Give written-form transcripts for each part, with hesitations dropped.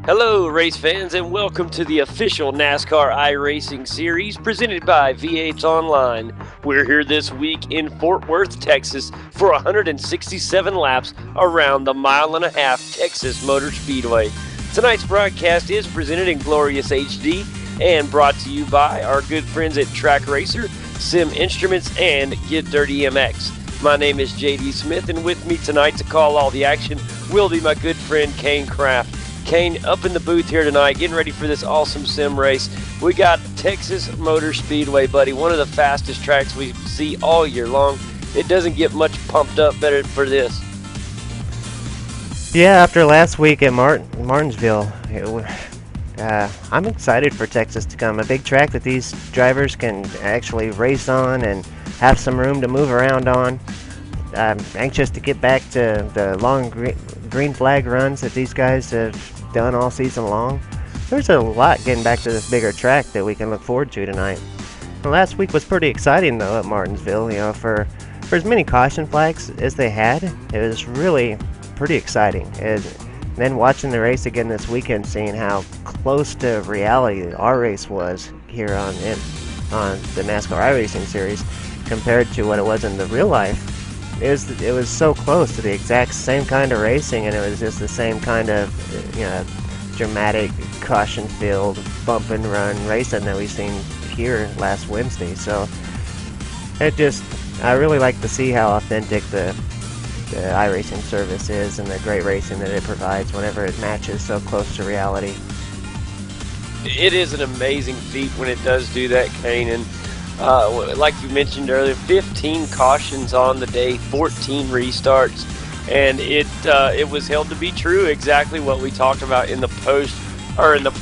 Hello, race fans, and welcome to the official NASCAR iRacing series presented by V8 Online. We're here this week in Fort Worth, Texas for 167 laps around the mile-and-a-half Texas Motor Speedway. Tonight's broadcast is presented in glorious HD and brought to you by our good friends at TrakRacer, SimInstruments, and Get Dirty MX. My name is JD Smith, and with me tonight to call all the action will be my good friend Kane Kraft. Kane, up in the booth here tonight, getting ready for this awesome sim race. We got Texas Motor Speedway, buddy, one of the fastest tracks we see all year long. It doesn't get much pumped up better for this. Yeah, after last week at Martinsville, I'm excited for Texas to come. A big track that these drivers can actually race on and have some room to move around on. I'm anxious to get back to the long green flag runs that these guys have done all season long. There's a lot getting back to this bigger track that we can look forward to tonight. Well, last week was pretty exciting though at Martinsville. For as many caution flags as they had, it was really pretty exciting. And then watching the race again this weekend, seeing how close to reality our race was here on the NASCAR iRacing series compared to what it was in the real life. It was so close to the exact same kind of racing, and it was just the same kind of dramatic caution-filled bump and run racing that we've seen here last Wednesday. So I really like to see how authentic the iRacing service is and the great racing that it provides whenever it matches so close to reality. It is an amazing feat when it does do that, Kane, and like you mentioned earlier, 15 cautions on the day, 14 restarts, and it was held to be true, exactly what we talked about in the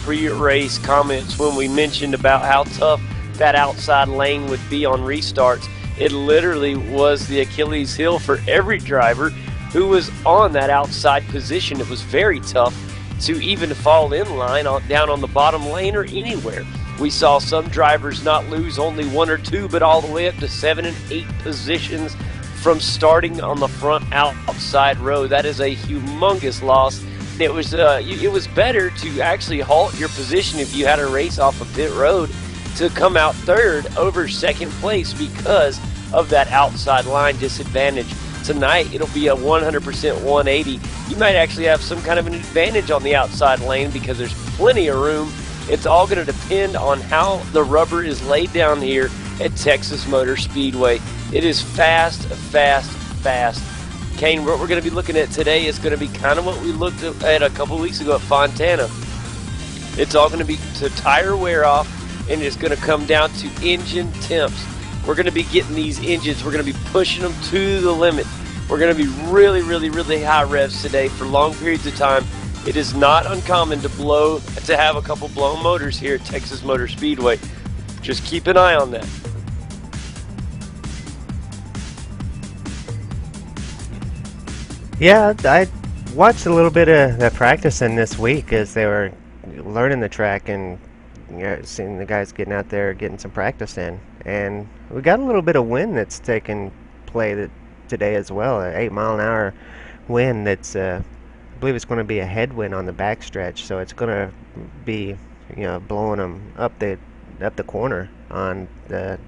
pre-race comments when we mentioned about how tough that outside lane would be on restarts. It literally was the Achilles heel for every driver who was on that outside position. It was very tough to even fall in line down on the bottom lane or anywhere. We saw some drivers not lose only one or two, but all the way up to 7 and 8 positions from starting on the front outside row. That is a humongous loss. It was better to actually halt your position if you had a race off of pit road to come out third over second place because of that outside line disadvantage. Tonight, it'll be a 100% 180. You might actually have some kind of an advantage on the outside lane because there's plenty of room. It's all going to depend on how the rubber is laid down here at Texas Motor Speedway. It is fast, fast, fast. Kane, what we're going to be looking at today is going to be kind of what we looked at a couple weeks ago at Fontana. It's all going to be to tire wear off, and it's going to come down to engine temps. We're going to be getting these engines. We're going to be pushing them to the limit. We're going to be really, really, really high revs today for long periods of time. It is not uncommon to have a couple blown motors here at Texas Motor Speedway. Just keep an eye on that. Yeah, I watched a little bit of the practicing this week as they were learning the track and seeing the guys getting out there getting some practice in. And we got a little bit of wind that's taken play today as well, an 8-mile-an-hour wind that's I believe it's going to be a headwind on the backstretch, so it's going to be blowing them up the corner on the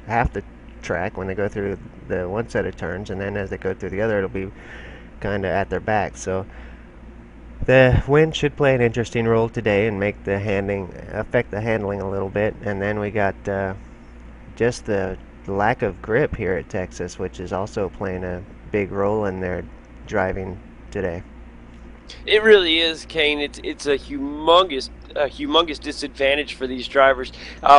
half the track when they go through the one set of turns, and then as they go through the other, it'll be kind of at their back. So the wind should play an interesting role today and affect the handling a little bit. And then we got just the lack of grip here at Texas, which is also playing a big role in their driving today. It really is, Kane. It's a humongous disadvantage for these drivers.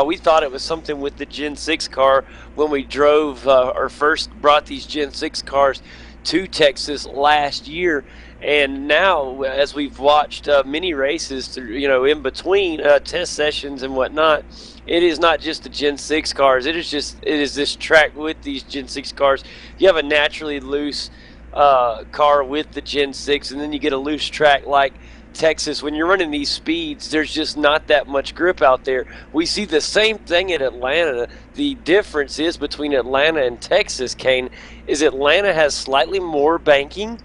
We thought it was something with the Gen 6 car when we drove or first brought these Gen 6 cars to Texas last year, and now as we've watched many races, in between test sessions and whatnot, it is not just the Gen 6 cars. It is this track with these Gen 6 cars. You have a naturally loose car with the Gen 6, and then you get a loose track like Texas. When you're running these speeds, there's just not that much grip out there. We see the same thing at Atlanta. The difference is between Atlanta and Texas, Kane, is Atlanta has slightly more banking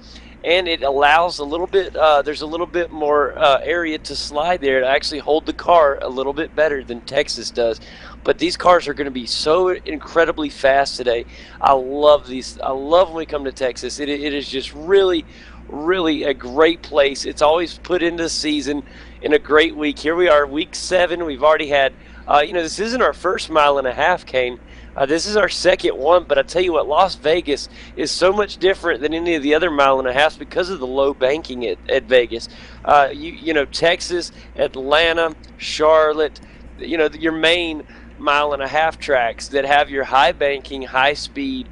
and it allows a little bit. There's a little bit more area to slide there to actually hold the car a little bit better than Texas does. But these cars are going to be so incredibly fast today. I love these. I love when we come to Texas. It is just really, really a great place. It's always put into the season in a great week. Here we are, week 7. We've already had, this isn't our first mile and a half, Kane. This is our second one, but I tell you what, Las Vegas is so much different than any of the other mile and a halves because of the low banking at Vegas. Texas, Atlanta, Charlotte, your main mile and a half tracks that have your high banking, high speed.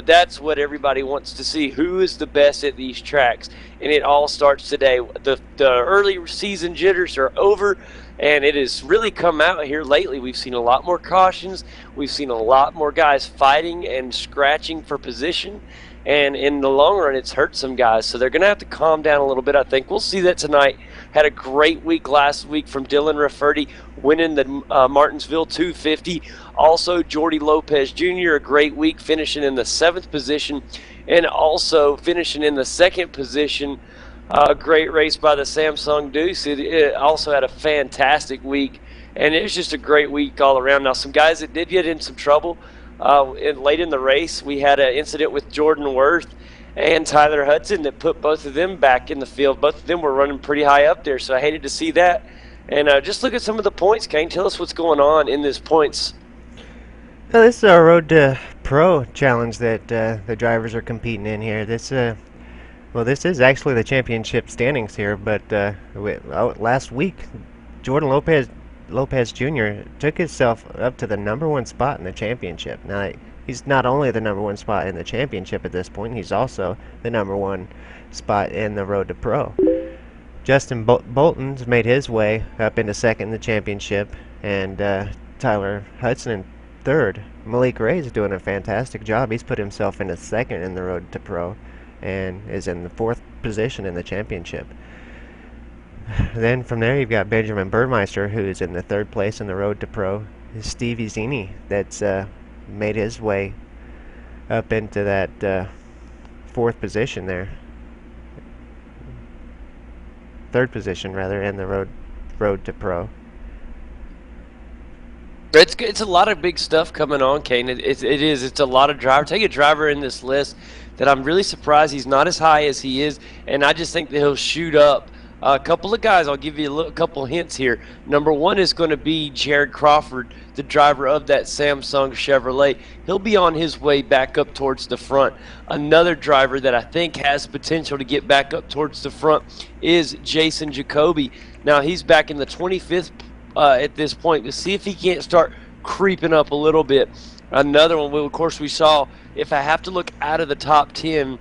That's what everybody wants to see. Who is the best at these tracks? And it all starts today. The early season jitters are over, and it has really come out here lately. We've seen a lot more cautions. We've seen a lot more guys fighting and scratching for position. And in the long run, it's hurt some guys. So they're going to have to calm down a little bit, I think. We'll see that tonight. Had a great week last week from Dylan Rafferty, winning the Martinsville 250. Also, Jordy Lopez Jr., a great week, finishing in the 7th position. And also finishing in the 2nd position. A great race by the Samsung Deuce. It also had a fantastic week, and it was just a great week all around. Now, some guys that did get in some trouble late in the race, we had an incident with Jordan Worth and Tyler Hudson that put both of them back in the field. Both of them were running pretty high up there, so I hated to see that. And just look at some of the points, Kane. Tell us what's going on in this points. Well, this is our Road to Pro challenge that the drivers are competing in here. This is actually the championship standings here, but last week, Jordan Lopez Jr. took himself up to the #1 spot in the championship. Now, he's not only the #1 spot in the championship at this point, he's also the #1 spot in the Road to Pro. Justin Bolton's made his way up into 2nd in the championship, and Tyler Hudson in 3rd. Malik Ray's doing a fantastic job. He's put himself into 2nd in the Road to Pro and is in the 4th position in the championship. Then from there you've got Benjamin Burmeister, who is in the 3rd place in the Road to Pro. Stevie Zini, that's made his way up into that 4th position there. 3rd position rather in the road to Pro. It's a lot of big stuff coming on, Kane. It is. It's a lot of driver. Take a driver in this list that I'm really surprised he's not as high as he is, and I just think that he'll shoot up. A couple of guys, I'll give you a couple hints here. Number 1 is going to be Jared Crawford, the driver of that Samsung Chevrolet. He'll be on his way back up towards the front. Another driver that I think has potential to get back up towards the front is Jason Jacoby. Now, he's back in the 25th at this point, to see if he can't start creeping up a little bit. Another one, of course, we saw, if I have to look out of the top 10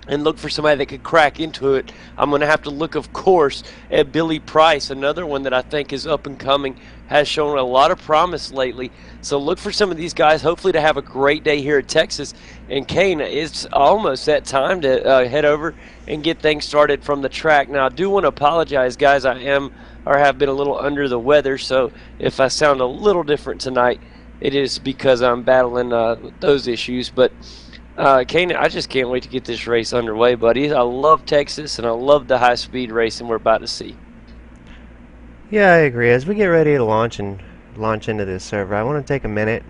and look for somebody that could crack into it, I'm going to have to look, of course, at Billy Price, another one that I think is up and coming, has shown a lot of promise lately. So look for some of these guys, hopefully to have a great day here at Texas. And Kane, it's almost that time to head over and get things started from the track. Now, I do want to apologize, guys. I am or have been a little under the weather, so if I sound a little different tonight, it is because I'm battling those issues. But Kane, I just can't wait to get this race underway, buddy. I love Texas, and I love the high-speed racing we're about to see. Yeah, I agree. As we get ready to launch into this server, I want to take a minute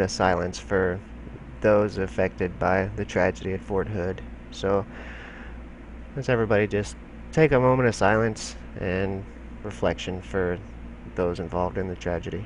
of silence for those affected by the tragedy at Fort Hood. So let's everybody just take a moment of silence and reflection for those involved in the tragedy.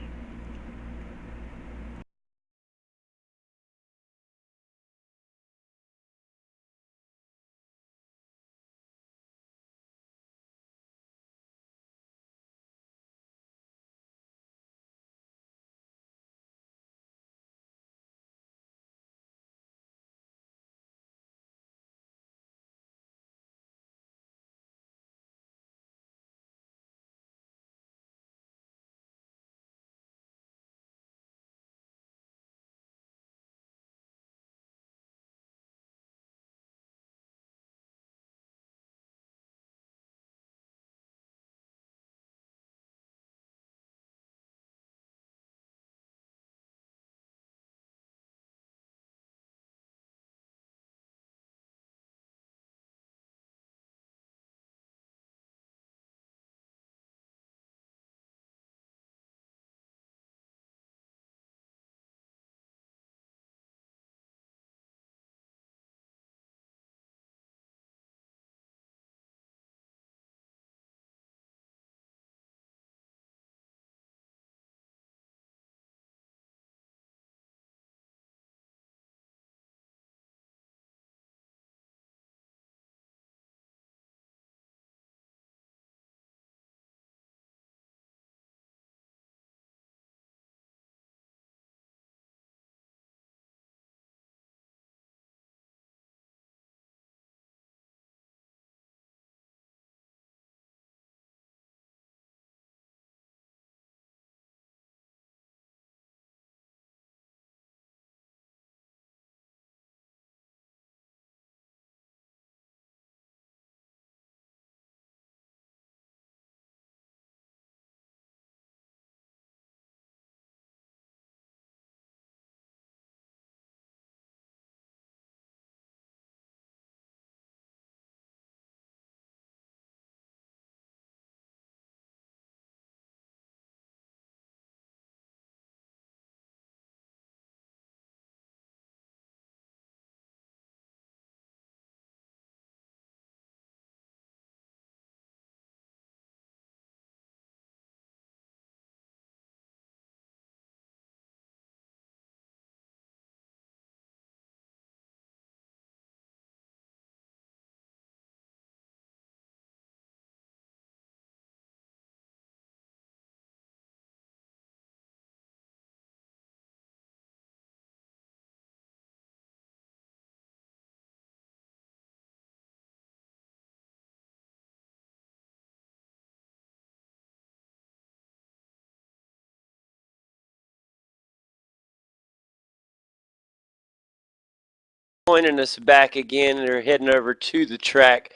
joining us back again. They're heading over to the track,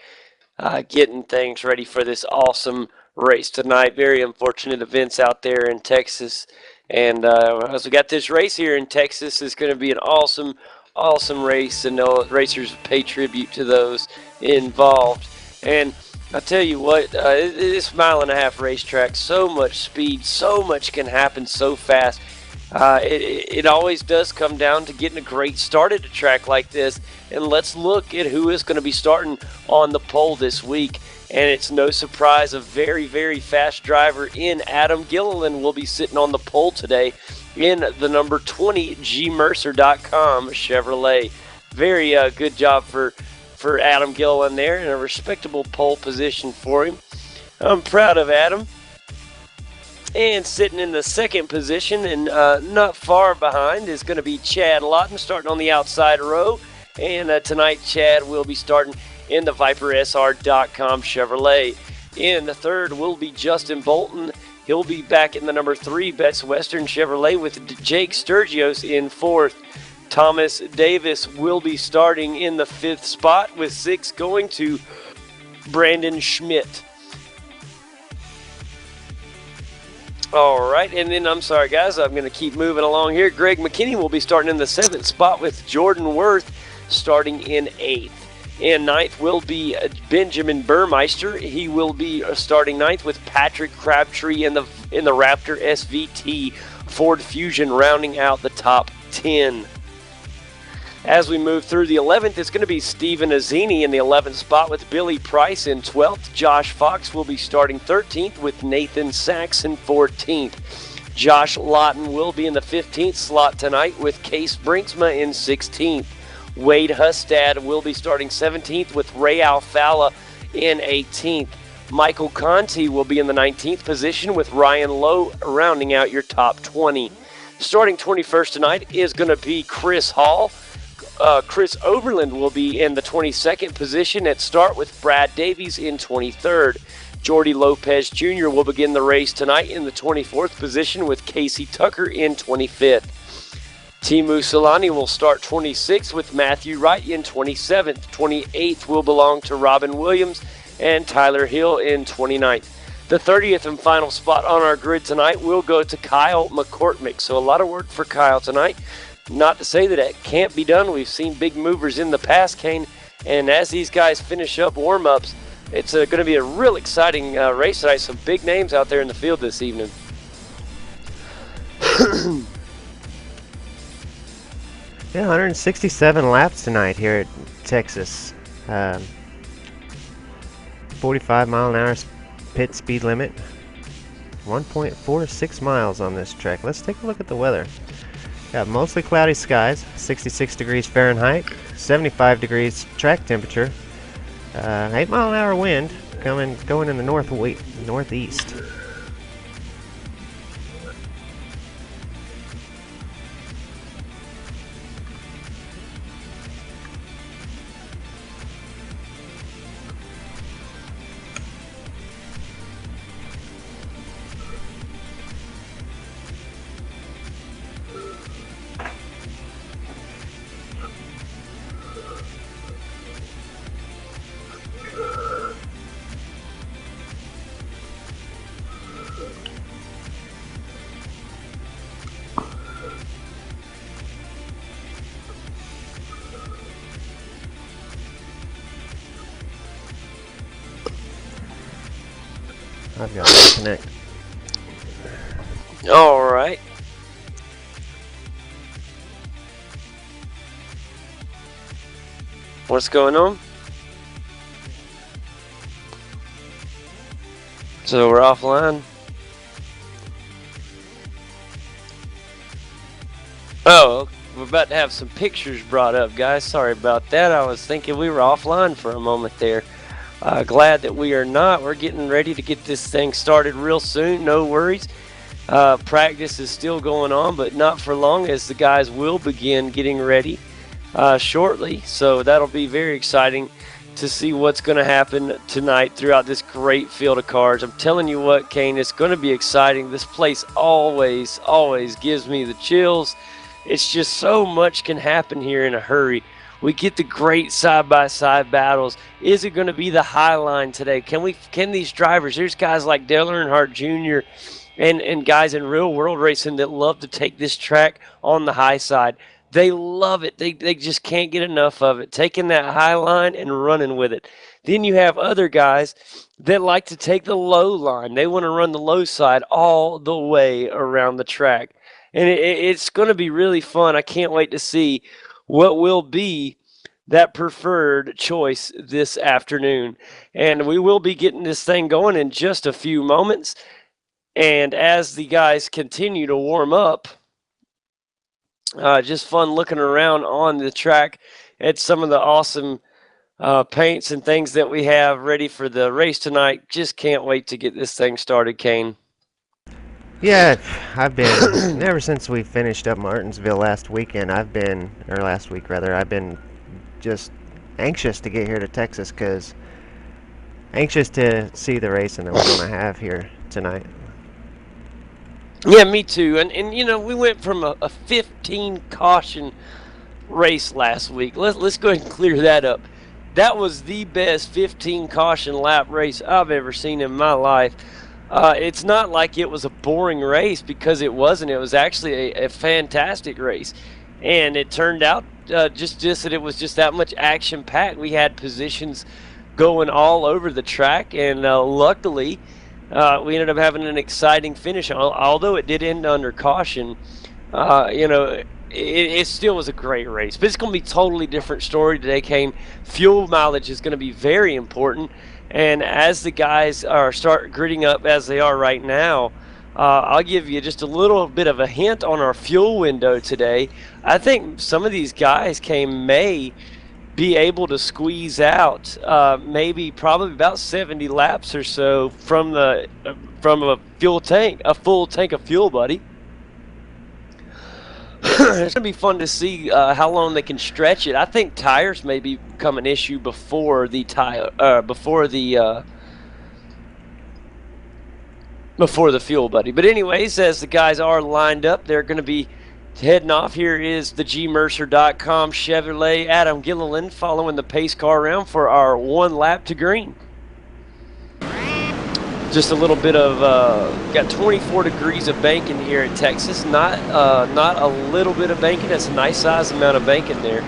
getting things ready for this awesome race tonight. Very unfortunate events out there in Texas. And as we got this race here in Texas, it's going to be an awesome, awesome race, and the racers pay tribute to those involved. And I tell you what, this mile-and-a-half racetrack, so much speed, so much can happen so fast. It always does come down to getting a great start at a track like this. And let's look at who is going to be starting on the pole this week. And it's no surprise, a very, very fast driver in Adam Gilliland will be sitting on the pole today in the number 20 gmercer.com Chevrolet. Very good job for Adam Gilliland there, and a respectable pole position for him. I'm proud of Adam. And sitting in the second position and not far behind is going to be Chad Lawton starting on the outside row. And tonight Chad will be starting in the ViperSR.com Chevrolet. In the third will be Justin Bolton. He'll be back in the number 3 Best Western Chevrolet with Jake Sturgios in fourth. Thomas Davis will be starting in the 5th spot with 6 going to Brandon Schmidt. All right, and then I'm sorry, guys, I'm going to keep moving along here. Greg McKinney will be starting in the 7th spot with Jordan Worth starting in 8th. In 9th will be Benjamin Burmeister. He will be starting 9th with Patrick Crabtree in the Raptor SVT Ford Fusion rounding out the top 10. As we move through the 11th, it's going to be Steven Azzini in the 11th spot with Billy Price in 12th. Josh Fox will be starting 13th with Nathan Sachs in 14th. Josh Lawton will be in the 15th slot tonight with Case Brinksma in 16th. Wade Hustad will be starting 17th with Ray Alfala in 18th. Michael Conti will be in the 19th position with Ryan Lowe rounding out your top 20. Starting 21st tonight is going to be Chris Hall. Chris Overland will be in the 22nd position at start with Brad Davies in 23rd. Jordy Lopez Jr. will begin the race tonight in the 24th position with Casey Tucker in 25th. Timu Solani will start 26th with Matthew Wright in 27th. 28th will belong to Robin Williams and Tyler Hill in 29th. The 30th and final spot on our grid tonight will go to Kyle McCormick. So a lot of work for Kyle tonight. Not to say that it can't be done. We've seen big movers in the past, Kane. And as these guys finish up warm-ups, it's going to be a real exciting race tonight. Some big names out there in the field this evening. Yeah, 167 laps tonight here at Texas. 45 mile an hour pit speed limit. 1.46 miles on this track. Let's take a look at the weather. Got mostly cloudy skies, 66 degrees Fahrenheit, 75 degrees track temperature, 8 mile an hour wind going in the northeast. I've got to connect. All right. What's going on? So we're offline. Oh, we're about to have some pictures brought up, guys. Sorry about that. I was thinking we were offline for a moment there. Glad that we are not. We're getting ready to get this thing started real soon. No worries. Practice is still going on, but not for long, as the guys will begin getting ready shortly. So that'll be very exciting to see what's going to happen tonight throughout this great field of cars. I'm telling you what, Kane, it's going to be exciting. This place always gives me the chills. It's just so much can happen here in a hurry We get the great side-by-side battles. Is it going to be the high line today? Can these drivers, there's guys like Dale Earnhardt Jr. and guys in real world racing that love to take this track on the high side. They love it. They just can't get enough of it, taking that high line and running with it. Then you have other guys that like to take the low line. They want to run the low side all the way around the track. And it's going to be really fun. I can't wait to see what will be that preferred choice this afternoon. And we will be getting this thing going in just a few moments. And as the guys continue to warm up, just fun looking around on the track at some of the awesome paints and things that we have ready for the race tonight. Just can't wait to get this thing started, Kane. Yeah, I've been, ever since we finished up Martinsville last week, I've been just anxious to get here to Texas, because anxious to see the racing that we're going to have here tonight. Yeah, me too. And you know, we went from a 15 caution race last week. Let's go ahead and clear that up. That was the best 15 caution lap race I've ever seen in my life. It's not like it was a boring race, because it wasn't. It was actually a fantastic race. And it turned out just that it was just that much action-packed. We had positions going all over the track, and luckily we ended up having an exciting finish. Although it did end under caution, you know, it still was a great race. But it's going to be a totally different story today, Kane. Fuel mileage is going to be very important. And as the guys start gritting up as they are right now, I'll give you just a little bit of a hint on our fuel window today. I think some of these guys may be able to squeeze out probably about 70 laps or so from a full tank of fuel, buddy. It's gonna be fun to see how long they can stretch it. I think tires may become an issue before the fuel, buddy. But anyways, as the guys are lined up, they're going to be heading off. Here is the gmercer.com Chevrolet Adam Gilliland following the pace car around for our 1 lap to green. Just a little bit of got 24 degrees of banking here in Texas. Not a little bit of banking. That's a nice size amount of banking there.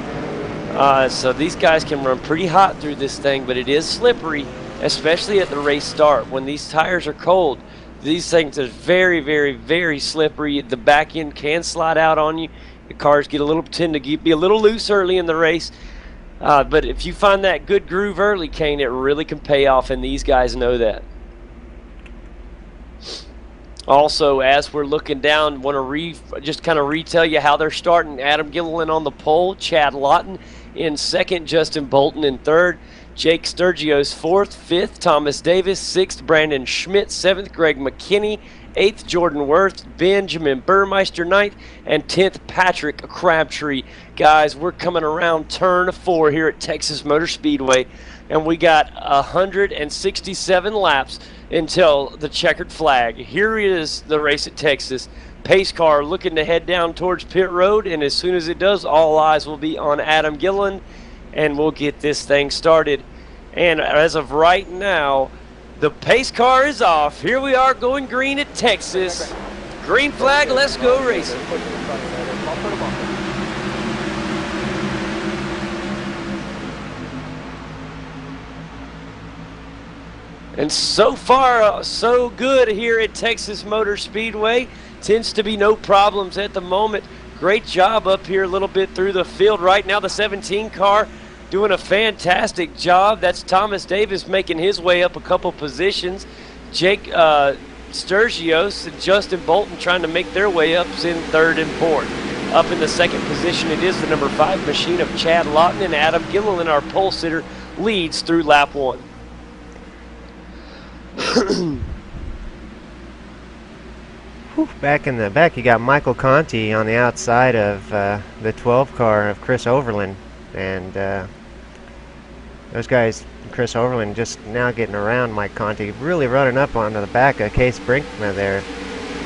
So these guys can run pretty hot through this thing, but it is slippery, especially at the race start. When these tires are cold, these things are very, very, very slippery. The back end can slide out on you. The cars tend to be a little loose early in the race. But if you find that good groove early, Kane, it really can pay off, and these guys know that. Also, as we're looking down, want to just kind of retell you how they're starting. Adam Gilliland on the pole, Chad Lawton in second, Justin Bolton in third, Jake Sturgio's fourth, fifth, Thomas Davis, sixth, Brandon Schmidt, seventh, Greg McKinney, 8th, Jordan Worth, Benjamin Burmeister, 9th, and 10th, Patrick Crabtree. Guys, we're coming around turn 4 here at Texas Motor Speedway, and we got 167 laps until the checkered flag. Here is the race at Texas. Pace car looking to head down towards pit road, and as soon as it does, all eyes will be on Adam Gilliland, and we'll get this thing started. And as of right now, the pace car is off. Here we are going green at Texas. Green flag, let's go racing. And so far, so good here at Texas Motor Speedway. Tends to be no problems at the moment. Great job up here a little bit through the field. Right now, the 17 car doing a fantastic job. That's Thomas Davis making his way up a couple positions. Jake Sturgios and Justin Bolton trying to make their way up in third and fourth. Up in the second position, it is the number 5 machine of Chad Lawton, and Adam Gilliland, our pole sitter, leads through lap 1. Back in the back, you got Michael Conti on the outside of the 12 car of Chris Overland, and those guys, Chris Overland, just now getting around Mike Conti, really running up onto the back of Case Brinkman there.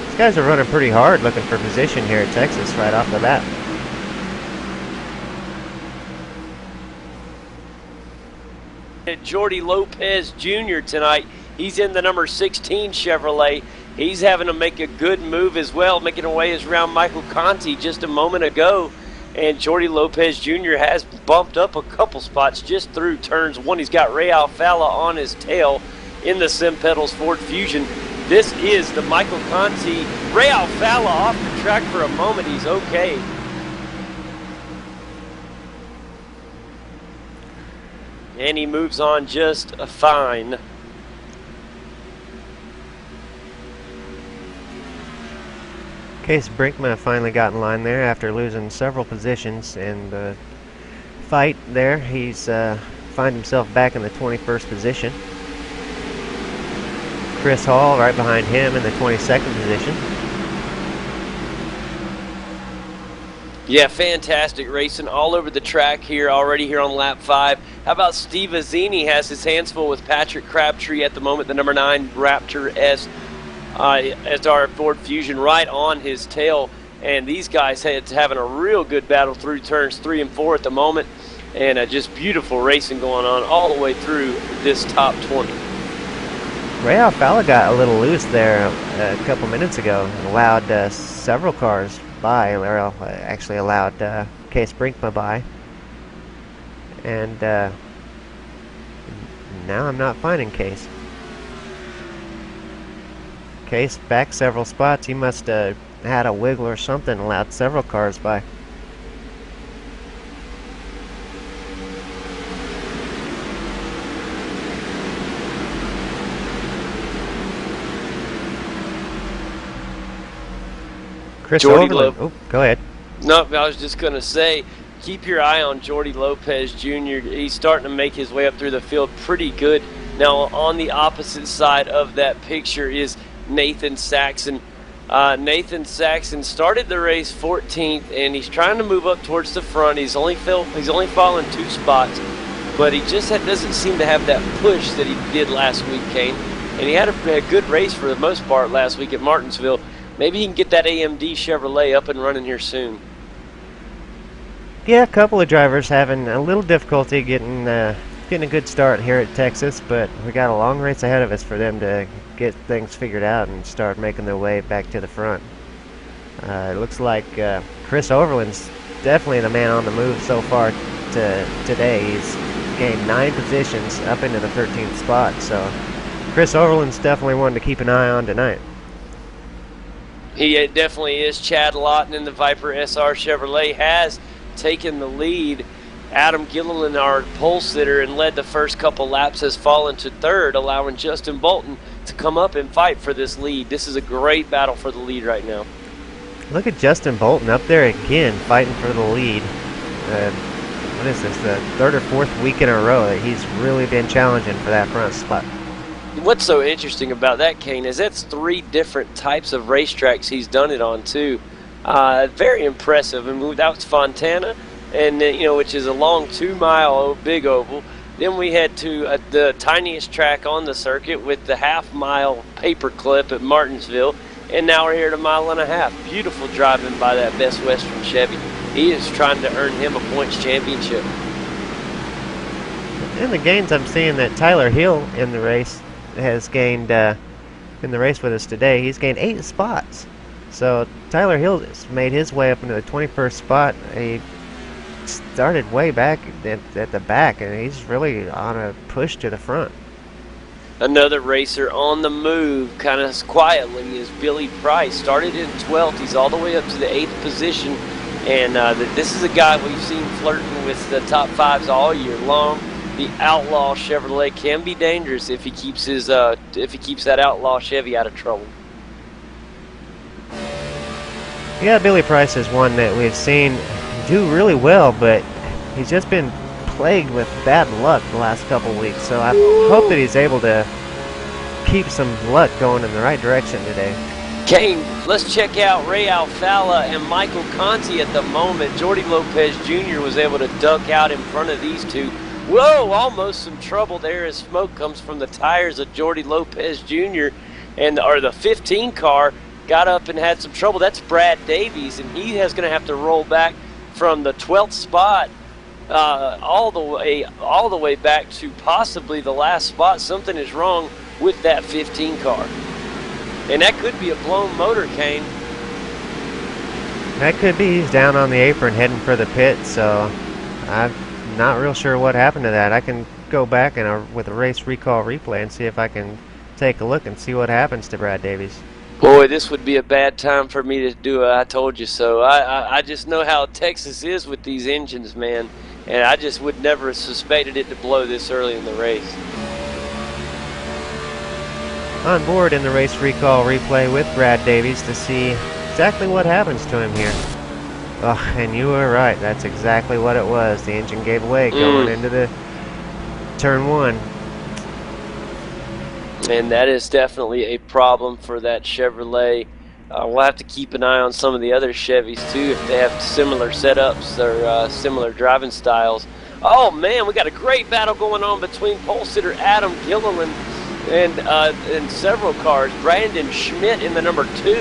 These guys are running pretty hard, looking for position here at Texas right off the bat. at Jordy Lopez Jr. tonight. He's in the number 16 Chevrolet. He's having to make a good move as well, making away around Michael Conti just a moment ago. And Jordy Lopez Jr. has bumped up a couple spots just through turns one. He's got Ray Alfala on his tail in the Sim Pedals Ford Fusion. This is the Michael Conti. Ray Alfala off the track for a moment. He's okay. And he moves on just fine. Case Brinkma finally got in line there after losing several positions in the fight there. He's find himself back in the 21st position. Chris Hall right behind him in the 22nd position. Yeah, fantastic racing all over the track here already here on lap 5. How about Steve Azzini has his hands full with Patrick Crabtree at the moment, the number 9 Raptor S our Ford Fusion right on his tail. And these guys having a real good battle through turns 3 and 4 at the moment. And just beautiful racing going on all the way through this top 20. Ray Alfala got a little loose there a couple minutes ago and allowed several cars by, or actually allowed Case Brinkma by. And now I'm not finding Case. Case back several spots. He must have had a wiggle or something, allowed several cars by. Chris Overland. Oh, go ahead. No, I was just going to say, keep your eye on Jordy Lopez Jr. He's starting to make his way up through the field pretty good. Now, on the opposite side of that picture is Nathan Saxon. Nathan Saxon started the race 14th, and he's trying to move up towards the front. He's only fallen 2 spots, but he just doesn't seem to have that push that he did last week, Kane. And he had a good race for the most part last week at Martinsville. Maybe he can get that AMD Chevrolet up and running here soon. Yeah, a couple of drivers having a little difficulty getting a good start here at Texas, but we got a long race ahead of us for them to get things figured out and start making their way back to the front. It looks like Chris Overland's definitely the man on the move so far today. He's gained 9 positions up into the 13th spot, so Chris Overland's definitely one to keep an eye on tonight. He definitely is. Chad Lawton in the Viper SR Chevrolet has taken the lead. Adam Gilliland, our pole sitter, and led the first couple laps, has fallen to 3rd, allowing Justin Bolton to come up and fight for this lead. This is a great battle for the lead right now. Look at Justin Bolton up there again, fighting for the lead. What is this, the 3rd or 4th week in a row that he's really been challenging for that front spot. What's so interesting about that, Kane, is that's 3 different types of racetracks he's done it on, too. Very impressive. I mean, that was Fontana, and which is a long 2-mile big oval. Then we head to the tiniest track on the circuit with the half-mile paperclip at Martinsville, and now we're here at 1.5 miles. Beautiful driving by that Best Western Chevy. He is trying to earn him a points championship. In the gains, I'm seeing that Tyler Hill in the race has gained, in the race with us today, he's gained 8 spots. So Tyler Hill has made his way up into the 21st spot. He started way back at the back, and he's really on a push to the front. Another racer on the move, kind of quietly, is Billy Price. Started in 12th. He's all the way up to the 8th position. And this is a guy we've seen flirting with the top 5s all year long. The Outlaw Chevrolet can be dangerous if he keeps that Outlaw Chevy out of trouble. Yeah, Billy Price is one that we've seen do really well, but he's just been plagued with bad luck the last couple weeks. So I hope that he's able to keep some luck going in the right direction today. Kane, let's check out Ray Alfala and Michael Conti at the moment. Jordy Lopez Jr. was able to duck out in front of these two. Whoa, almost some trouble there as smoke comes from the tires of Jordy Lopez Jr. Or the 15 car got up and had some trouble. That's Brad Davies, and he is going to have to roll back from the 12th spot all the way back to possibly the last spot. Something is wrong with that 15 car, and that could be a blown motor, Kane. That could be. He's down on the apron heading for the pit, so I'm not real sure what happened to that. I can go back and with a race recall replay and see if I can take a look and see what happens to Brad Davies. Boy, this would be a bad time for me to do a I told you so. I just know how Texas is with these engines, man, and I just would never have suspected it to blow this early in the race. On board in the race recall replay with Brad Davies to see exactly what happens to him here. Oh, and you were right. That's exactly what it was. The engine gave way going into the turn 1. And that is definitely a problem for that Chevrolet. We'll have to keep an eye on some of the other Chevys too if they have similar setups or similar driving styles. Oh man, we got a great battle going on between pole sitter Adam Gilliland and several cars. Brandon Schmidt in the number 2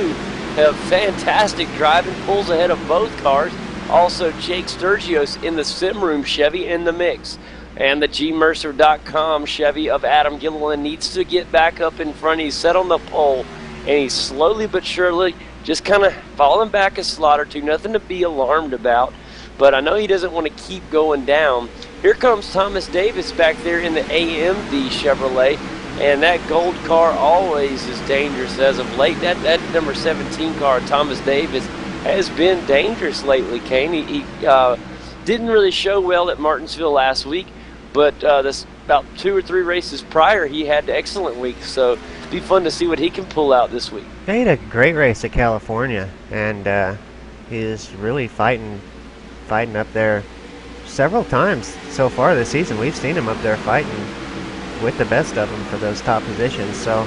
have fantastic driving, pulls ahead of both cars. Also Jake Sturgios in the Sim Room Chevy in the mix. And the gmercer.com Chevy of Adam Gilliland needs to get back up in front. He's set on the pole, and he's slowly but surely just kind of falling back a slot or two. Nothing to be alarmed about, but I know he doesn't want to keep going down. Here comes Thomas Davis back there in the AMV Chevrolet, and that gold car always is dangerous as of late. That number 17 car, Thomas Davis, has been dangerous lately, Kane. He didn't really show well at Martinsville last week, but about 2 or 3 races prior, he had excellent weeks. So it'll be fun to see what he can pull out this week. He had a great race at California, and he is really fighting up there several times so far this season. We've seen him up there fighting with the best of them for those top positions. So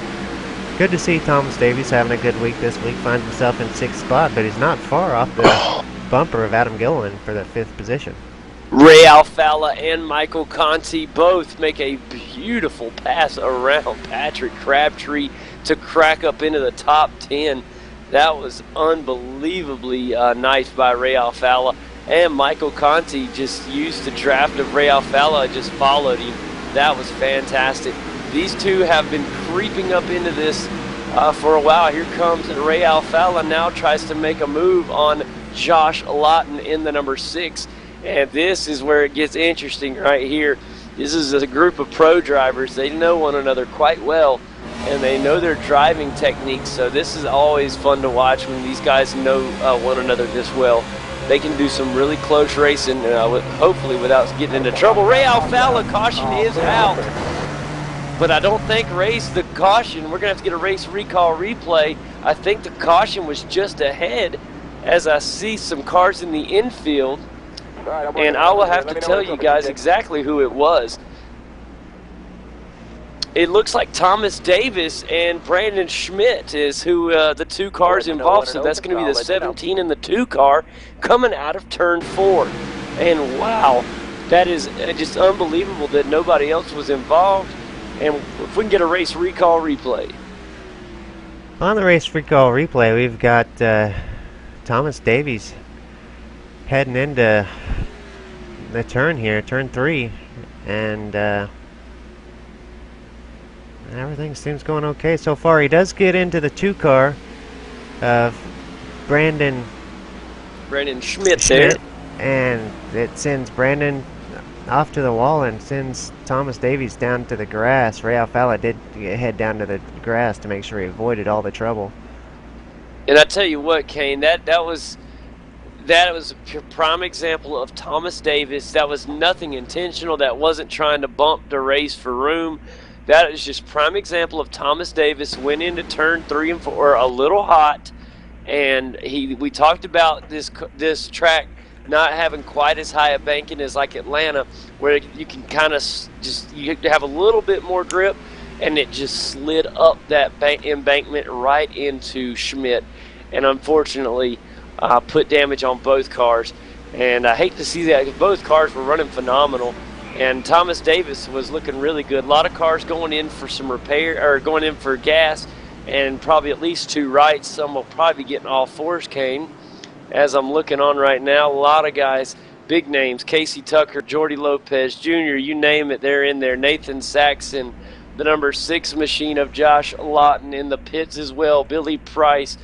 good to see Thomas Davies having a good week this week. Finds himself in 6th spot, but he's not far off the bumper of Adam Gilliland for the 5th position. Ray Alfalla and Michael Conti both make a beautiful pass around Patrick Crabtree to crack up into the top 10. That was unbelievably nice by Ray Alfalla. And Michael Conti just used the draft of Ray Alfalla, just followed him. That was fantastic. These two have been creeping up into this for a while. Here comes Ray Alfalla, now tries to make a move on Josh Lawton in the number 6. And this is where it gets interesting right here. This is a group of pro drivers. They know one another quite well, and they know their driving techniques. So this is always fun to watch when these guys know one another this well. They can do some really close racing, hopefully without getting into trouble. Ray Alfalla, caution is out. But I don't think the caution. We're going to have to get a race recall replay. I think the caution was just ahead as I see some cars in the infield. And I will have to tell you guys exactly who it was. It looks like Thomas Davis and Brandon Schmidt is who the 2 cars involved. So that's going to be the 17 and the 2 car coming out of turn 4. And wow, that is just unbelievable that nobody else was involved. And if we can get a race recall replay. On the race recall replay, we've got Thomas Davies heading into the turn here, turn 3, and everything seems going okay so far. He does get into the 2 car of Brandon Schmidt there, and it sends Brandon off to the wall and sends Thomas Davies down to the grass. Ray Alfalla did head down to the grass to make sure he avoided all the trouble. And I tell you what, Kane, that was a prime example of Thomas Davis. That was nothing intentional. That wasn't trying to bump the race for room. That is just prime example of Thomas Davis went into turn 3 and 4 a little hot, and we talked about this track not having quite as high a banking as like Atlanta, where you can kind of you have a little bit more grip, and it just slid up that embankment right into Schmidt, and unfortunately put damage on both cars. And I hate to see that because both cars were running phenomenal, and Thomas Davis was looking really good. A lot of cars going in for some repair or going in for gas, and probably at least 2 rights. Some will probably be getting all 4s, Kane. As I'm looking on right now, a lot of guys big names, Casey Tucker, Jordy Lopez Jr., you name it, they're in there. Nathan Saxon, the number 6 machine of Josh Lawton in the pits as well. Billy Price,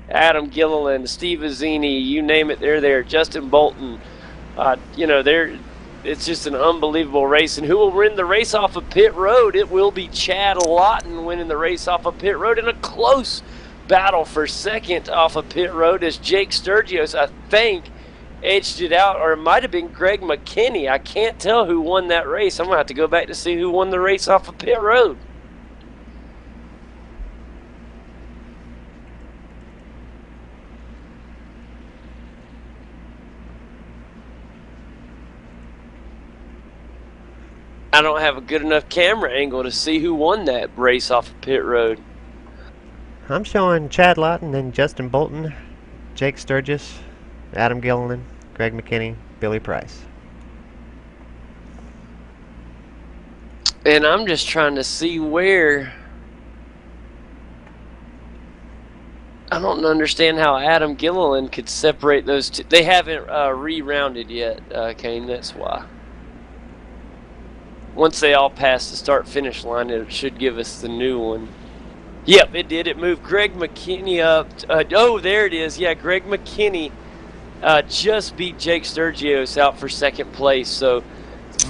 Adam Gilliland, Steve Azzini, you name it, they're there. Justin Bolton, it's just an unbelievable race. And who will win the race off of pit road? It will be Chad Lawton winning the race off of pit road in a close battle for second off of pit road as Jake Sturgios, I think, edged it out, or it might have been Greg McKinney. I can't tell who won that race. I'm going to have to go back to see who won the race off of pit road. I don't have a good enough camera angle to see who won that race off of pit road. I'm showing Chad Lawton and Justin Bolton, Jake Sturgis, Adam Gilliland, Greg McKinney, Billy Price. And I'm just trying to see where. I don't understand how Adam Gilliland could separate those two. They haven't re-rounded yet, Kane, that's why. Once they all pass the start-finish line, it should give us the new one. Yep, it did. It moved Greg McKinney up. Oh, there it is. Yeah, Greg McKinney just beat Jake Sturgios out for second place. So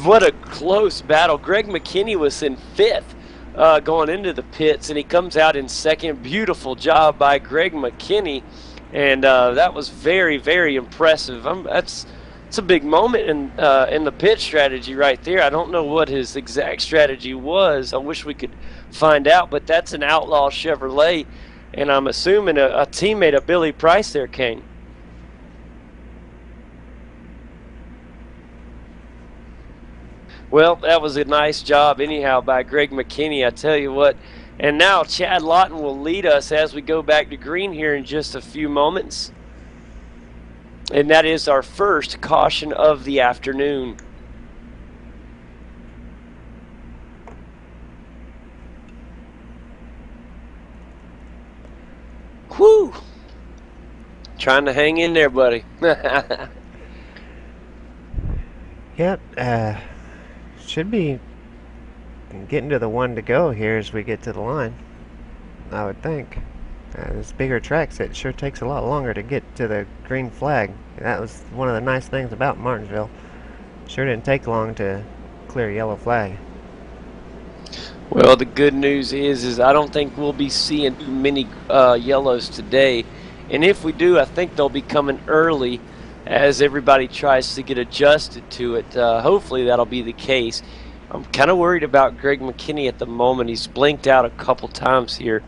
what a close battle. Greg McKinney was in 5th going into the pits, and he comes out in 2nd. Beautiful job by Greg McKinney, and that was very, very impressive. That's a big moment in the pit strategy right there. I don't know what his exact strategy was. I wish we could find out, but that's an Outlaw Chevrolet, and I'm assuming a teammate of Billy Price there, Kane. Well, that was a nice job anyhow by Greg McKinney, I tell you what. And now Chad Lawton will lead us as we go back to green here in just a few moments. And that is our first caution of the afternoon. Whew. Trying to hang in there, buddy. Yep, should be getting to the one to go here as we get to the line, I would think. This bigger tracks, it sure takes a lot longer to get to the green flag. That was one of the nice things about Martinsville. Sure didn't take long to clear a yellow flag. Well, the good news is I don't think we'll be seeing too many yellows today. And if we do, I think they'll be coming early as everybody tries to get adjusted to it. Hopefully that'll be the case. I'm kind of worried about Greg McKinney at the moment. He's blinked out a couple times here.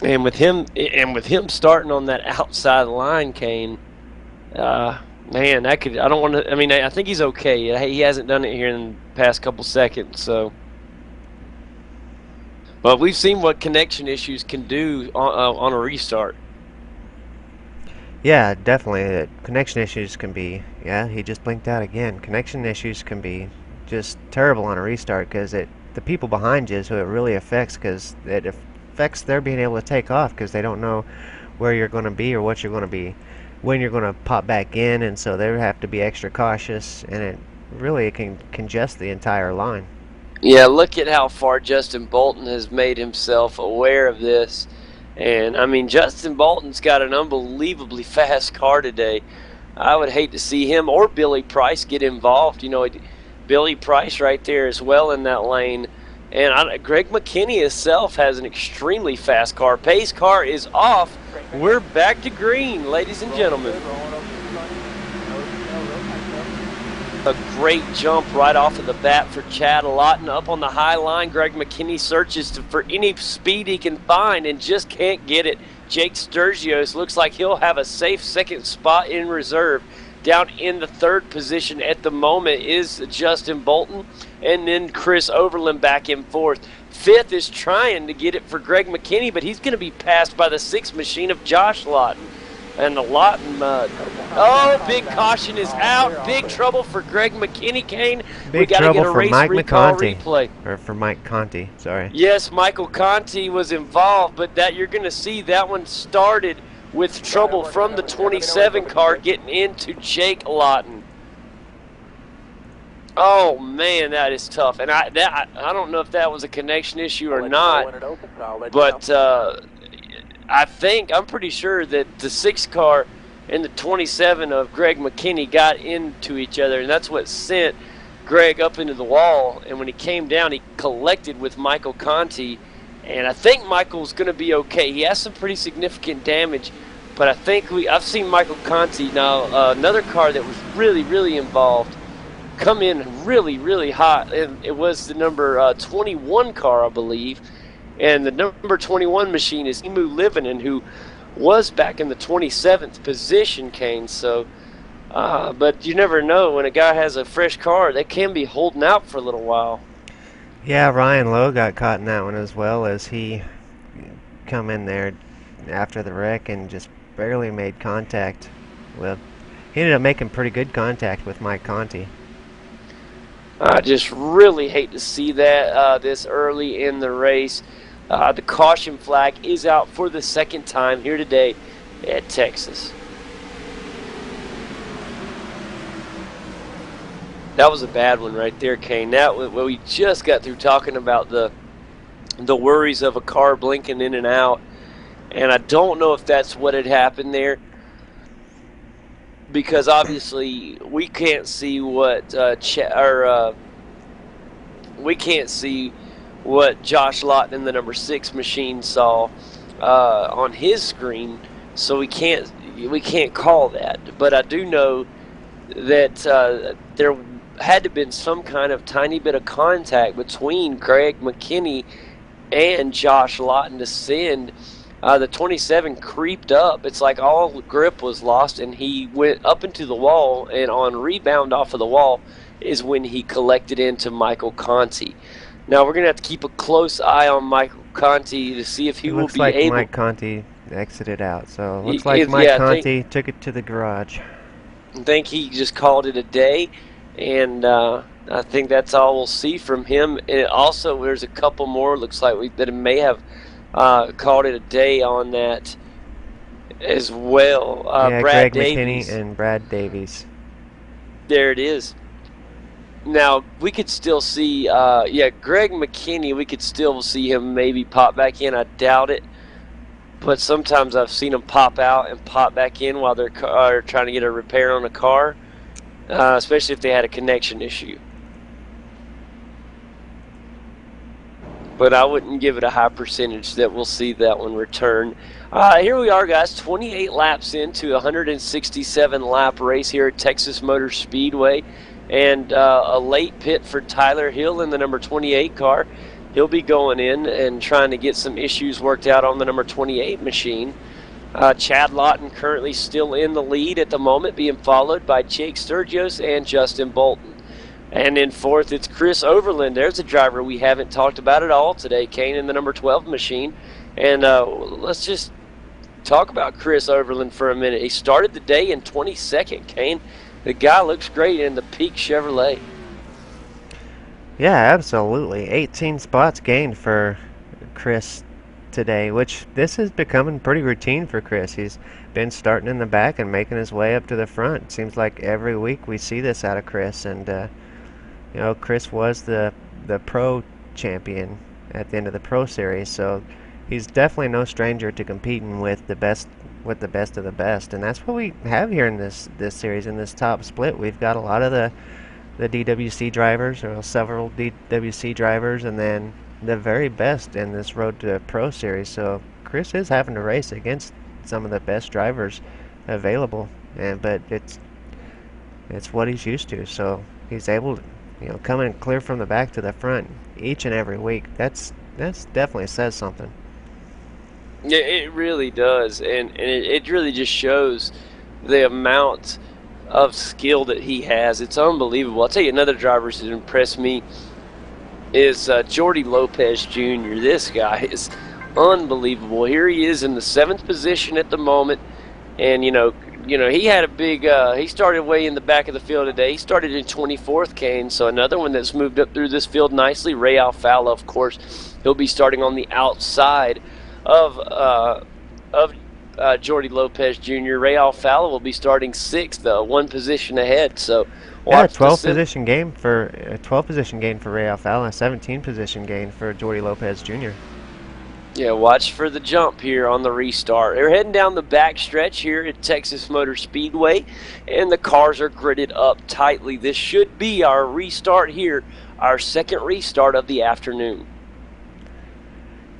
And with him starting on that outside line, Kane, man, that could. I don't want to. I mean, I think he's okay. He hasn't done it here in the past couple seconds, so. But we've seen what connection issues can do on a restart. Yeah, definitely. Connection issues can be. Yeah, he just blinked out again. Connection issues can be just terrible on a restart because the people behind you is who it really affects, because it affects their being able to take off because they don't know where you're going to be or what you're going to be, when you're going to pop back in, and so they have to be extra cautious, and it can congest the entire line. Yeah, look at how far Justin Bolton has made himself aware of this. And, I mean, Justin Bolton's got an unbelievably fast car today. I would hate to see him or Billy Price get involved. You know, Billy Price right there as well in that lane. And Greg McKinney himself has an extremely fast car. Pace car is off. We're back to green, ladies and gentlemen. A great jump right off of the bat for Chad Lawton up on the high line. Greg McKinney searches for any speed he can find and just can't get it. Jake Sturgios looks like he'll have a safe second spot in reserve. Down in the 3rd position at the moment is Justin Bolton, and then Chris Overland back in 4th. 5th is trying to get it for Greg McKinney, but he's going to be passed by the 6th machine of Josh Lawton. And the Lawton, big caution is out. Big trouble for Greg McKinney, Kane. Big trouble for Mike McConty. Or for Mike Conti, sorry. Yes, Michael Conti was involved, but that you're going to see that one started with trouble from the 27 car getting into Jake Lawton. Oh man, that is tough, and I don't know if that was a connection issue or not, but I'm pretty sure that the 6 car and the 27 of Greg McKinney got into each other, and that's what sent Greg up into the wall. And when he came down, he collected with Michael Conti, and I think Michael's going to be okay. He has some pretty significant damage, but I've seen Michael Conti now, another car that was really involved, come in really hot, and it was the number 21 car, I believe. And the number 21 machine is Emu Livinen, who was back in the 27th position, Kane. So, but you never know. When a guy has a fresh car, they can be holding out for a little while. Yeah, Ryan Lowe got caught in that one as well, as he come in there after the wreck and just barely made contact with. He ended up making pretty good contact with Mike Conti. I just really hate to see that this early in the race. The caution flag is out for the second time here today at Texas. That was a bad one right there, Kane. We just got through talking about the worries of a car blinking in and out, and I don't know if that's what had happened there, because obviously we can't see what Josh Lawton in the number 6 machine saw on his screen, so we can't call that. But I do know that there had to have been some kind of tiny bit of contact between Greg McKinney and Josh Lawton to send the 27 creeped up. It's like all grip was lost, and he went up into the wall, and on rebound off of the wall is when he collected into Michael Conti. Now we're going to have to keep a close eye on Michael Conti to see if he will be able... Looks like Mike Conti exited out, so it looks like Mike Conti took it to the garage. I think he just called it a day, and I think that's all we'll see from him. And also, there's a couple more, looks like that may have called it a day on that as well. Yeah, Brad Greg Davies. McKinney and Brad Davies. There it is. Now, we could still see, Greg McKinney, we could still see him maybe pop back in. I doubt it. But sometimes I've seen him pop out and pop back in while they're trying to get a repair on a car, especially if they had a connection issue. But I wouldn't give it a high percentage that we'll see that one return. Here we are, guys, 28 laps into a 167-lap race here at Texas Motor Speedway. And a late pit for Tyler Hill in the number 28 car. He'll be going in and trying to get some issues worked out on the number 28 machine. Chad Lawton currently still in the lead at the moment, being followed by Jake Sturgios and Justin Bolton. And in fourth, it's Chris Overland. There's a driver we haven't talked about at all today, Kane, in the number 12 machine. And let's just talk about Chris Overland for a minute. He started the day in 22nd, Kane. The guy looks great in the Peak Chevrolet. Yeah, absolutely. 18 spots gained for Chris today, which this is becoming pretty routine for Chris. He's been starting in the back and making his way up to the front. Seems like every week we see this out of Chris. And, Chris was the pro champion at the end of the Pro Series, so he's definitely no stranger to competing with the best of the best, and that's what we have here in this series, in this top split. We've got a lot of the DWC drivers, or several DWC drivers, and then the very best in this Road to Pro Series. So Chris is having to race against some of the best drivers available, but it's what he's used to. So he's able to, come in clear from the back to the front each and every week. That's definitely says something. Yeah, it really does, and it really just shows the amount of skill that he has. It's unbelievable. I'll tell you another driver that impressed me is Jordy Lopez Jr. This guy is unbelievable. Here he is in the 7th position at the moment, and he had a big. He started way in the back of the field today. He started in 24th, Kane. So another one that's moved up through this field nicely. Ray Alfala, of course, he'll be starting on the outside of Jordy Lopez Jr. Ray Alfala will be starting 6th, one position ahead. So Yeah, watch 12 position gain for 12 position gain for Ray Alfala, 17 position gain for Jordy Lopez Jr. Yeah, watch for the jump here on the restart. They're heading down the back stretch here at Texas Motor Speedway, and the cars are gridded up tightly. This should be our restart here, our second restart of the afternoon.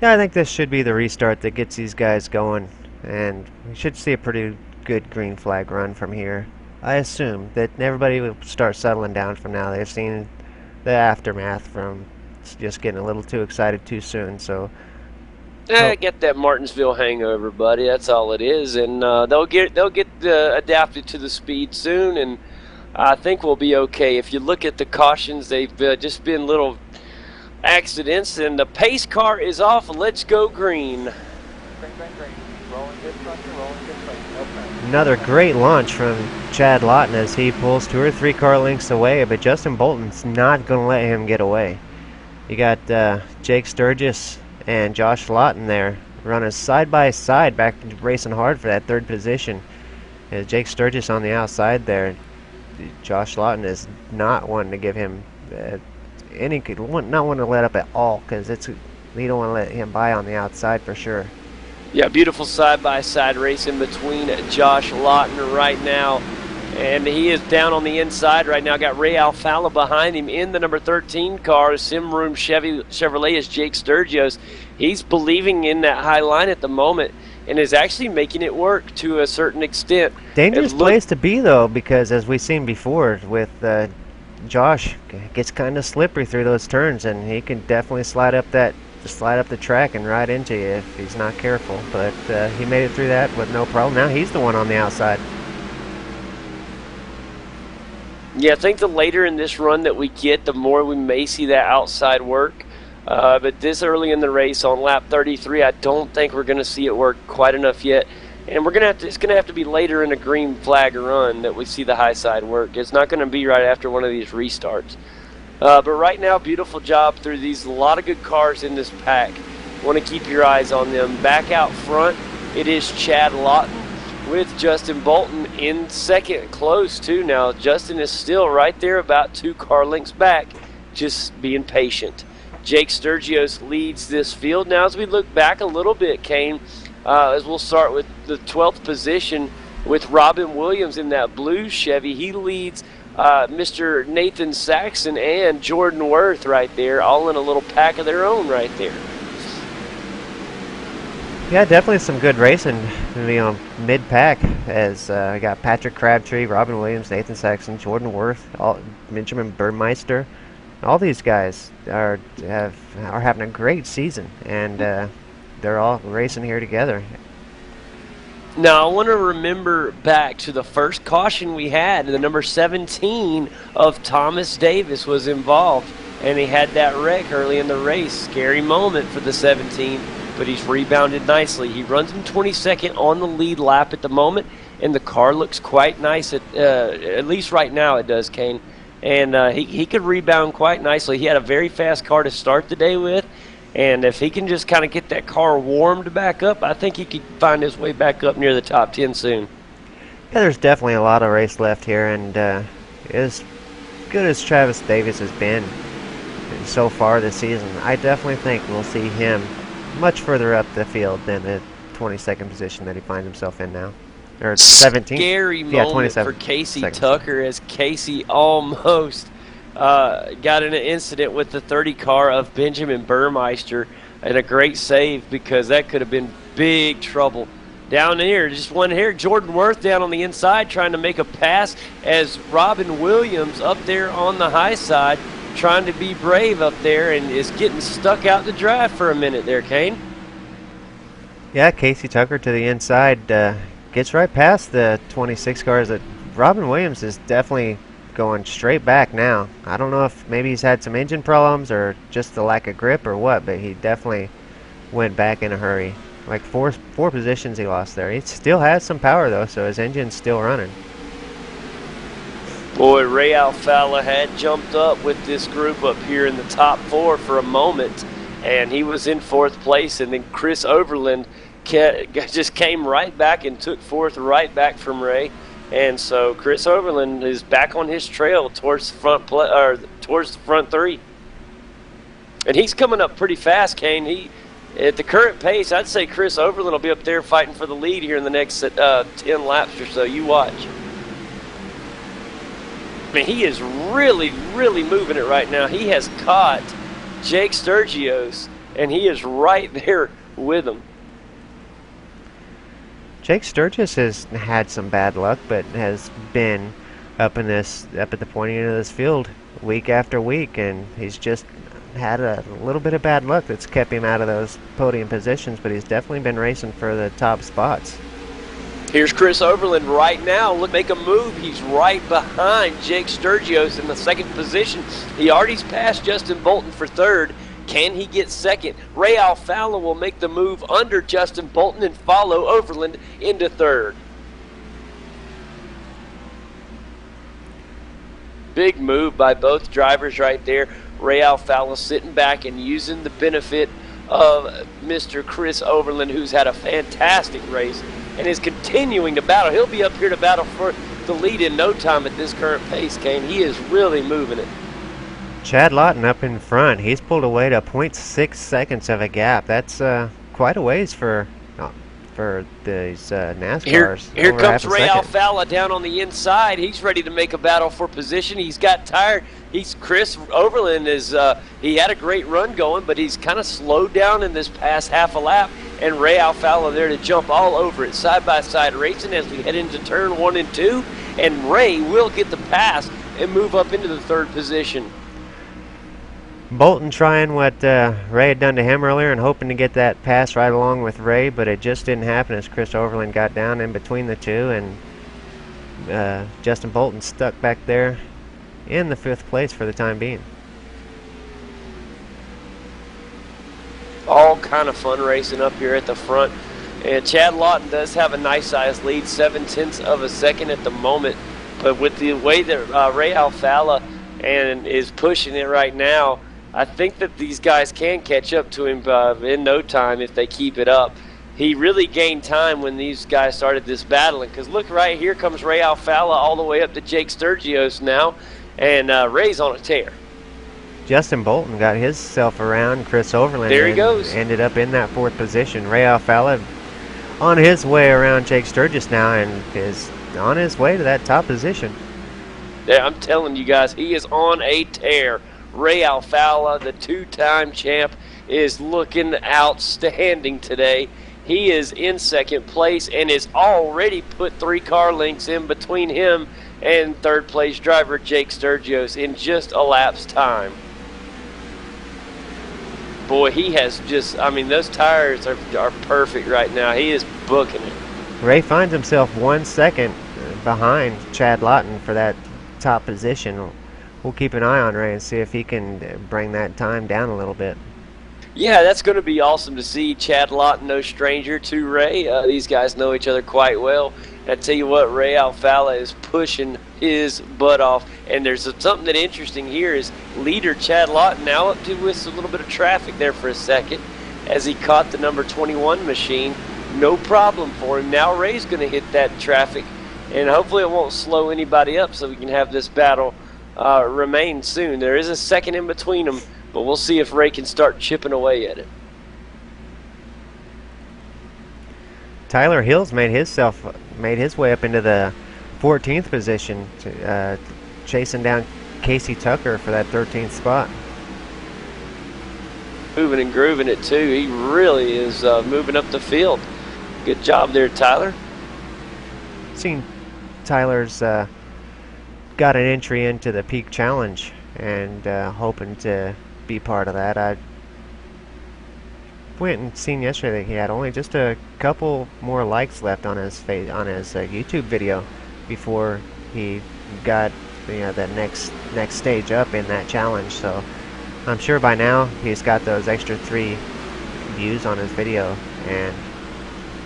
Yeah, I think this should be the restart that gets these guys going, and we should see a pretty good green flag run from here. I assume that everybody will start settling down from now. They've seen the aftermath from just getting a little too excited too soon, so... Get that Martinsville hangover, buddy. That's all it is, and they'll get adapted to the speed soon, and I think we'll be okay. If you look at the cautions, they've just been little accidents, and the pace car is off. Let's go green. Another great launch from Chad Lawton as he pulls 2 or 3 car lengths away, but Justin Bolton's not going to let him get away. You got Jake Sturgis and Josh Lawton there running side by side, back racing hard for that 3rd position. Jake Sturgis on the outside there. Josh Lawton is not wanting to give him not want to let up at all, because you don't want to let him by on the outside for sure. Yeah, beautiful side-by-side race in between Josh Lawton right now. And he is down on the inside right now. Got Ray Alfala behind him in the number 13 car. Simroom Chevrolet is Jake Sturgis. He's believing in that high line at the moment and is actually making it work to a certain extent. Dangerous place to be, though, because as we've seen before with Josh, gets kind of slippery through those turns, and he can definitely slide up the track and ride into you if he's not careful. But he made it through that with no problem. Now he's the one on the outside. Yeah, I think the later in this run that we get, the more we may see that outside work. But this early in the race on lap 33, I don't think we're going to see it work quite enough yet. And it's going to have to be later in a green flag run that we see the high side work. It's not going to be right after one of these restarts. But right now, beautiful job through these. A lot of good cars in this pack. Want to keep your eyes on them. Back out front, it is Chad Lawton with Justin Bolton in second, close too now. Justin is still right there about 2 car lengths back, just being patient. Jake Sturgis leads this field. Now as we look back a little bit, Kane, as we'll start with the 12th position with Robin Williams in that blue Chevy. He leads Mr. Nathan Saxon and Jordan Worth right there, all in a little pack of their own right there. Yeah, definitely some good racing, mid-pack, as I got Patrick Crabtree, Robin Williams, Nathan Saxon, Jordan Worth, Benjamin Burmeister. All these guys are having a great season, and they're all racing here together. Now, I want to remember back to the first caution we had. The number 17 of Thomas Davis was involved, and he had that wreck early in the race. Scary moment for the 17, but he's rebounded nicely. He runs in 22nd on the lead lap at the moment, and the car looks quite nice, at least right now it does, Kane. And he could rebound quite nicely. He had a very fast car to start the day with, and if he can just kind of get that car warmed back up, I think he could find his way back up near the top 10 soon. Yeah, there's definitely a lot of race left here, and as good as Travis Davis has been so far this season, I definitely think we'll see him much further up the field than the 22nd position that he finds himself in now. Or 17th. Scary moment for Casey Tucker, as Casey almost got in an incident with the 30 car of Benjamin Burmeister, and a great save, because that could have been big trouble. Down here, just one here, Jordan Worth down on the inside trying to make a pass, as Robin Williams up there on the high side trying to be brave up there, and is getting stuck out the drive for a minute there, Kane. Yeah, Casey Tucker to the inside gets right past the 26 cars. That Robin Williams is definitely going straight back now. I don't know if maybe he's had some engine problems or just the lack of grip or what, but he definitely went back in a hurry. Like four positions he lost there. He still has some power though, so his engine's still running. Boy, Ray Alfala had jumped up with this group up here in the top 4 for a moment, and he was in 4th place, and then Chris Overland just came right back and took fourth right back from Ray. And so Chris Overland is back on his trail towards the front three. And he's coming up pretty fast, Kane. At the current pace, I'd say Chris Overland will be up there fighting for the lead here in the next 10 laps or so. You watch. I mean, he is really, really moving it right now. He has caught Jake Sturgios, and he is right there with him. Jake Sturgis has had some bad luck, but has been up at the pointy end of this field week after week, and he's just had a little bit of bad luck that's kept him out of those podium positions, but he's definitely been racing for the top spots. Here's Chris Overland right now. Look, make a move. He's right behind Jake Sturgios in the second position. He already's passed Justin Bolton for third. Can he get second? Ray Alfalla will make the move under Justin Bolton and follow Overland into third. Big move by both drivers right there. Ray Alfalla sitting back and using the benefit of Mr. Chris Overland, who's had a fantastic race and is continuing to battle. He'll be up here to battle for the lead in no time at this current pace, Kane. He is really moving it. Chad Lawton up in front. He's pulled away to 0.6 seconds of a gap. That's quite a ways for these NASCARs. Here comes Ray Alfalla down on the inside. He's ready to make a battle for position. He's got tired. Chris Overland is he had a great run going, but he's kind of slowed down in this past half a lap. And Ray Alfalla there to jump all over it, side-by-side racing as we head into turn 1 and 2. And Ray will get the pass and move up into the third position. Bolton trying what Ray had done to him earlier and hoping to get that pass right along with Ray, but it just didn't happen as Chris Overland got down in between the two, and Justin Bolton stuck back there in the 5th place for the time being. All kind of fun racing up here at the front. And Chad Lawton does have a nice size lead, 0.7 of a second at the moment. But with the way that Ray Alfalla is pushing it right now, I think that these guys can catch up to him in no time if they keep it up. He really gained time when these guys started this battling, because look, right here comes Ray Alfalla all the way up to Jake Sturgios now, and Ray's on a tear. Justin Bolton got himself around Chris Overland. There he goes. Ended up in that 4th position. Ray Alfalla on his way around Jake Sturgis now and is on his way to that top position. Yeah, I'm telling you guys, he is on a tear. Ray Alfalla, the 2-time champ, is looking outstanding today. He is in 2nd place and is already put 3 car lengths in between him and 3rd place driver Jake Sturgios in just a lap's time. Boy, he has just, I mean, those tires are perfect right now. He is booking it. Ray finds himself 1 second behind Chad Lawton for that top position. We'll keep an eye on Ray and see if he can bring that time down a little bit. Yeah, that's going to be awesome to see. Chad Lawton, no stranger to Ray. These guys know each other quite well. And I tell you what, Ray Alfalla is pushing his butt off. And there's something that interesting here is leader Chad Lawton now up to with a little bit of traffic there for a second as he caught the number 21 machine. No problem for him. Now Ray's going to hit that traffic, and hopefully it won't slow anybody up so we can have this battle remain soon. There is a second in between them, but we'll see if Ray can start chipping away at it. Tyler Hills made his way up into the 14th position, chasing down Casey Tucker for that 13th spot. Moving and grooving it too. He really is moving up the field. Good job there, Tyler. Seen Tyler's got an entry into the Peak Challenge and hoping to be part of that. I went and seen yesterday that he had only just a couple more likes left on his YouTube video before he got that next stage up in that challenge. So I'm sure by now he's got those extra 3 views on his video, and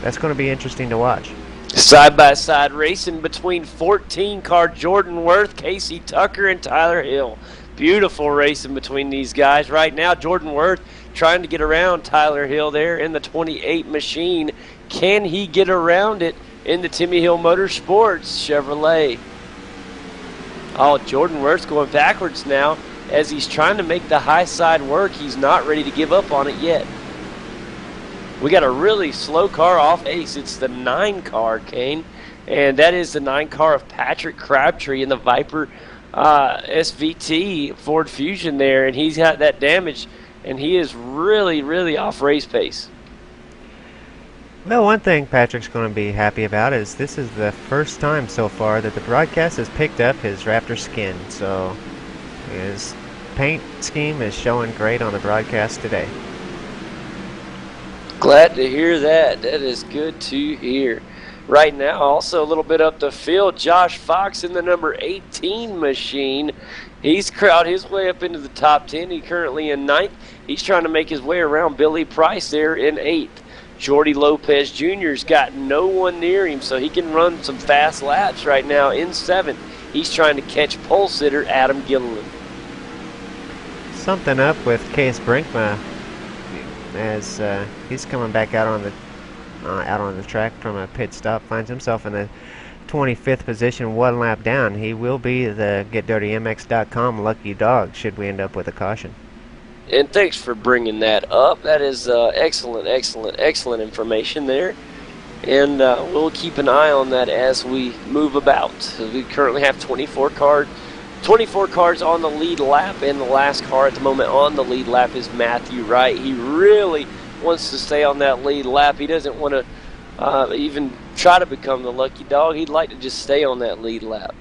that's going to be interesting to watch. Side-by-side racing between 14-car Jordan Worth, Casey Tucker, and Tyler Hill. Beautiful racing between these guys. Right now, Jordan Worth trying to get around Tyler Hill there in the 28 machine. Can he get around it in the Timmy Hill Motorsports Chevrolet? Oh, Jordan Wirth's going backwards now as he's trying to make the high side work. He's not ready to give up on it yet. We got a really slow car off Ace. It's the 9 car, Kane. And that is the 9 car of Patrick Crabtree in the Viper SVT Ford Fusion there. And he's got that damage. And he is really, really off race pace. Well, one thing Patrick's going to be happy about is this is the first time so far that the broadcast has picked up his Raptor skin. So his paint scheme is showing great on the broadcast today. Glad to hear that. That is good to hear. Right now, also a little bit up the field, Josh Fox in the number 18 machine. He's crowded his way up into the top 10. He's currently in 9th. He's trying to make his way around Billy Price there in 8th. Jordy Lopez Jr.'s got no one near him, so he can run some fast laps right now in 7th. He's trying to catch pole sitter Adam Gilliland. Something up with Case Brinkma as he's coming back out on the track from a pit stop, finds himself in the 25th position, 1 lap down. He will be the GetDirtyMX.com lucky dog should we end up with a caution. And thanks for bringing that up. That is excellent information there. And we'll keep an eye on that as we move about. We currently have 24 cars on the lead lap, and the last car at the moment on the lead lap is Matthew Wright. He really wants to stay on that lead lap. He doesn't want to even try to become the lucky dog. He'd like to just stay on that lead lap.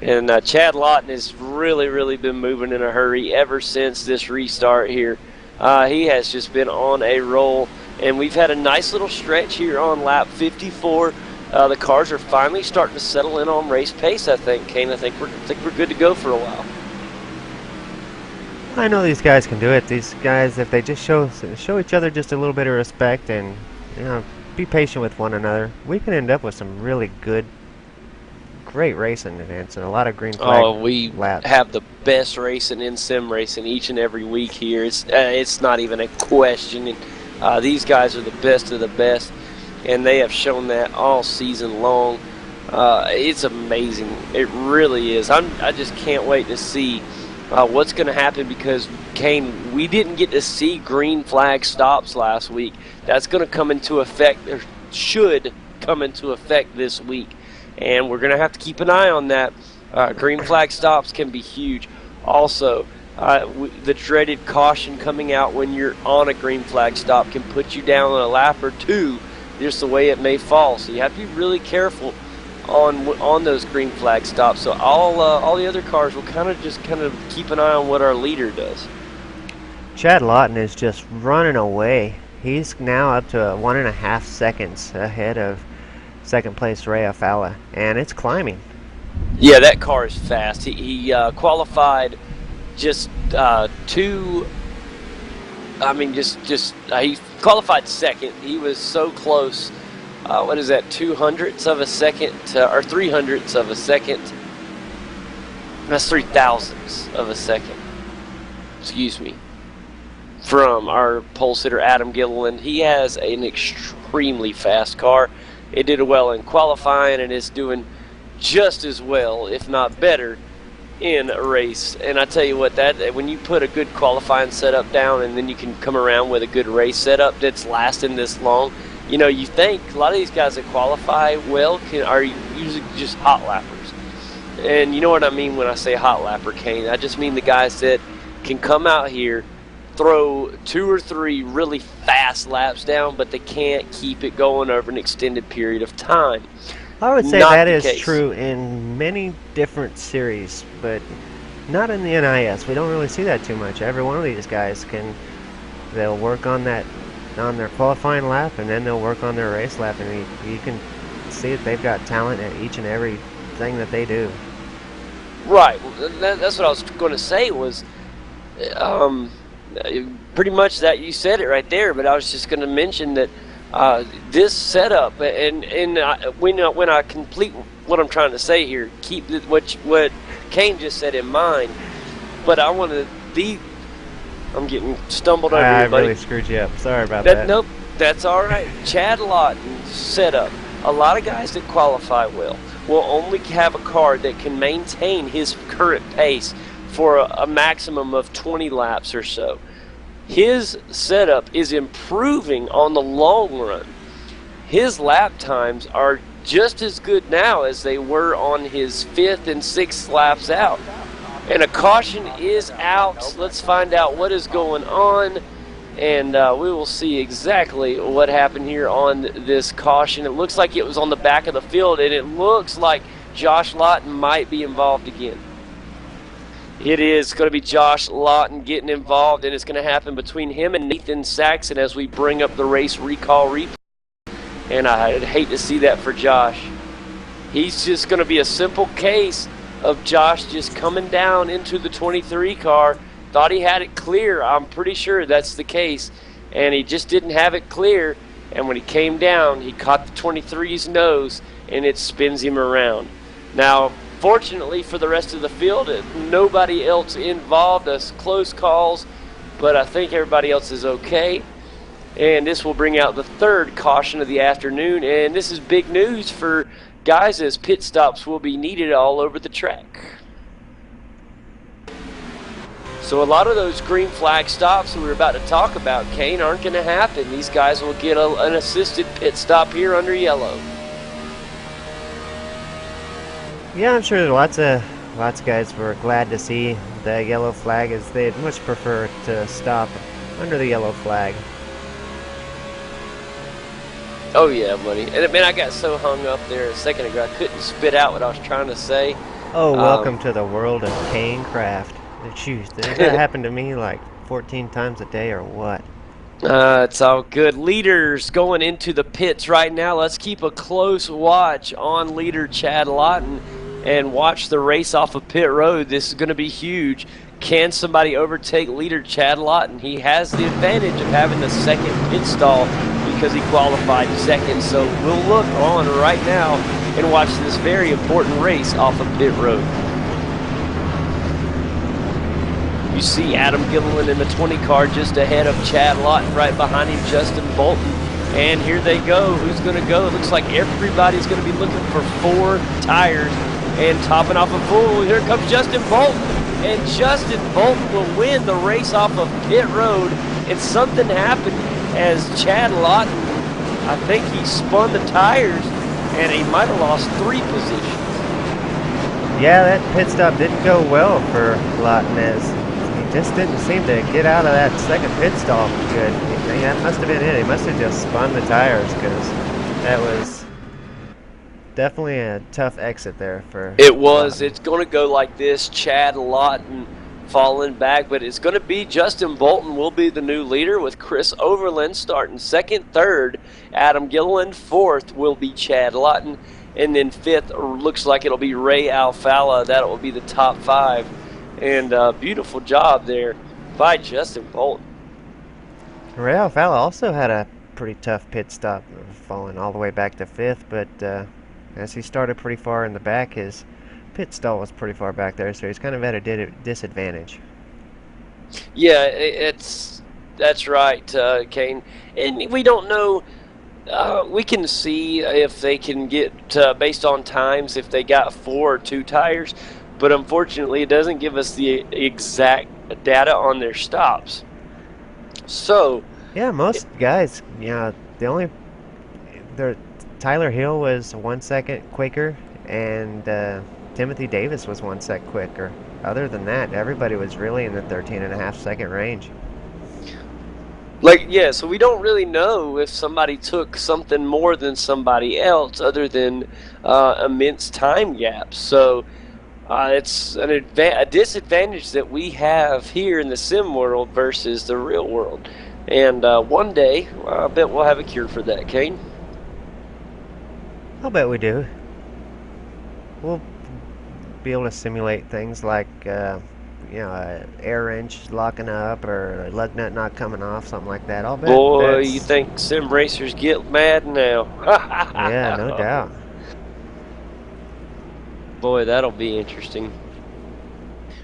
And Chad Lawton has really been moving in a hurry ever since this restart here. He has just been on a roll, and we've had a nice little stretch here on lap 54. The cars are finally starting to settle in on race pace, I think, Kane. I think we're good to go for a while. I know these guys can do it. These guys, if they just show each other just a little bit of respect and be patient with one another, we can end up with some really great racing events and a lot of green flag we laps. Have the best racing in sim racing each and every week here. It's not even a question. These guys are the best of the best, and they have shown that all season long. It's amazing. It really is. I just can't wait to see what's going to happen because, Kane, we didn't get to see green flag stops last week. That's going to come into effect, or should come into effect this week. And we're going to have to keep an eye on that. Green flag stops can be huge. Also, the dreaded caution coming out when you're on a green flag stop can put you down on a lap or two, just the way it may fall. So you have to be really careful on those green flag stops. So all the other cars will kind of keep an eye on what our leader does. Chad Lawton is just running away. He's now up to 1.5 seconds ahead of second place Ray Afala, and it's climbing. Yeah, that car is fast. He qualified just he qualified second. He was so close. What is that, 200ths of a second or 300ths of a second? That's 3,000ths of a second. Excuse me. From our pole sitter Adam Gilliland. He has an extremely fast car. It did well in qualifying, and it's doing just as well, if not better, in a race. And I tell you what, that when you put a good qualifying setup down and then you can come around with a good race setup that's lasting this long, you think a lot of these guys that qualify well are usually just hot lappers. And you know what I mean when I say hot lapper, Kane? I just mean the guys that can come out here, throw 2 or 3 really fast laps down, but they can't keep it going over an extended period of time. I would say that is true in many different series, but not in the NIS. We don't really see that too much. Every one of these guys they'll work on their qualifying lap, and then they'll work on their race lap, and you can see that they've got talent at each and every thing that they do. Right. Well, that's what I was going to say was, pretty much that you said it right there, but I was just going to mention that this setup, and when I complete what I'm trying to say here, keep what Kane just said in mind, but I want to I'm getting stumbled over I here, buddy. really screwed you up. Sorry about that. Nope, that's all right. Chad Lawton set up. A lot of guys that qualify well will only have a car that can maintain his current pace for a maximum of 20 laps or so. His setup is improving on the long run. His lap times are just as good now as they were on his 5th and 6th laps out. And a caution is out. Let's find out what is going on, and we will see exactly what happened here on this caution. It looks like it was on the back of the field, and it looks like Josh Lawton might be involved again. It is going to be Josh Lawton getting involved, and it's going to happen between him and Nathan Saxon as we bring up the race recall replay. And I'd hate to see that for Josh. He's just going to be a simple case of Josh just coming down into the 23 car. Thought he had it clear. I'm pretty sure that's the case. And he just didn't have it clear. And when he came down, he caught the 23's nose, and it spins him around. Now, fortunately for the rest of the field, nobody else involved. Us close calls, but I think everybody else is okay. And this will bring out the 3rd caution of the afternoon. And this is big news for guys, as pit stops will be needed all over the track. So a lot of those green flag stops that we were about to talk about, Kane, aren't going to happen. These guys will get an assisted pit stop here under yellow. Yeah, I'm sure lots of guys were glad to see the yellow flag, as they'd much prefer to stop under the yellow flag. Oh yeah, buddy. And man, I got so hung up there a second ago, I couldn't spit out what I was trying to say. Oh, welcome to the world of Kane Craft. Jeez, does that happen to me like 14 times a day or what? It's all good. Leaders going into the pits right now. Let's keep a close watch on leader Chad Lawton and watch the race off of pit road. This is going to be huge. Can somebody overtake leader Chad Lawton? He has the advantage of having the 2nd pit stall because he qualified 2nd. So we'll look on right now and watch this very important race off of pit road. You see Adam Gilliland in the 20 car just ahead of Chad Lawton, right behind him Justin Bolton. And here they go. Who's going to go? It looks like everybody's going to be looking for 4 tires and topping off a full. Here comes Justin Bolton. And Justin Bolton will win the race off of pit road. And something happened as Chad Lawton, I think he spun the tires, and he might have lost 3 positions. Yeah, that pit stop didn't go well for Lawton, as he just didn't seem to get out of that 2nd pit stall good. That must have been it. He must have just spun the tires, because that was definitely a tough exit there for It was. Lawton. It's going to go like this. Chad Lawton falling back, but it's going to be Justin Bolton will be the new leader, with Chris Overland starting 2nd, 3rd. Adam Gilliland 4th will be Chad Lawton, and then 5th looks like it'll be Ray Alfala. That will be the top 5. And beautiful job there by Justin Bolton. Ray Alfala also had a pretty tough pit stop, falling all the way back to 5th, but as he started pretty far in the back, his pit stall was pretty far back there, so he's kind of at a disadvantage. Yeah, that's right, Kane. And we don't know. We can see if they can get, based on times, if they got 4 or 2 tires, but unfortunately it doesn't give us the exact data on their stops. So yeah, most guys, Tyler Hill was 1 second quicker, and Timothy Davis was 1 sec quicker. Other than that, everybody was really in the 13.5 second range. So we don't really know if somebody took something more than somebody else, other than immense time gaps. So it's a disadvantage that we have here in the sim world versus the real world. And one day, I bet we'll have a cure for that, Kane. I'll bet we do. We'll be able to simulate things like, air wrench locking up, or a lug nut not coming off, something like that. I'll bet. Boy, you think sim racers get mad now? Yeah, no doubt. Boy, that'll be interesting.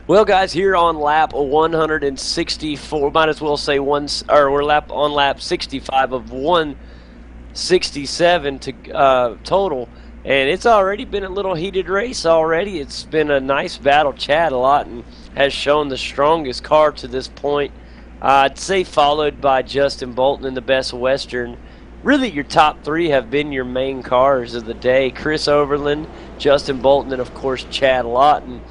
Well, guys, here on lap 164, might as well say we're on lap 65 of 167 to total, and it's already been a little heated race already. It's been a nice battle. Chad Lawton has shown the strongest car to this point. I'd say followed by Justin Bolton in the Best Western. Really, your top three have been your main cars of the day: Chris Overland, Justin Bolton, and of course Chad Lawton.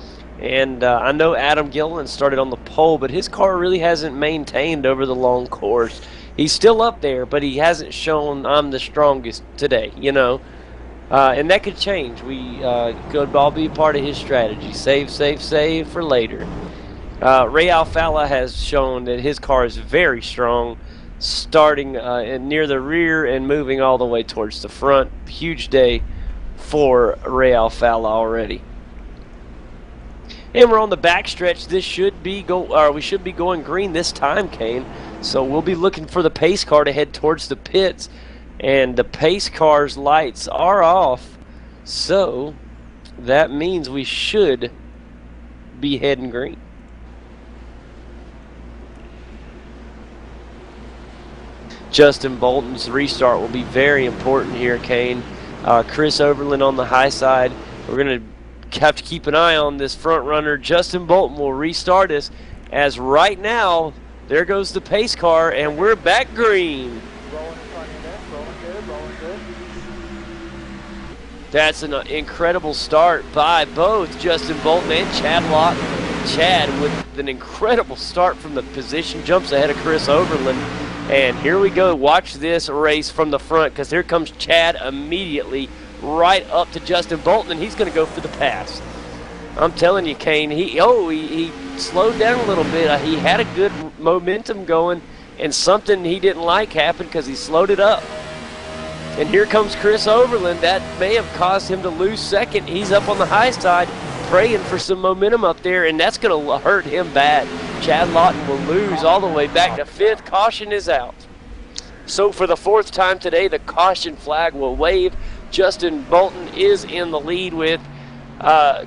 And I know Adam Gilliland started on the pole, but his car really hasn't maintained over the long course. He's still up there, but he hasn't shown I'm the strongest today, and that could change. We could all be a part of his strategy. Save for later. Ray Alfala has shown that his car is very strong, starting near the rear and moving all the way towards the front. Huge day for Ray Alfala already. And we're on the backstretch. We should be going green this time, Kane. So we'll be looking for the pace car to head towards the pits, and the pace car's lights are off. So that means we should be heading green. Justin Bolton's restart will be very important here, Kane. Chris Overland on the high side. We're going to have to keep an eye on this front runner. Justin Bolton will restart us, as right now there goes the pace car and we're back green. That's an incredible start by both Justin Bolton and Chad Lawton. Chad with an incredible start from the position, jumps ahead of Chris Overland. And here we go. Watch this race from the front, because here comes Chad immediately right up to Justin Bolton, and he's going to go for the pass. I'm telling you, Kane, he slowed down a little bit. He had a good momentum going, and something he didn't like happened because he slowed it up. And here comes Chris Overland. That may have caused him to lose second. He's up on the high side praying for some momentum up there, and that's going to hurt him bad. Chad Lawton will lose all the way back to fifth. Caution is out. So for the fourth time today, the caution flag will wave. Justin Bolton is in the lead with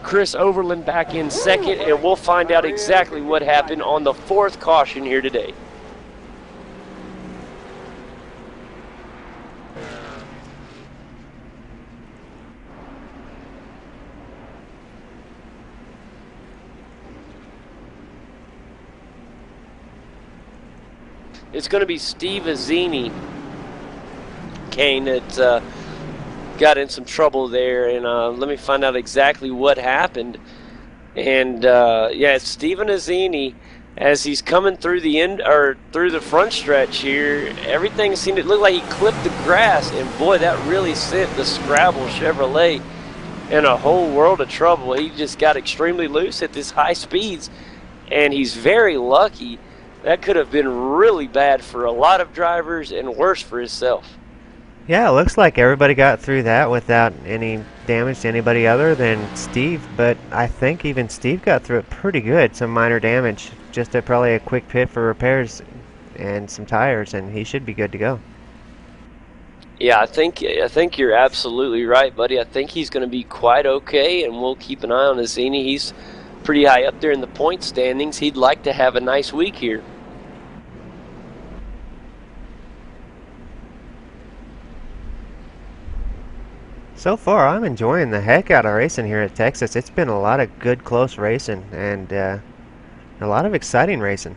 Chris Overland back in second, and we'll find out exactly what happened on the fourth caution here today. It's going to be Steve Azzini, Kane, that got in some trouble there, and let me find out exactly what happened. And yeah, it's Steven Azzini, as he's coming through the end or through the front stretch here. Everything seemed to look like he clipped the grass, and boy, that really sent the Scrabble Chevrolet in a whole world of trouble. He just got extremely loose at this high speeds, and he's very lucky. That could have been really bad for a lot of drivers and worse for himself. Yeah, it looks like everybody got through that without any damage to anybody other than Steve, but I think even Steve got through it pretty good. Some minor damage, just probably a quick pit for repairs and some tires, and he should be good to go. Yeah, I think you're absolutely right, buddy. I think he's going to be quite okay, and we'll keep an eye on Azzini. He's pretty high up there in the point standings. He'd like to have a nice week here. So far, I'm enjoying the heck out of racing here at Texas. It's been a lot of good, close racing, and a lot of exciting racing.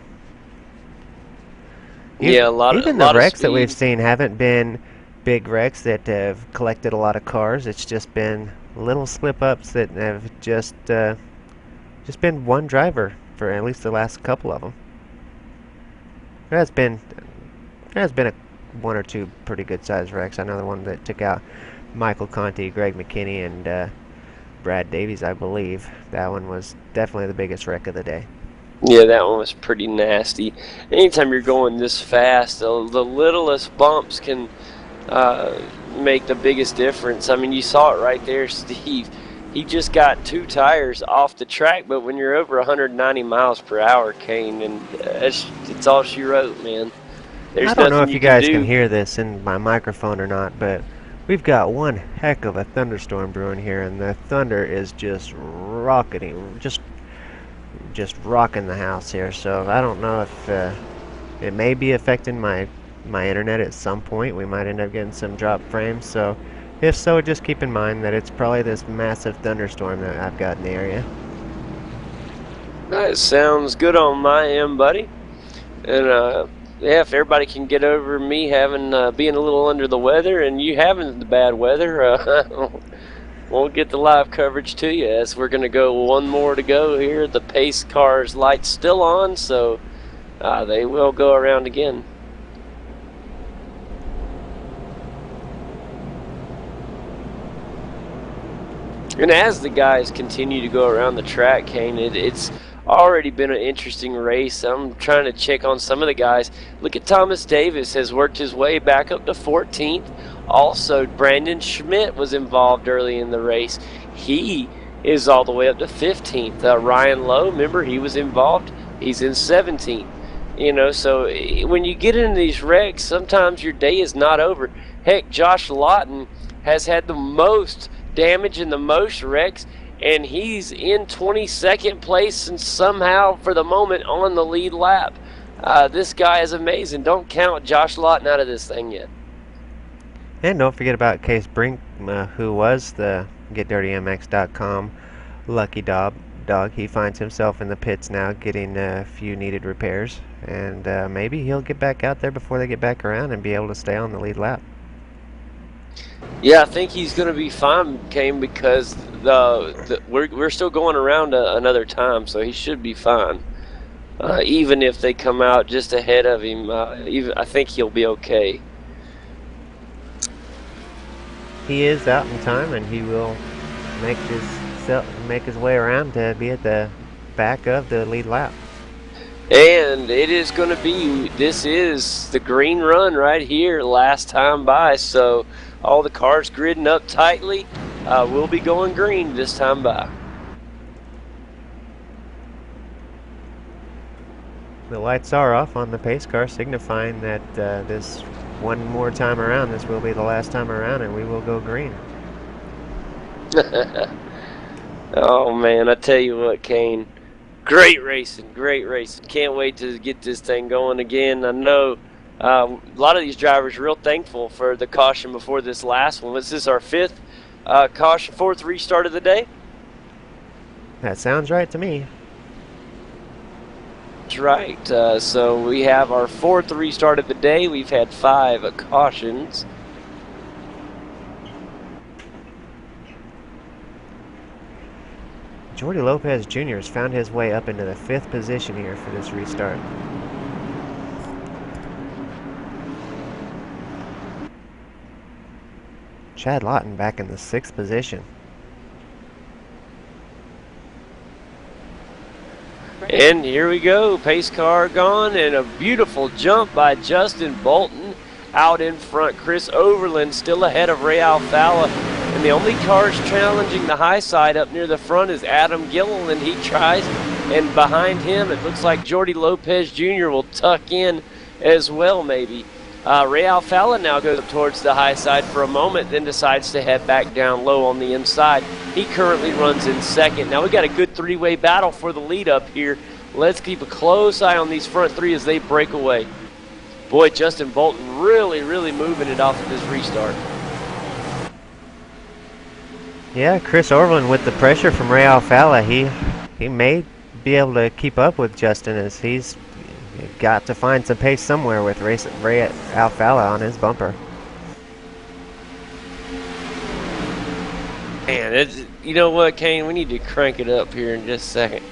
Yeah, a lot even of the wrecks speed that we've seen haven't been big wrecks that have collected a lot of cars. It's just been little slip-ups that have just been one driver for at least the last couple of them. There has been one or two pretty good-sized wrecks. I know the one that took out Michael Conti, Greg McKinney, and Brad Davies, I believe. That one was definitely the biggest wreck of the day. Yeah, that one was pretty nasty. Anytime you're going this fast, the littlest bumps can make the biggest difference. I mean, you saw it right there, Steve. He just got two tires off the track, but when you're over 190 miles per hour, Kane, and it's all she wrote, man. There's I don't know if you guys can can hear this in my microphone or not, but we've got one heck of a thunderstorm brewing here, and the thunder is just rocketing, just just rocking the house here. So I don't know if it may be affecting my internet at some point. We might end up getting some drop frames. So if so, just keep in mind that it's probably this massive thunderstorm that I've got in the area. That sounds good on my end, buddy. And yeah, if everybody can get over me having being a little under the weather and you having the bad weather, we'll get the live coverage to you. As we're going to go one more to go here. The pace car's light's still on, so they will go around again. And as the guys continue to go around the track, Kane, it's already been an interesting race. I'm trying to check on some of the guys. Look at Thomas Davis has worked his way back up to 14th. Also, Brandon Schmidt was involved early in the race. He is all the way up to 15th. Ryan Lowe, remember, he was involved. He's in 17th. You know, so when you get into these wrecks, sometimes your day is not over. Heck, Josh Lawton has had the most damage in the most wrecks, and he's in 22nd place and somehow for the moment on the lead lap. This guy is amazing. Don't count Josh Lawton out of this thing yet. And don't forget about Case Brink, who was the GetDirtyMX.com lucky dog. He finds himself in the pits now getting a few needed repairs, and maybe he'll get back out there before they get back around and be able to stay on the lead lap. Yeah, I think he's going to be fine, Kane, because we're still going around another time, so he should be fine. Even if they come out just ahead of him, I think he'll be okay. He is out in time, and he will make his way around to be at the back of the lead lap. And it is going to be, this is the green run right here, last time by, so all the cars gridding up tightly. We'll be going green this time by. The lights are off on the pace car, signifying that this one more time around, this will be the last time around, and we will go green. Oh man, I tell you what, Kane, great racing, great racing. Can't wait to get this thing going again. I know a lot of these drivers are real thankful for the caution before this last one. This is our 5th caution, 4th restart of the day. That sounds right to me. That's right. So we have our 4th restart of the day. We've had 5 cautions. Jordy Lopez Jr. has found his way up into the 5th position here for this restart. Chad Lawton back in the 6th position. And here we go, pace car gone, and a beautiful jump by Justin Bolton out in front. Chris Overland still ahead of Ray Alfalla, and the only cars challenging the high side up near the front is Adam Gilliland, and he tries, and behind him it looks like Jordy Lopez Jr. will tuck in as well maybe. Ray Alfalla now goes up towards the high side for a moment, then decides to head back down low on the inside. He currently runs in 2nd. Now we got a good 3-way battle for the lead up here. Let's keep a close eye on these front 3 as they break away. Boy, Justin Bolton really, really moving it off of this restart. Yeah, Chris Overland with the pressure from Ray Alfalla, he may be able to keep up with Justin, as he's got to find some pace somewhere with Ray Alfalla on his bumper. Man, you know what, Kane? We need to crank it up here in just a second.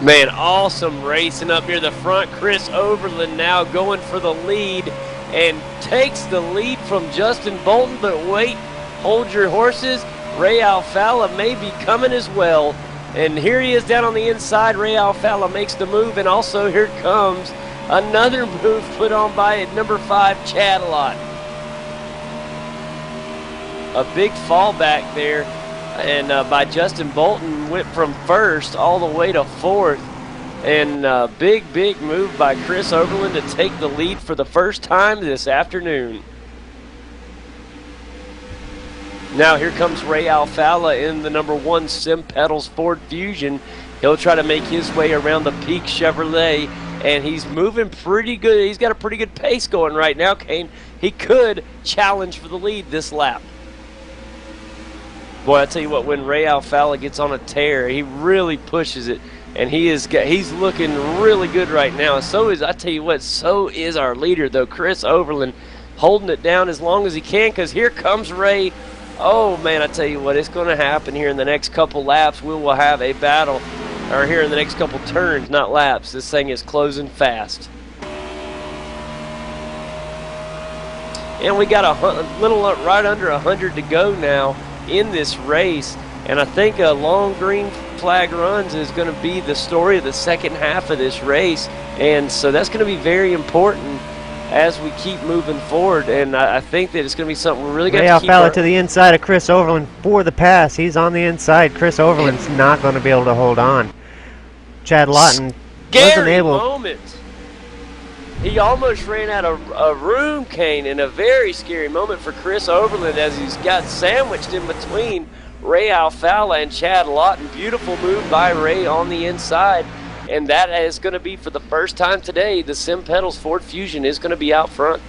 Man, awesome racing up near the front. Chris Overland now going for the lead and takes the lead from Justin Bolton. But wait, hold your horses. Ray Alfalla may be coming as well. And here he is down on the inside. Ray Alfalla makes the move, and also here comes another move put on by number 5, Chad Lott. A big fallback there, and by Justin Bolton, went from first all the way to 4th. And big move by Chris Overland to take the lead for the first time this afternoon. Now here comes Ray Alfalla in the number 1 Sim Pedals Ford Fusion. He'll try to make his way around the Peak Chevrolet, and he's moving pretty good. He's got a pretty good pace going right now, Kane. He could challenge for the lead this lap. Boy, I tell you what, when Ray Alfalla gets on a tear, he really pushes it, and he's looking really good right now. So is, I tell you what, so is our leader though, Chris Overland, holding it down as long as he can, because here comes Ray. Oh man, I tell you what, it's going to happen here in the next couple laps. We will have a battle, or here in the next couple turns, not laps. This thing is closing fast. And we got a little right under 100 to go now in this race. And I think a long green flag runs is going to be the story of the second half of this race. And so that's going to be very important as we keep moving forward, and I think that it's going to be something we're really going to keep. Ray Alfalla to the inside of Chris Overland for the pass. He's on the inside. Chris Overland's not going to be able to hold on. Chad Lawton wasn't able. Moment. He almost ran out of room, Kane, in a very scary moment for Chris Overland as he's got sandwiched in between Ray Alfalla and Chad Lawton. Beautiful move by Ray on the inside. And that is going to be, for the first time today, the Sim Pedals Ford Fusion is going to be out front.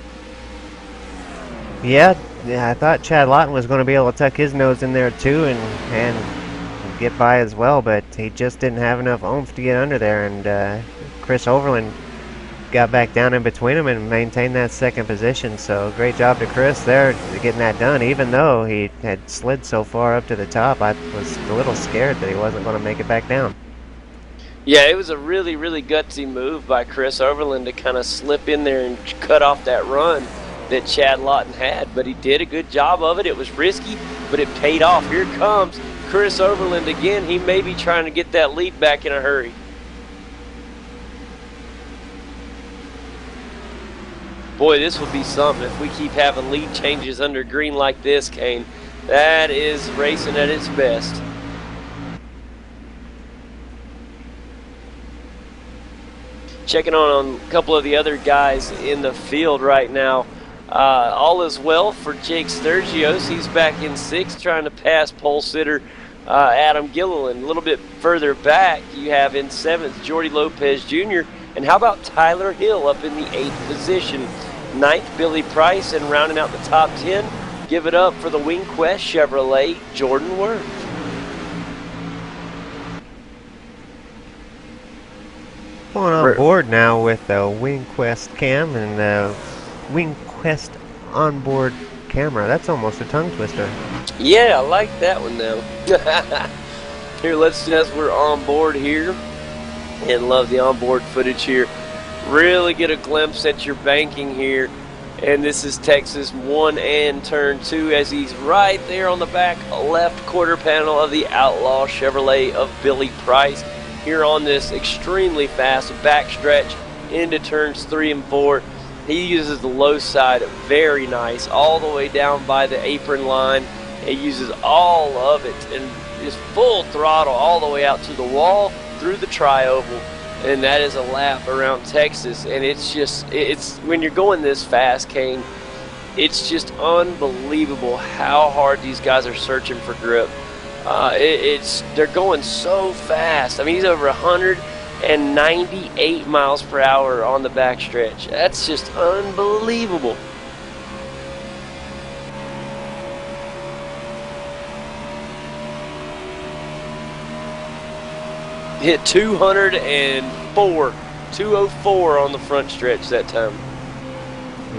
Yeah, I thought Chad Lawton was going to be able to tuck his nose in there too and get by as well, but he just didn't have enough oomph to get under there. And Chris Overland got back down in between them and maintained that second position. So great job to Chris there getting that done, even though he had slid so far up to the top. I was a little scared that he wasn't going to make it back down. Yeah, it was a really gutsy move by Chris Overland to kind of slip in there and cut off that run that Chad Lawton had, but he did a good job of it. It was risky, but it paid off. Here comes Chris Overland again. He may be trying to get that lead back in a hurry. Boy, this would be something if we keep having lead changes under green like this, Kane. That is racing at its best. Checking on a couple of the other guys in the field right now. All is well for Jake Sturgios. He's back in 6th, trying to pass pole sitter Adam Gilliland. A little bit further back, you have in 7th Jordy Lopez Jr. And how about Tyler Hill up in the 8th position? 9th, Billy Price, and rounding out the top 10, give it up for the WingQuest Chevrolet, Jordan Worth. Going on board now with the WingQuest cam and the WingQuest onboard camera. That's almost a tongue twister. Yeah, I like that one now. Here, let's just, we're on board here and love the onboard footage here. Really get a glimpse at your banking here. And this is Texas 1 and turn 2 as he's right there on the back left quarter panel of the Outlaw Chevrolet of Billy Price. Here on this extremely fast backstretch into turns 3 and 4. He uses the low side very nice all the way down by the apron line. He uses all of it and is full throttle all the way out to the wall through the tri-oval. And that is a lap around Texas. And it's just, it's when you're going this fast, Kane, it's just unbelievable how hard these guys are searching for grip. They're going so fast. I mean, he's over 198 miles per hour on the backstretch. That's just unbelievable. Hit 204 on the front stretch that time.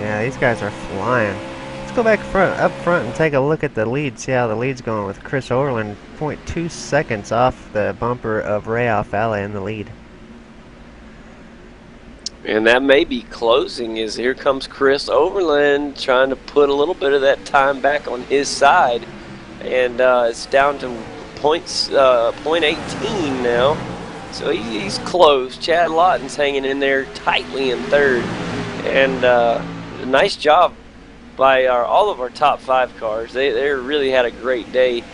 Yeah, these guys are flying. Let's go back up front and take a look at the lead, see how the lead's going with Chris Overland, 0.2 seconds off the bumper of Ray Alfalla in the lead. And that may be closing as here comes Chris Overland trying to put a little bit of that time back on his side and it's down to point 18 now. So he's close. Chad Lawton's hanging in there tightly in third, and a nice job by all of our top 5 cars. They really had a great day.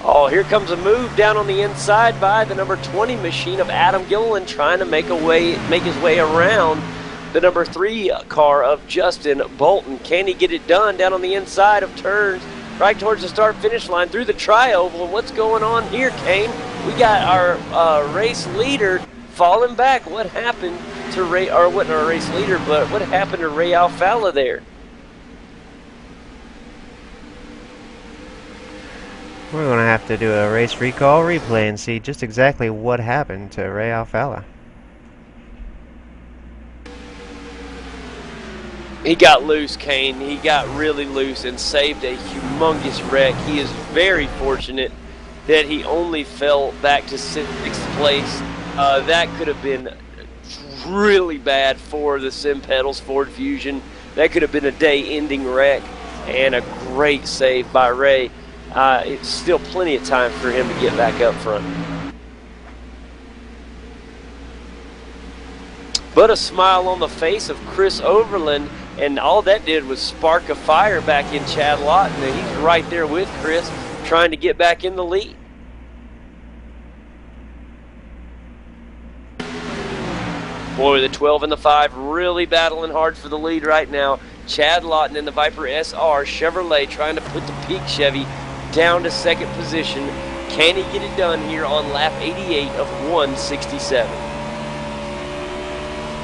Oh, here comes a move down on the inside by the number 20 machine of Adam Gilliland, trying to make his way around the number 3 car of Justin Bolton. Can he get it done down on the inside of turns, right towards the start-finish line through the tri-oval? And what's going on here, Kane? We got our race leader falling back. What happened to Ray? Or wasn't our race leader, but what happened to Ray Alfala there? We're going to have to do a race recall replay and see just exactly what happened to Ray Alfala. He got loose, Kane. He got really loose and saved a humongous wreck. He is very fortunate that he only fell back to 6th place. That could have been really bad for the Sim Pedals Ford Fusion. That could have been a day-ending wreck, and a great save by Ray. It's still plenty of time for him to get back up front. But a smile on the face of Chris Overland, and all that did was spark a fire back in Chad Lawton, and he's right there with Chris, trying to get back in the lead. Boy, the 12 and the 5 really battling hard for the lead right now. Chad Lawton in the Viper SR Chevrolet trying to put the Peak Chevy down to 2nd position. Can he get it done here on lap 88 of 167?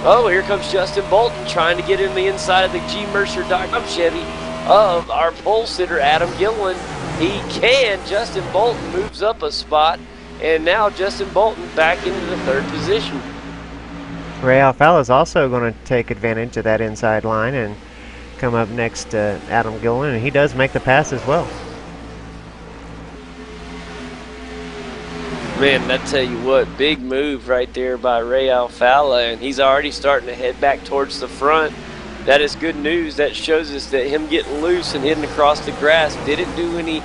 Oh, here comes Justin Bolton trying to get in the inside of the G. Mercer Dodge Chevy of our pole sitter Adam Gilliland. He can. Justin Bolton moves up a spot, and now Justin Bolton back into the 3rd position. Ray Alfala is also going to take advantage of that inside line and come up next to Adam Gilliland, and he does make the pass as well. Man, I tell you what, big move right there by Ray Alfala, and he's already starting to head back towards the front. That is good news. That shows us that him getting loose and hitting across the grass didn't do any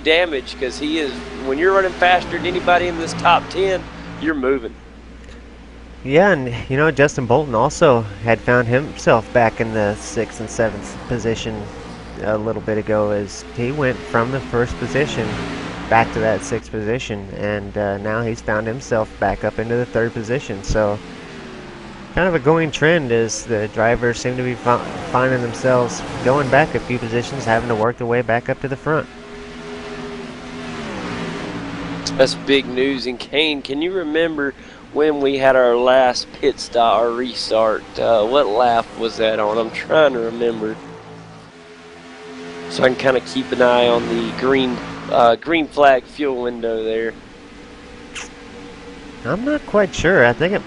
damage, because he is, when you're running faster than anybody in this top 10, you're moving. Yeah, and you know, Justin Bolton also had found himself back in the 6th and 7th position a little bit ago, as he went from the 1st position back to that 6th position, and now he's found himself back up into the 3rd position. So kind of a going trend as the drivers seem to be finding themselves going back a few positions, having to work their way back up to the front. That's big news. And Kane, can you remember when we had our last pit stop or restart? What lap was that on? I'm trying to remember, so I can kind of keep an eye on the green flag fuel window there. I'm not quite sure. I think it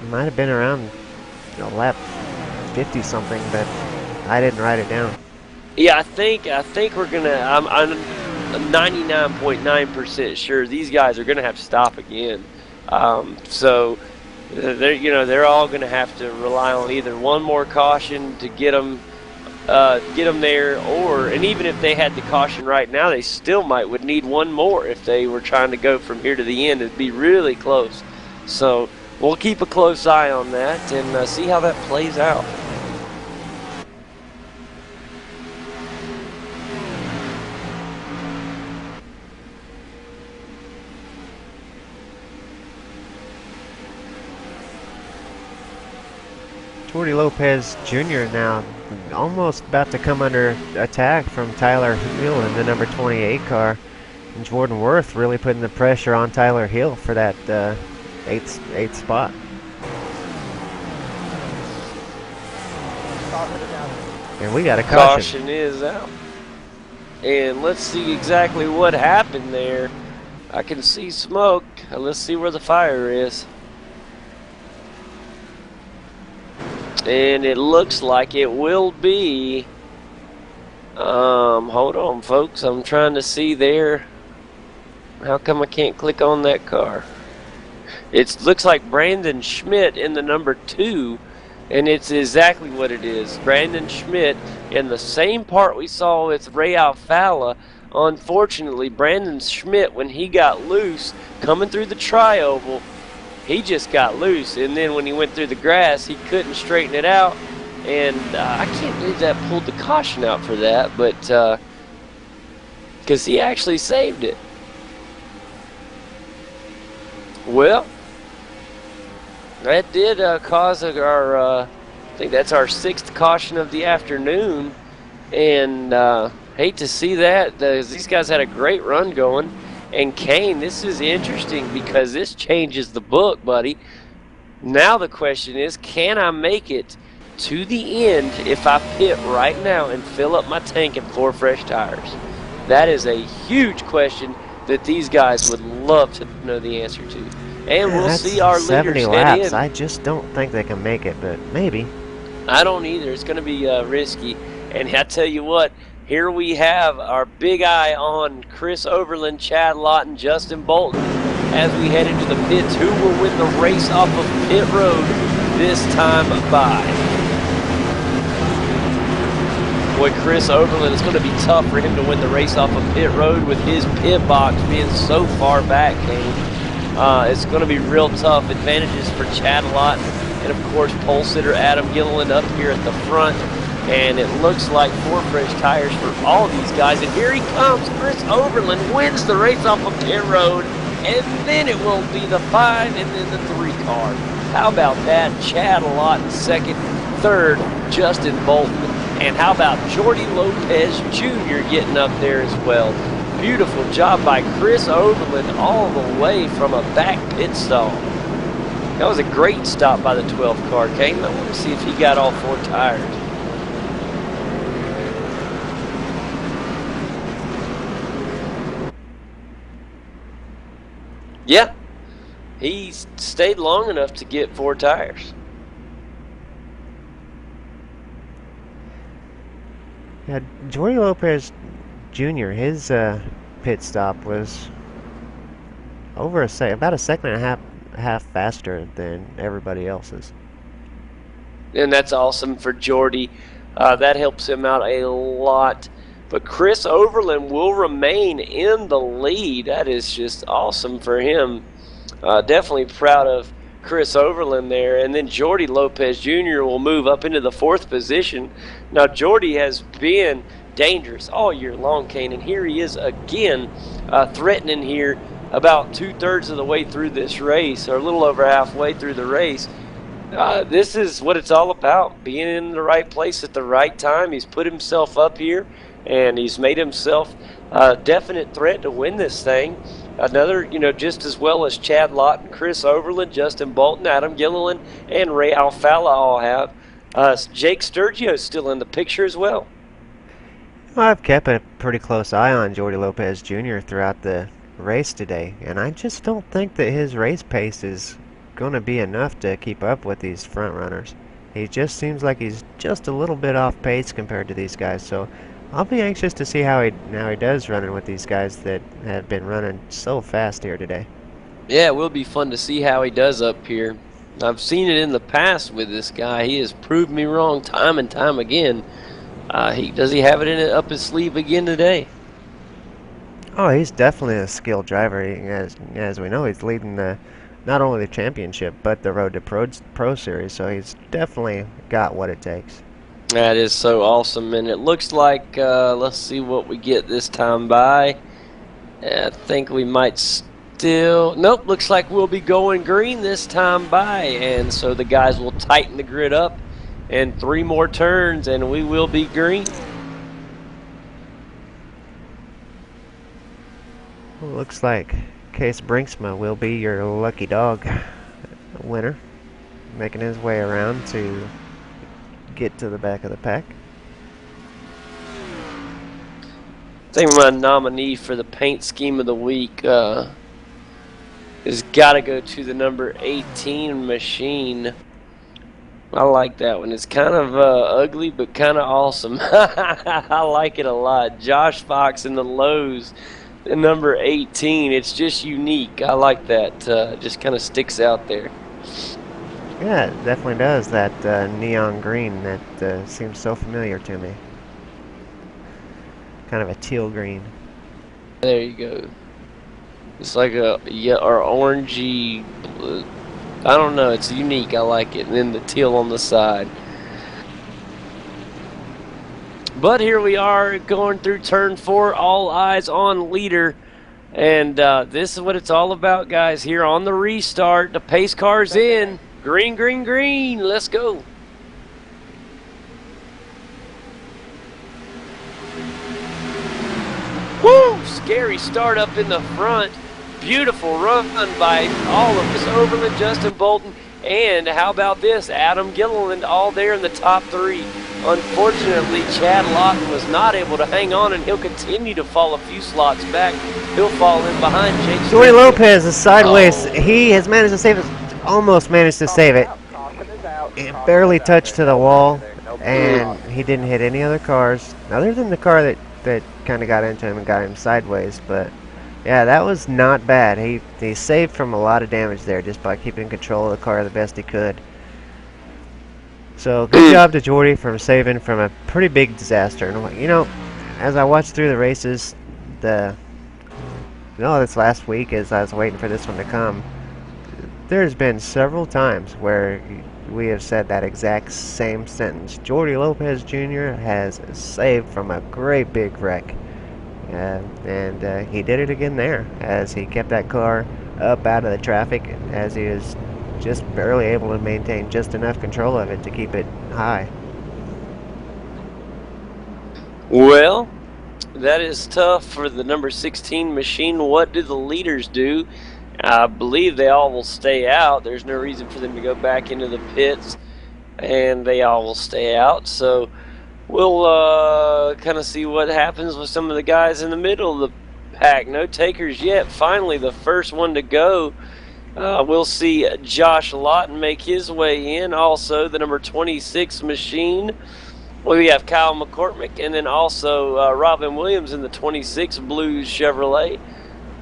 might have been around lap 50 something, but I didn't write it down. Yeah, I think we're gonna. I'm 99.9% sure these guys are gonna have to stop again. So they're all gonna have to rely on either one more caution to get them there, and even if they had the caution right now, they still would need one more if they were trying to go from here to the end. It'd be really close. So we'll keep a close eye on that and see how that plays out. Jordy Lopez Jr. now almost about to come under attack from Tyler Hill in the number 28 car. And Jordan Worth really putting the pressure on Tyler Hill for that eighth spot. And we got a caution. Caution is out. And let's see exactly what happened there. I can see smoke. Let's see where the fire is. And it looks like it will be, hold on folks, I'm trying to see there. How come I can't click on that car? It looks like Brandon Schmidt in the number 2, and it's exactly what it is. Brandon Schmidt in the same part we saw with Ray Alfala Unfortunately, Brandon Schmidt, when he got loose coming through the tri-oval, he just got loose. And then when he went through the grass, he couldn't straighten it out. And I can't believe that pulled the caution out for that, but because he actually saved it. Well, that did cause our, I think that's our 6th caution of the afternoon. And hate to see that. These guys had a great run going. And Kane, this is interesting because this changes the book, buddy. Now the question is, can I make it to the end if I pit right now and fill up my tank and 4 fresh tires? That is a huge question that these guys would love to know the answer to. And we'll see our leaders head in. I just don't think they can make it, but maybe. I don't either. It's going to be risky. And I tell you what, here we have our big eye on Chris Overland, Chad Lawton, Justin Bolton as we head into the pits. Who will win the race off of pit road this time by? Boy, Chris Overland, it's going to be tough for him to win the race off of pit road with his pit box being so far back, Kane. It's going to be real tough. Advantages for Chad Lawton and, of course, pole sitter Adam Gilliland up here at the front. And it looks like 4 fresh tires for all of these guys. And here he comes. Chris Overland wins the race off of pit road. And then it will be the 5 and then the 3 car. How about that? Chad Lawton 2nd, 3rd, Justin Bolton. And how about Jordy Lopez Jr. getting up there as well? Beautiful job by Chris Overland all the way from a back pit stall. That was a great stop by the 12th car, Kane. I want to see if he got all 4 tires. Yeah, he stayed long enough to get 4 tires. Yeah, Jordy Lopez Jr., his pit stop was over about a second and a half faster than everybody else's. And that's awesome for Jordy. That helps him out a lot. But Chris Overland will remain in the lead. That is just awesome for him. Definitely proud of Chris Overland there. And then Jordy Lopez Jr. will move up into the 4th position. Now, Jordy has been dangerous all year long, Kane. And here he is again, threatening here about 2/3 of the way through this race, or a little over halfway through the race. This is what it's all about, being in the right place at the right time. He's put himself up here. And he's made himself a definite threat to win this thing. Another, just as well as Chad Lawton, Chris Overland, Justin Bolton, Adam Gilliland, and Ray Alfala all have. Jake Sturgio is still in the picture as well. I've kept a pretty close eye on Jordy Lopez Jr. throughout the race today, and I just don't think that his race pace is going to be enough to keep up with these front runners. He just seems like he's just a little bit off pace compared to these guys, so I'll be anxious to see how he does running with these guys that have been running so fast here today. Yeah, it will be fun to see how he does up here. I've seen it in the past with this guy. He has proved me wrong time and time again. Does he have it up his sleeve again today? Oh, he's definitely a skilled driver. As we know, he's leading not only the championship but the Road to Pro Series. So he's definitely got what it takes. That is so awesome, and it looks like, let's see what we get this time by. I think we might still, nope, looks like we'll be going green this time by, and so the guys will tighten the grid up, and 3 more turns, and we will be green. Well, looks like Case Brinksma will be your lucky dog winner, making his way around to get to the back of the pack. I think my nominee for the paint scheme of the week has got to go to the number 18 machine. I like that one. It's kind of ugly, but kind of awesome. I like it a lot. Josh Fox in the Lowe's, the number 18. It's just unique. I like that. Just kind of sticks out there. Yeah, it definitely does. That neon green that seems so familiar to me. Kind of a teal green. There you go. It's like a or orangey blue. I don't know. It's unique. I like it. And then the teal on the side. But here we are going through turn 4. All eyes on leader. And this is what it's all about, guys. Here on the restart. The pace car's in. Green, green, green. Let's go. Woo! Scary start up in the front. Beautiful run by all of us. Overland, Justin Bolton, and how about this? Adam Gilliland all there in the top 3. Unfortunately, Chad Lawton was not able to hang on, and he'll continue to fall a few slots back. He'll fall in behind Jake. Joey Lopez is sideways. Oh. He has managed to save it. Almost managed to save it. It barely touched to the wall, and he didn't hit any other cars other than the car that kind of got into him and got him sideways. But yeah, that was not bad. He saved from a lot of damage there just by keeping control of the car the best he could. So good job to Jordy for saving from a pretty big disaster. And you know, as I watched through the races, this last week as I was waiting for this one to come, there's been several times where we have said that exact same sentence. Jordy Lopez Jr. has saved from a great big wreck. And he did it again there as he kept that car up out of the traffic as he was just barely able to maintain just enough control of it to keep it high. Well, that is tough for the number 16 machine. What do the leaders do? I believe they all will stay out. There's no reason for them to go back into the pits, and they all will stay out. So we'll kind of see what happens with some of the guys in the middle of the pack. No takers yet. Finally, the first one to go. We'll see Josh Lawton make his way in. Also, the number 26 machine. We have Kyle McCormick, and then also Robin Williams in the 26 Blues Chevrolet.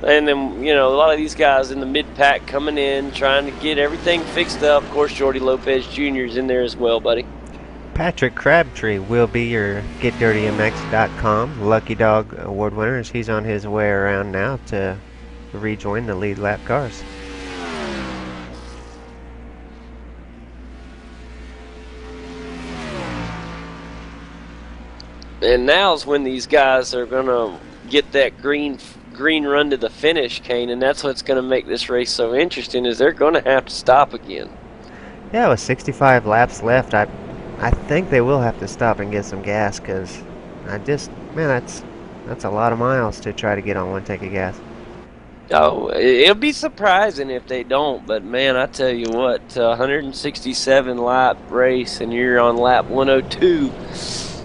And then, you know, a lot of these guys in the mid-pack coming in, trying to get everything fixed up. Of course, Jordy Lopez Jr. is in there as well, buddy. Patrick Crabtree will be your GetDirtyMX.com Lucky Dog Award winner as he's on his way around now to rejoin the lead lap cars. And now's when these guys are going to get that green run to the finish, Kane, and that's what's going to make this race so interesting is they're going to have to stop again. Yeah, with 65 laps left, I think they will have to stop and get some gas because that's a lot of miles to try to get on one tank of gas. Oh, it'll be surprising if they don't, but man, I tell you what, 167 lap race and you're on lap 102.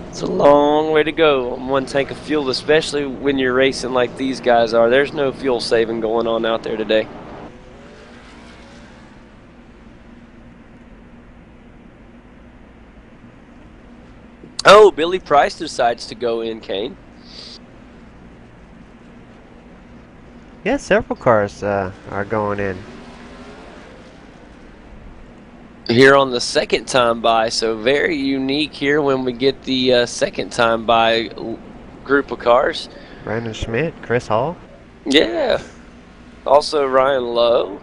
It's a long way to go on one tank of fuel, especially when you're racing like these guys are. There's no fuel saving going on out there today. Oh, Billy Price decides to go in, Kane. Yeah, several cars are going in. Here on the second time by, so very unique here when we get the second time by group of cars. Brandon Schmidt, Chris Hall. Yeah. Also Ryan Lowe.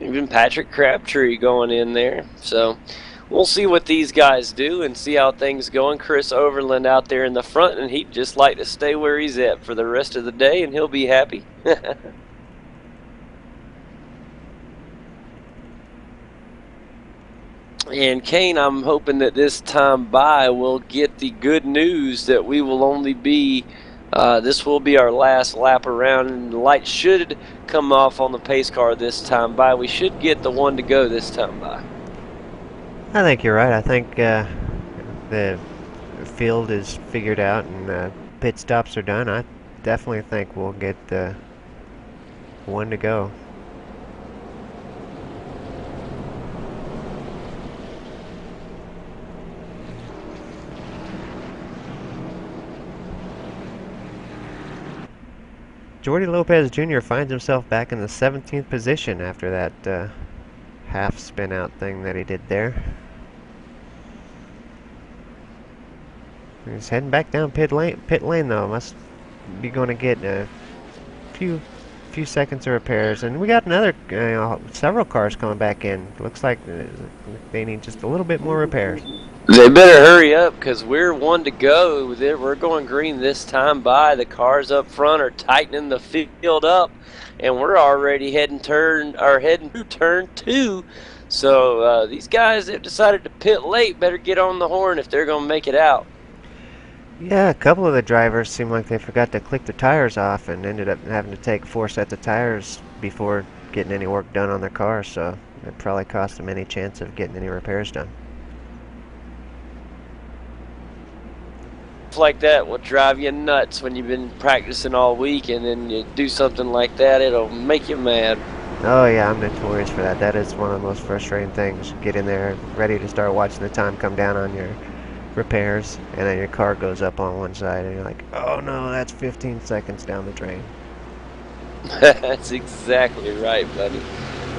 Even Patrick Crabtree going in there. So we'll see what these guys do and see how things go. And Chris Overland out there in the front, and he'd just like to stay where he's at for the rest of the day, and he'll be happy. And Kane, I'm hoping that this time by we'll get the good news that we will only be, this will be our last lap around, and the light should come off on the pace car this time by. We should get the one to go this time by. I think you're right. I think the field is figured out and pit stops are done. I definitely think we'll get the one to go. Jordy Lopez Jr. finds himself back in the 17th position after that half spin out thing that he did there. He's heading back down pit lane though. Must be going to get a few seconds of repairs, and we got another several cars coming back in. Looks like they need just a little bit more repairs. They better hurry up because we're one to go. We're going green this time by. The cars up front are tightening the field up, and we're already heading to turn 2. So these guys that decided to pit late better get on the horn if they're going to make it out. Yeah, a couple of the drivers seemed like they forgot to click the tires off and ended up having to take 4 sets of tires before getting any work done on their cars, so it probably cost them any chance of getting any repairs done. Stuff like that will drive you nuts when you've been practicing all week, and then you do something like that, it'll make you mad. Oh yeah, I'm notorious for that. That is one of the most frustrating things. Get in there ready to start watching the time come down on your repairs, and then your car goes up on one side and you're like, oh no, that's 15 seconds down the drain. That's exactly right, buddy.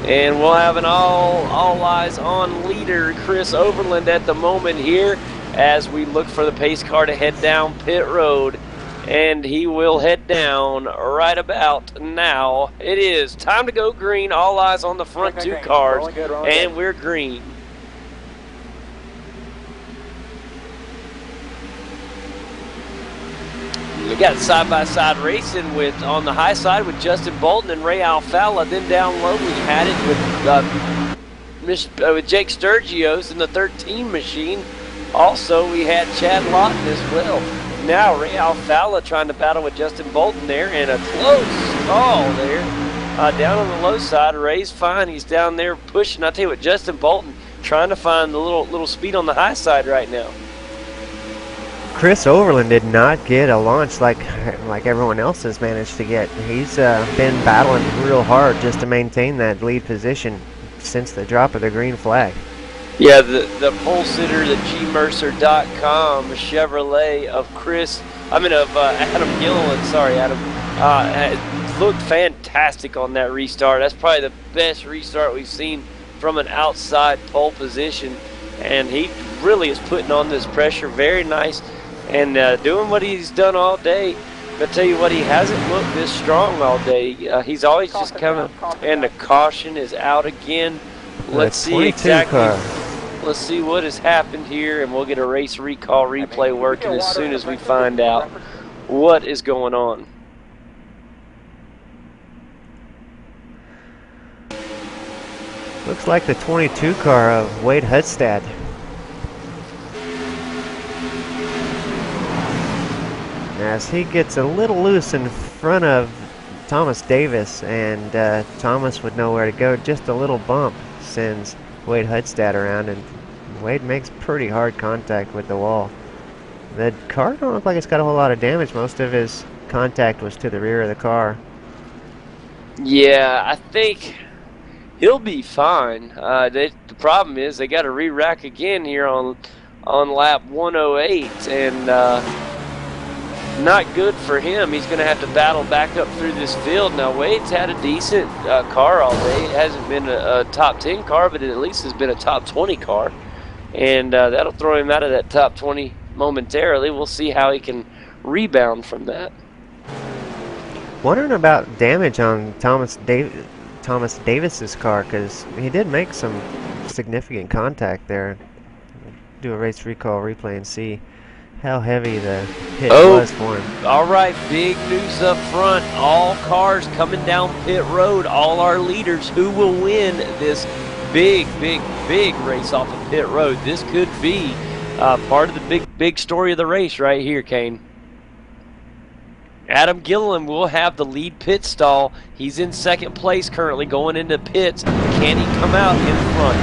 And we'll have an all eyes on leader Chris Overland at the moment here as we look for the pace car to head down pit road, and he will head down right about now. It is time to go green. All eyes on the front 2 cars, and we're green. We got side-by-side racing with on the high side with Justin Bolton and Ray Alfala. Then down low we had it with Jake Sturgios in the 13 machine. Also we had Chad Lawton as well. Now Ray Alfala trying to battle with Justin Bolton there, and a close call there. Down on the low side, Ray's fine. He's down there pushing. I tell you what, Justin Bolton trying to find the little speed on the high side right now. Chris Overland did not get a launch like everyone else has managed to get. He's been battling real hard just to maintain that lead position since the drop of the green flag. Yeah, the pole sitter, the gmercer.com Chevrolet of Adam Gilliland, sorry, Adam, looked fantastic on that restart. That's probably the best restart we've seen from an outside pole position, and he really is putting on this pressure very nice. And doing what he's done all day. But I tell you what, he hasn't looked this strong all day. He's always just coming, and the caution is out again. Let's see exactly. Let's see what has happened here, and we'll get a race recall replay working as soon as we find out what is going on. Looks like the 22 car of Wade Hudstad. As he gets a little loose in front of Thomas Davis, and Thomas would know where to go. Just a little bump sends Wade Hudstad around, and Wade makes pretty hard contact with the wall. The car don't look like it's got a whole lot of damage. Most of his contact was to the rear of the car. Yeah, I think he'll be fine. The problem is they got to re-rack again here on lap 108, and not good for him. He's going to have to battle back up through this field. Now, Wade's had a decent car all day. It hasn't been a top 10 car, but it at least has been a top 20 car. And that'll throw him out of that top 20 momentarily. We'll see how he can rebound from that. Wondering about damage on Thomas Davis's car, because he did make some significant contact there. Do a race recall replay and see how heavy the hit was for him. All right, big news up front. All cars coming down pit road. All our leaders. Who will win this big race off of pit road? This could be part of the big story of the race right here, Kane. Adam Gilliland will have the lead pit stall. He's in second place currently going into pits. Can he come out in front?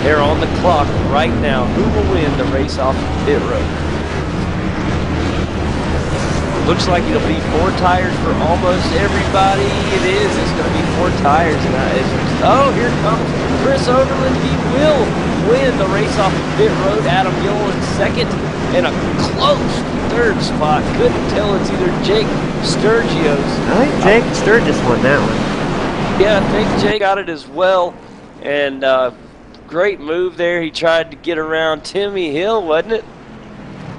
They're on the clock right now. Who will win the race off of pit road? Looks like it'll be 4 tires for almost everybody. It is. It's going to be 4 tires. Oh, here comes Chris Overland. He will win the race off of pit road. Adam Gilliland second, and a close third spot. Couldn't tell. It's either Jake Sturgios. I think Jake Sturgis won that one. Yeah, I think Jake got it as well. And great move there. He tried to get around Timmy Hill, wasn't it?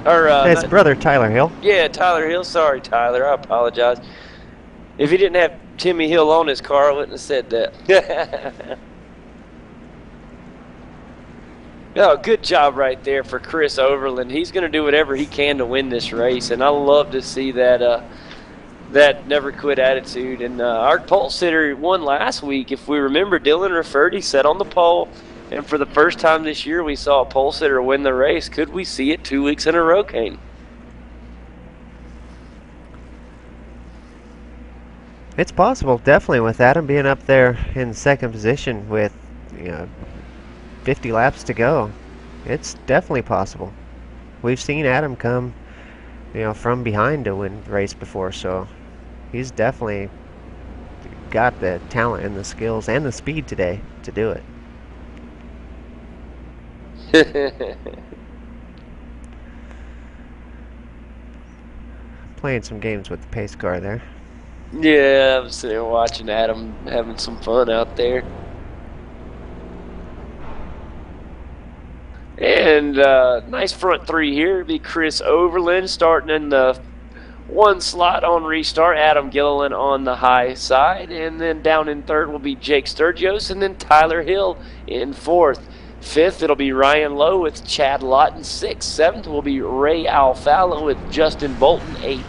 Or His brother Tyler Hill. yeah, Tyler Hill. Sorry, Tyler. I apologize. If he didn't have Timmy Hill on his car, I wouldn't have said that. Oh, good job right there for Chris Overland. He's going to do whatever he can to win this race, and I love to see that that never quit attitude. And our pole sitter won last week. If we remember, Dylan Rafferty sat on the pole, and for the first time this year, we saw a pole sitter win the race. Could we see it 2 weeks in a row, Kane? It's possible, definitely, with Adam being up there in second position with 50 laps to go. It's definitely possible. We've seen Adam come, from behind to win the race before, so he's definitely got the talent and the skills and the speed today to do it. Playing some games with the pace car there. Yeah, I'm sitting there watching Adam having some fun out there. And nice front three here. It'd be Chris Overland starting in the one slot on restart. Adam Gilliland on the high side. And then down in third will be Jake Sturgios. And then Tyler Hill in fourth. Fifth, it'll be Ryan Lowe with Chad Lawton. Sixth. Seventh will be Ray Alfalla with Justin Bolton. Eighth,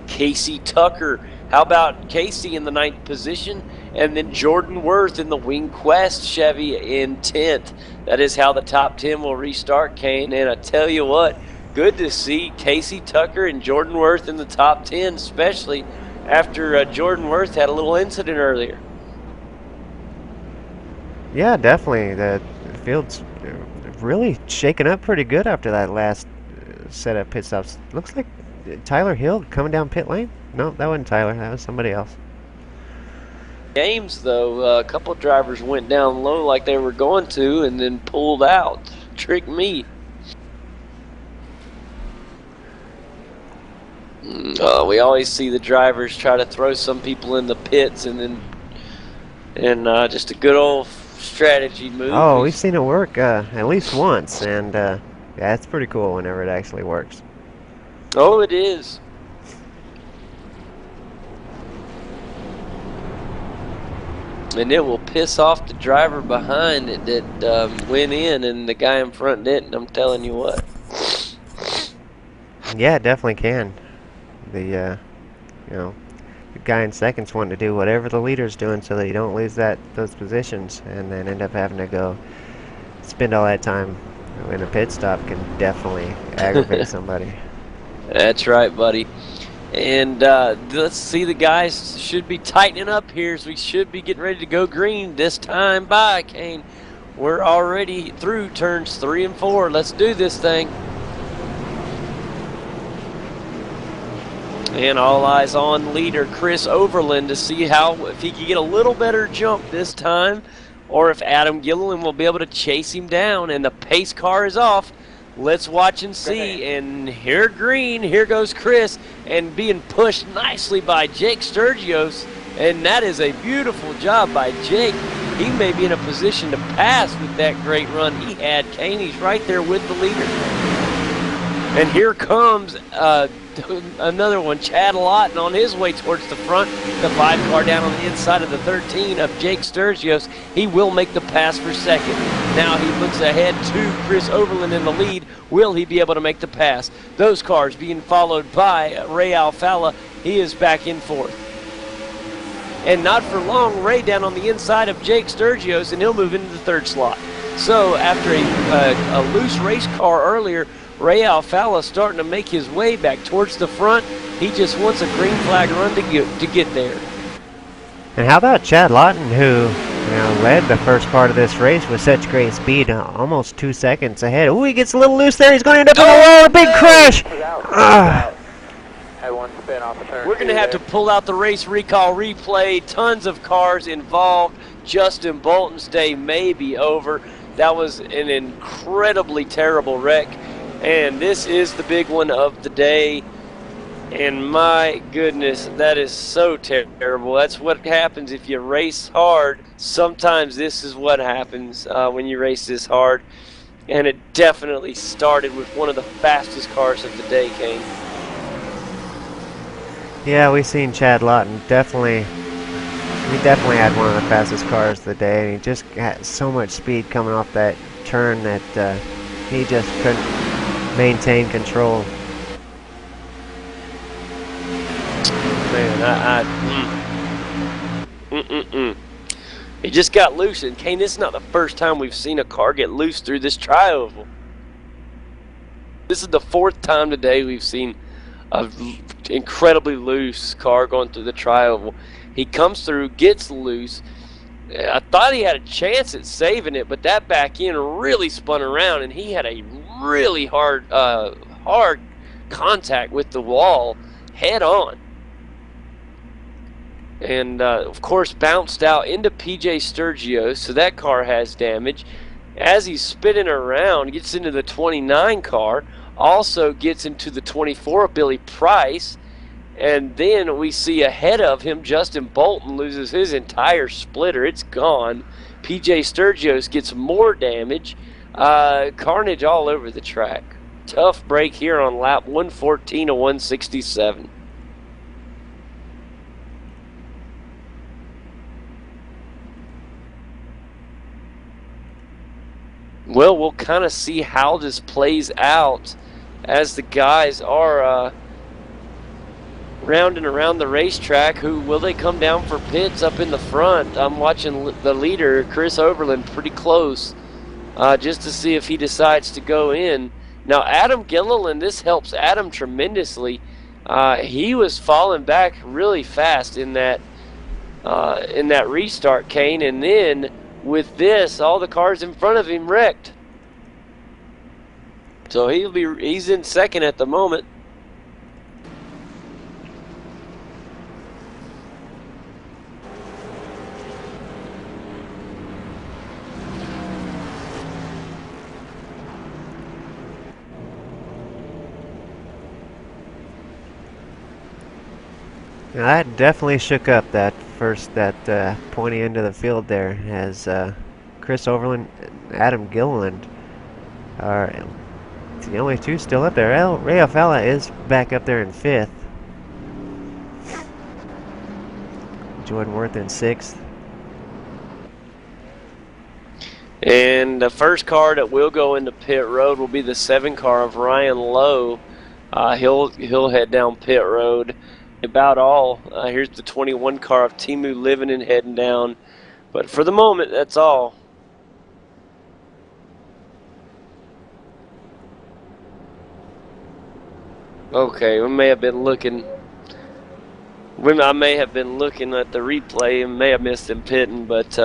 Casey Tucker. How about Casey in the ninth position? And then Jordan Worth in the Wing Quest Chevy in 10th. That is how the top 10 will restart, Kane. And I tell you what, good to see Casey Tucker and Jordan Worth in the top 10, especially after Jordan Worth had a little incident earlier. Yeah, definitely. The field's really shaking up pretty good after that last set of pit stops. Looks like Tyler Hill coming down pit lane. No, that wasn't Tyler. That was somebody else. Games, though, a couple of drivers went down low like they were going to and then pulled out. Trick me. We always see the drivers try to throw some people in the pits and just a good old strategy move. Oh, we've seen it work at least once, and yeah, it's pretty cool whenever it actually works. Oh, it is. And it will piss off the driver behind it that went in, and the guy in front didn't. I'm telling you what. Yeah, it definitely can. The the guy in second's wanting to do whatever the leader's doing so that you don't lose those positions, and then end up having to go spend all that time in a pit stop can definitely aggravate somebody. That's right, buddy. And let's see, the guys should be tightening up here as we should be getting ready to go green this time by, Kane. We're already through turns 3 and 4. Let's do this thing. And all eyes on leader Chris Overland to see if he can get a little better jump this time, or if Adam Gilliland will be able to chase him down. And the pace car is off. Let's watch and see. And here green, here goes Chris, and being pushed nicely by Jake Sturgios. And that is a beautiful job by Jake. He may be in a position to pass with that great run he had. Kane, he's right there with the leader. And here comes another one, Chad Lawton, on his way towards the front. The 5 car down on the inside of the 13 of Jake Sturgios. He will make the pass for second. Now he looks ahead to Chris Overland in the lead. Will he be able to make the pass? Those cars being followed by Ray Alfalla. He is back in fourth. And not for long, Ray down on the inside of Jake Sturgios, and he'll move into the third slot. So after a loose race car earlier, Ray Alfalla starting to make his way back towards the front. He just wants a green flag run to get there. And how about Chad Lawton, who led the first part of this race with such great speed, almost 2 seconds ahead. Ooh, he gets a little loose there. He's going to end up in the wall. A big crash. We're going to have to pull out the race recall replay. Tons of cars involved. Justin Bolton's day may be over. That was an incredibly terrible wreck. And this is the big one of the day. And my goodness, that is so terrible. That's what happens if you race hard. Sometimes this is what happens when you race this hard. And it definitely started with one of the fastest cars of the day, Kane. Yeah, we seen Chad Lawton. He definitely had one of the fastest cars of the day, and he just had so much speed coming off that turn that he just couldn't maintain control. Man, It just got loose, and Kane, this is not the first time we've seen a car get loose through this tri-oval. This is the 4th time today we've seen an incredibly loose car going through the tri-oval. He comes through, gets loose. I thought he had a chance at saving it, but that back end really spun around, and he had a really hard contact with the wall head on. And of course bounced out into PJ Sturgio, so that car has damage. As he's spinning around, gets into the 29 car, also gets into the 24 of Billy Price, and then we see ahead of him Justin Bolton loses his entire splitter. It's gone. PJ Sturgio gets more damage. Carnage all over the track. Tough break here on lap 114 of 167. Well, we'll kind of see how this plays out as the guys are rounding around the racetrack. Will they come down for pits up in the front? I'm watching the leader, Chris Overland, pretty close just to see if he decides to go in. Now, Adam Gilliland, this helps Adam tremendously. He was falling back really fast in that restart, Kane, and then with this, all the cars in front of him wrecked. So he's in second at the moment. Now, that definitely shook up that pointy end of the field there, as Chris Overland and Adam Gilliland are the only two still up there. Ray Alfala is back up there in 5th. Jordan Worth in 6th. And the first car that will go into pit road will be the 7 car of Ryan Lowe. He'll head down pit road. About all. Here's the 21 car of Timu Livinen heading down. But for the moment, that's all. Okay, I may have been looking at the replay and may have missed him pitting, but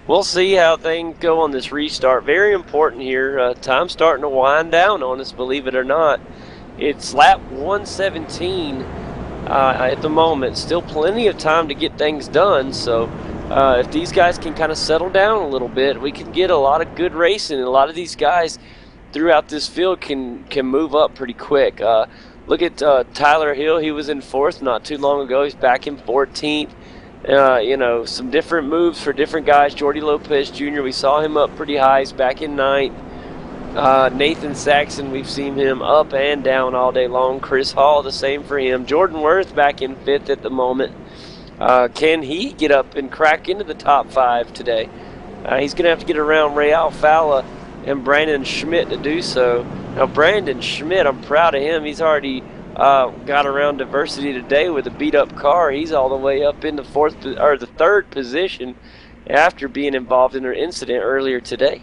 we'll see how things go on this restart. Very important here. Time's starting to wind down on us, believe it or not. It's lap 117 at the moment. Still plenty of time to get things done, so if these guys can kind of settle down a little bit, we can get a lot of good racing, and a lot of these guys throughout this field can move up pretty quick. Look at Tyler Hill. He was in 4th not too long ago. He's back in 14th. You know, some different moves for different guys. Jordy Lopez Jr., we saw him up pretty high. He's back in 9th. Nathan Saxon, we've seen him up and down all day long. Chris Hall, the same for him. Jordan Worth back in 5th at the moment. Can he get up and crack into the top 5 today? He's going to have to get around Ray Alfala and Brandon Schmidt to do so. Now, Brandon Schmidt, I'm proud of him. He's already got around diversity today with a beat-up car. He's all the way up in the 3rd position after being involved in an incident earlier today.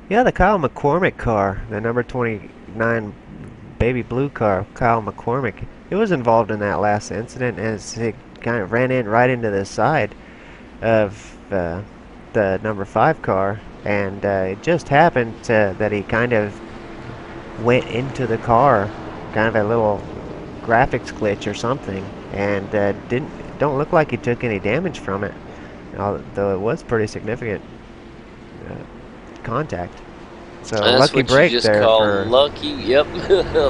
Yeah, the Kyle McCormick car, the number 29 baby blue car, Kyle McCormick, it was involved in that last incident as it kind of ran right into the side of the number 5 car, and it just happened that he kind of went into the car, kind of a little graphics glitch or something, and don't look like he took any damage from it, though it was pretty significant contact. So that's lucky what break you just there. Call lucky, yep,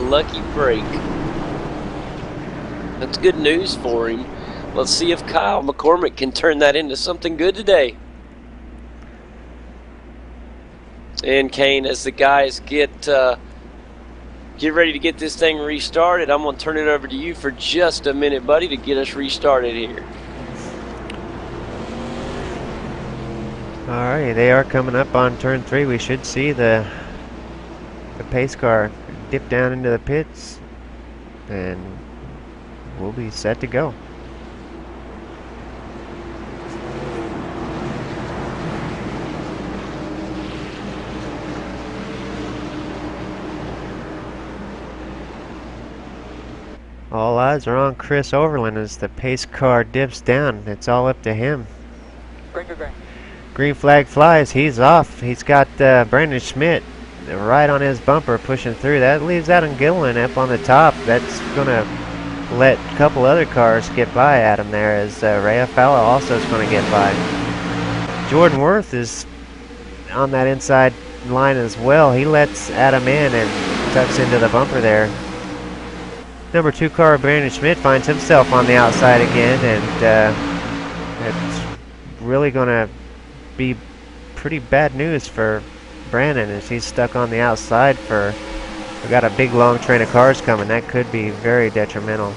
lucky break. That's good news for him. Let's see if Kyle McCormick can turn that into something good today. And Kane, as the guys get ready to get this thing restarted, I'm going to turn it over to you for just a minute, buddy, to get us restarted here. Alrighty, they are coming up on turn 3. We should see the pace car dip down into the pits, and we'll be set to go. All eyes are on Chris Overland as the pace car dips down. It's all up to him. Green. Green flag flies. He's off. He's got Brandon Schmidt right on his bumper pushing through. That leaves Adam Gilliland up on the top. That's going to let a couple other cars get by Adam there, as Ray Afala also is going to get by. Jordan Worth is on that inside line as well. He lets Adam in and tucks into the bumper there. Number 2 car, Brandon Schmidt, finds himself on the outside again, and it's really going to be pretty bad news for Brandon as he's stuck on the outside for, we got a big long train of cars coming. That could be very detrimental.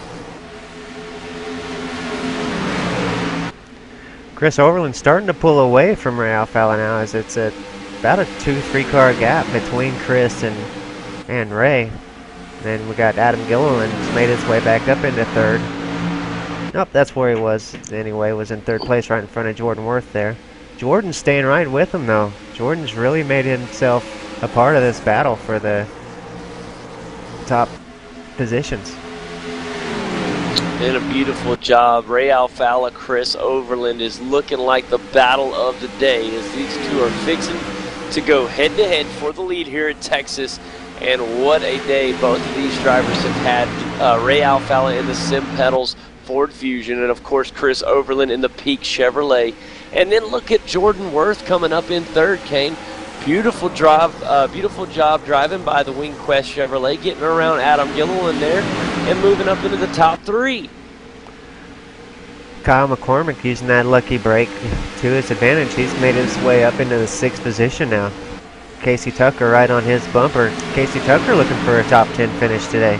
Chris Overland starting to pull away from Ray Alfala now, as it's about a 2-3 car gap between Chris and Ray. Then we got Adam Gilliland made his way back up into 3rd. Nope, that's where he was anyway, was in 3rd place right in front of Jordan Worth there. Jordan's staying right with him though. Jordan's really made himself a part of this battle for the top positions. And a beautiful job. Ray Alfala, Chris Overland is looking like the battle of the day, as these two are fixing to go head-to-head for the lead here at Texas. And what a day both of these drivers have had. Ray Alfala in the Sim Pedals Ford Fusion, and of course Chris Overland in the Peak Chevrolet. And then look at Jordan Worth coming up in 3rd, Kane. Beautiful job driving by the Wing Quest Chevrolet, getting around Adam Gilliland there and moving up into the top 3. Kyle McCormick using that lucky break to his advantage. He's made his way up into the 6th position now. Casey Tucker right on his bumper. Casey Tucker looking for a top 10 finish today.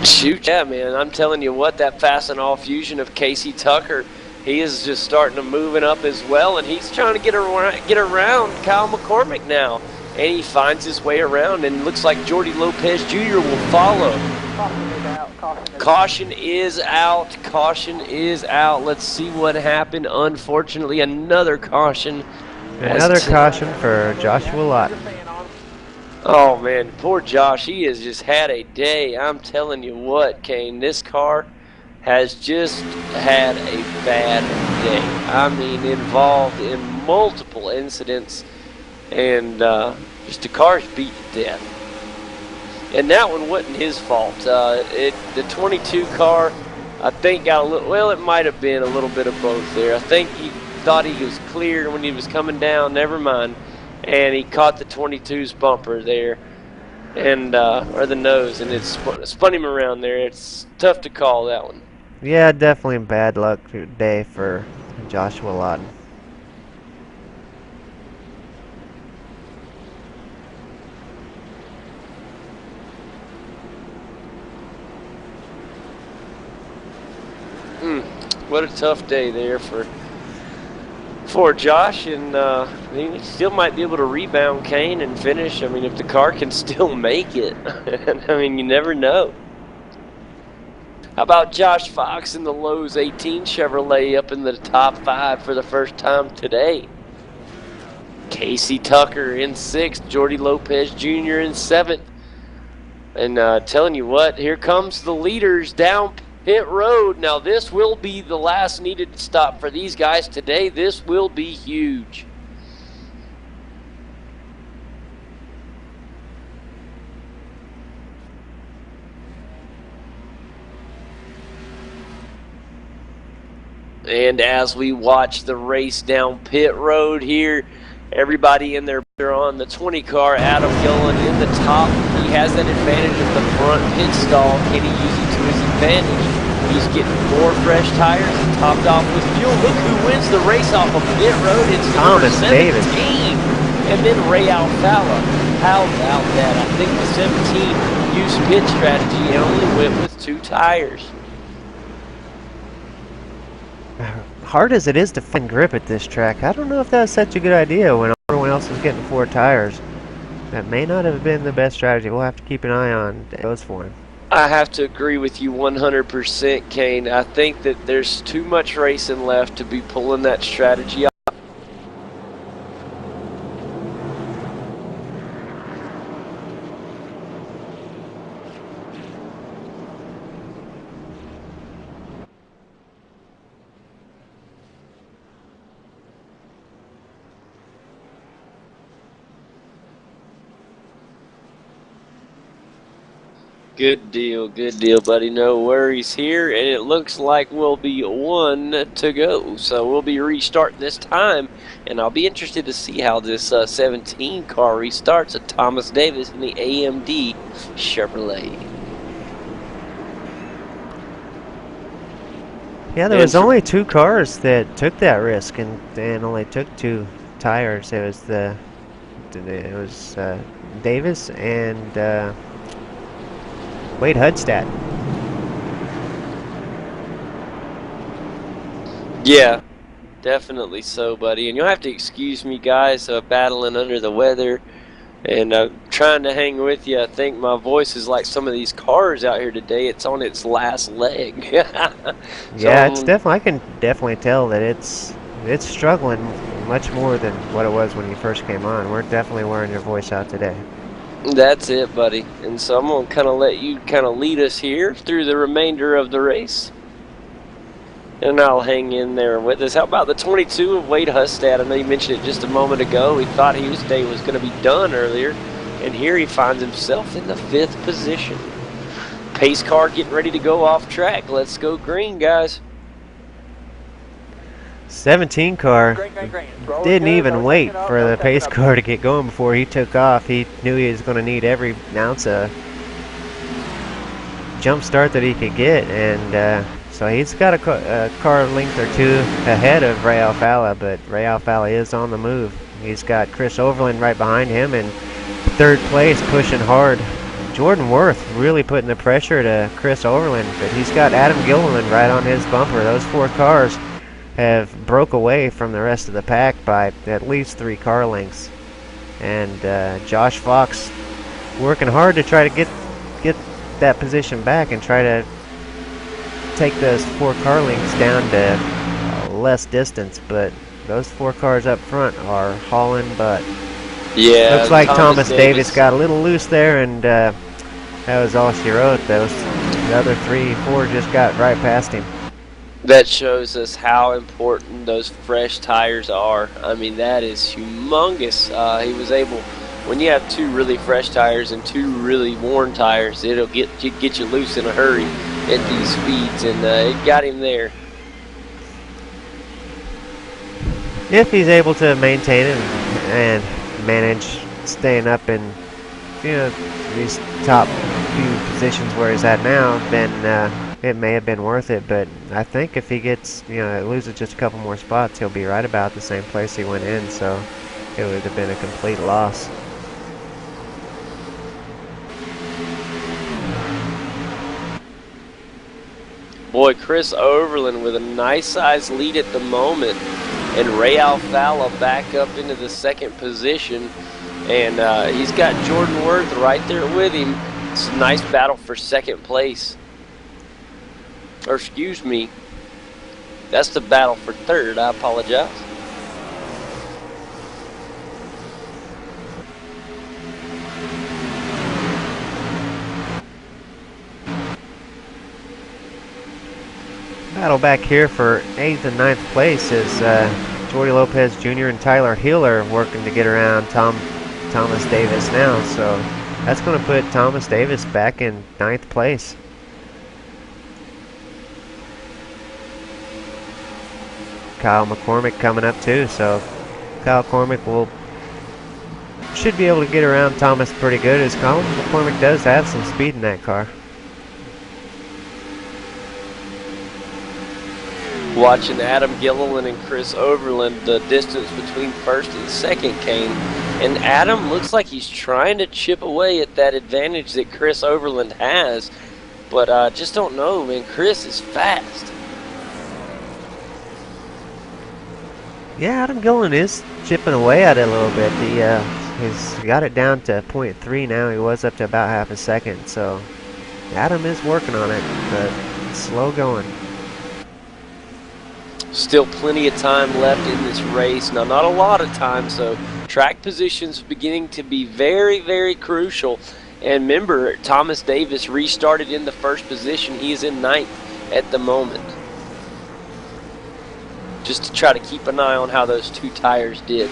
Shoot, yeah, man. I'm telling you what, that fast and all fusion of Casey Tucker, he is just starting to moving up as well, and he's trying to get around Kyle McCormick now. And he finds his way around, and looks like Jordy Lopez Jr. will follow. Caution is out. Caution is out. Let's see what happened. Unfortunately, another caution. Another caution for Joshua Lott. Oh, man, poor Josh. He has just had a day. I'm telling you what, Kane, this car has just had a bad day. I mean, involved in multiple incidents, and just the car's beat to death. And that one wasn't his fault. The 22 car, I think, got a little, well, it might have been a little bit of both there. I think he thought he was clear when he was coming down, never mind, and he caught the 22's bumper there, and or the nose, and it spun him around there. It's tough to call that one. Yeah, definitely a bad luck day for Joshua Lawton. What a tough day there for Josh, and he still might be able to rebound, Kane, and finish. I mean, if the car can still make it. I mean, you never know. How about Josh Fox in the Lowe's 18 Chevrolet up in the top 5 for the first time today? Casey Tucker in 6th, Jordy Lopez Jr. in 7th. And telling you what, here comes the leaders down pit road. Now this will be the last needed stop for these guys today. This will be huge. And as we watch the race down pit road here, everybody in there on the 20 car, Adam Gilliland in the top. He has that advantage of the front pit stall. Can he use it to his advantage? He's getting more fresh tires and topped off with fuel. Look who wins the race off of pit road. It's Thomas Davis. And then Ray Alfalla. How about that? I think the 17 used pit strategy and only went with 2 tires. Hard as it is to find grip at this track, I don't know if that was such a good idea when everyone else was getting 4 tires. That may not have been the best strategy. We'll have to keep an eye on those for him. I have to agree with you 100%, Kane. I think that there's too much racing left to be pulling that strategy off. Good deal, buddy. No worries here, and it looks like we'll be 1 to go. So we'll be restarting this time, and I'll be interested to see how this 17 car restarts at Thomas Davis in the AMD Chevrolet. Yeah, there was only 2 cars that took that risk, and only took 2 tires. It was Davis and Wade Hudstadt. Yeah, definitely so, buddy. And you'll have to excuse me, guys, battling under the weather and trying to hang with you. I think my voice is like some of these cars out here today. It's on its last leg. Yeah, it's definitely. I can definitely tell that it's struggling much more than what it was when you first came on. We're definitely wearing your voice out today. That's it, buddy. And so I'm going to kind of let you kind of lead us here through the remainder of the race. And I'll hang in there with us. How about the 22 of Wade Hudstadt? I know you mentioned it just a moment ago. He thought his day was going to be done earlier. And here he finds himself in the 5th position. Pace car getting ready to go off track. Let's go green, guys. 17 car didn't even wait for the pace car to get going before he took off. He knew he was going to need every ounce of jump start that he could get, and so he's got a car length or 2 ahead of Ray Alfalla, but Ray Alfalla is on the move. He's got Chris Overland right behind him in 3rd place, pushing hard. Jordan Worth really putting the pressure to Chris Overland, but he's got Adam Gilliland right on his bumper. Those 4 cars have broke away from the rest of the pack by at least 3 car lengths, and Josh Fox working hard to try to get that position back and try to take those 4 car lengths down to less distance, but those 4 cars up front are hauling butt. Yeah, looks like Thomas Davis got a little loose there, and that was all she wrote. The other 4 just got right past him. That shows us how important those fresh tires are. I mean, that is humongous. He was able, when you have 2 really fresh tires and 2 really worn tires, it'll get you loose in a hurry at these speeds, and it got him there. If he's able to maintain it and manage staying up in these top few positions where he's at now, then it may have been worth it. But I think if he gets, loses just a couple more spots, he'll be right about the same place he went in, so it would have been a complete loss. Boy, Chris Overland with a nice size lead at the moment, and Ray Alfalla back up into the 2nd position, and he's got Jordan Worth right there with him. It's a nice battle for 2nd place. Or excuse me, that's the battle for 3rd. I apologize. Battle back here for 8th and 9th place is Jordy Lopez Jr. and Tyler Hiller working to get around Thomas Davis now, so that's going to put Thomas Davis back in 9th place. Kyle McCormick coming up too, so Kyle McCormick should be able to get around Thomas pretty good, as Kyle McCormick does have some speed in that car. Watching Adam Gilliland and Chris Overland, the distance between 1st and 2nd came And Adam looks like he's trying to chip away at that advantage that Chris Overland has. But I just don't know, man. Chris is fast. Yeah, Adam Gillen is chipping away at it a little bit. He's got it down to 0.3 now. He was up to about half a second. So Adam is working on it, but it's slow going. Still plenty of time left in this race. Now, not a lot of time, so track positions beginning to be very, very crucial. And remember, Thomas Davis restarted in the first position. He is in ninth at the moment. Just to try to keep an eye on how those two tires did.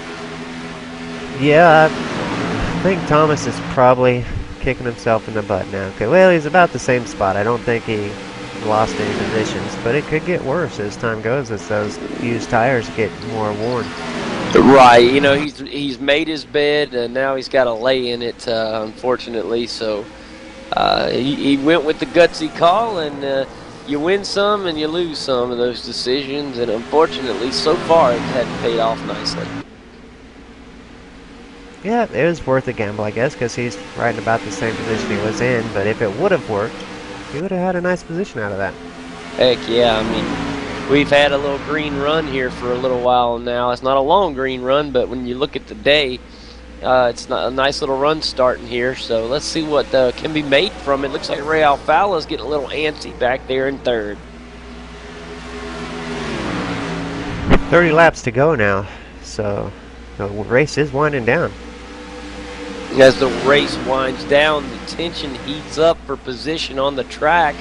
Yeah, I think Thomas is probably kicking himself in the butt now. Okay, well, he's about the same spot. I don't think he lost any positions, but it could get worse as time goes, as those used tires get more worn. Right, you know, he's made his bed, and now he's got to lay in it, unfortunately. So he went with the gutsy call, and you win some and you lose some of those decisions, and unfortunately, so far, it hadn't paid off nicely. Yeah, it was worth a gamble, I guess, because he's right in about the same position he was in, but if it would have worked, he would have had a nice position out of that. Heck yeah, I mean, we've had a little green run here for a little while now. It's not a long green run, but when you look at the day, it's not a nice little run starting here. So let's see what can be made from it. Looks like Ray Alfala's getting a little antsy back there in third. 30 laps to go now, so the race is winding down. As the race winds down, the tension heats up for position on the track,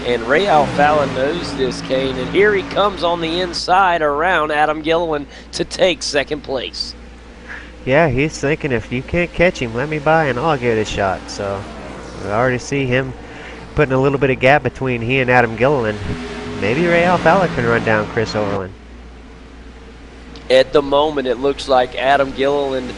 and Ray Alfala knows this, Kane, and here he comes on the inside around Adam Gilliland to take second place. Yeah, he's thinking, if you can't catch him, let me by and I'll get a shot. So I already see him putting a little bit of gap between he and Adam Gilliland. Maybe Ray Alfala can run down Chris Overland. At the moment, it looks like Adam Gilliland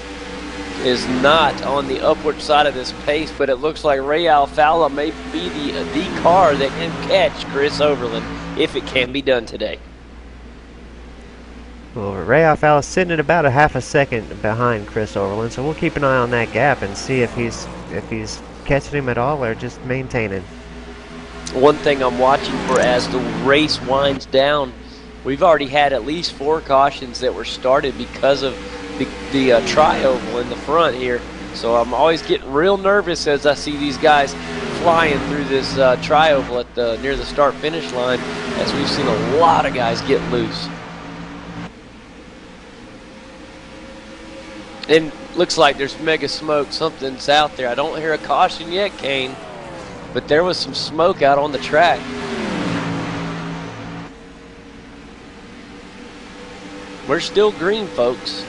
is not on the upward side of this pace, but it looks like Ray Alfala may be the car that can catch Chris Overland if it can be done today. Well, Ray Alfala's sitting at about a half a second behind Chris Overland, so we'll keep an eye on that gap and see if he's catching him at all or just maintaining. One thing I'm watching for as the race winds down, we've already had at least 4 cautions that were started because of the tri-oval in the front here. So I'm always getting real nervous as I see these guys flying through this tri-oval at near the start-finish line, as we've seen a lot of guys get loose. And looks like there's mega smoke. Something's out there. I don't hear a caution yet, Kane, but there was some smoke out on the track. We're still green, folks.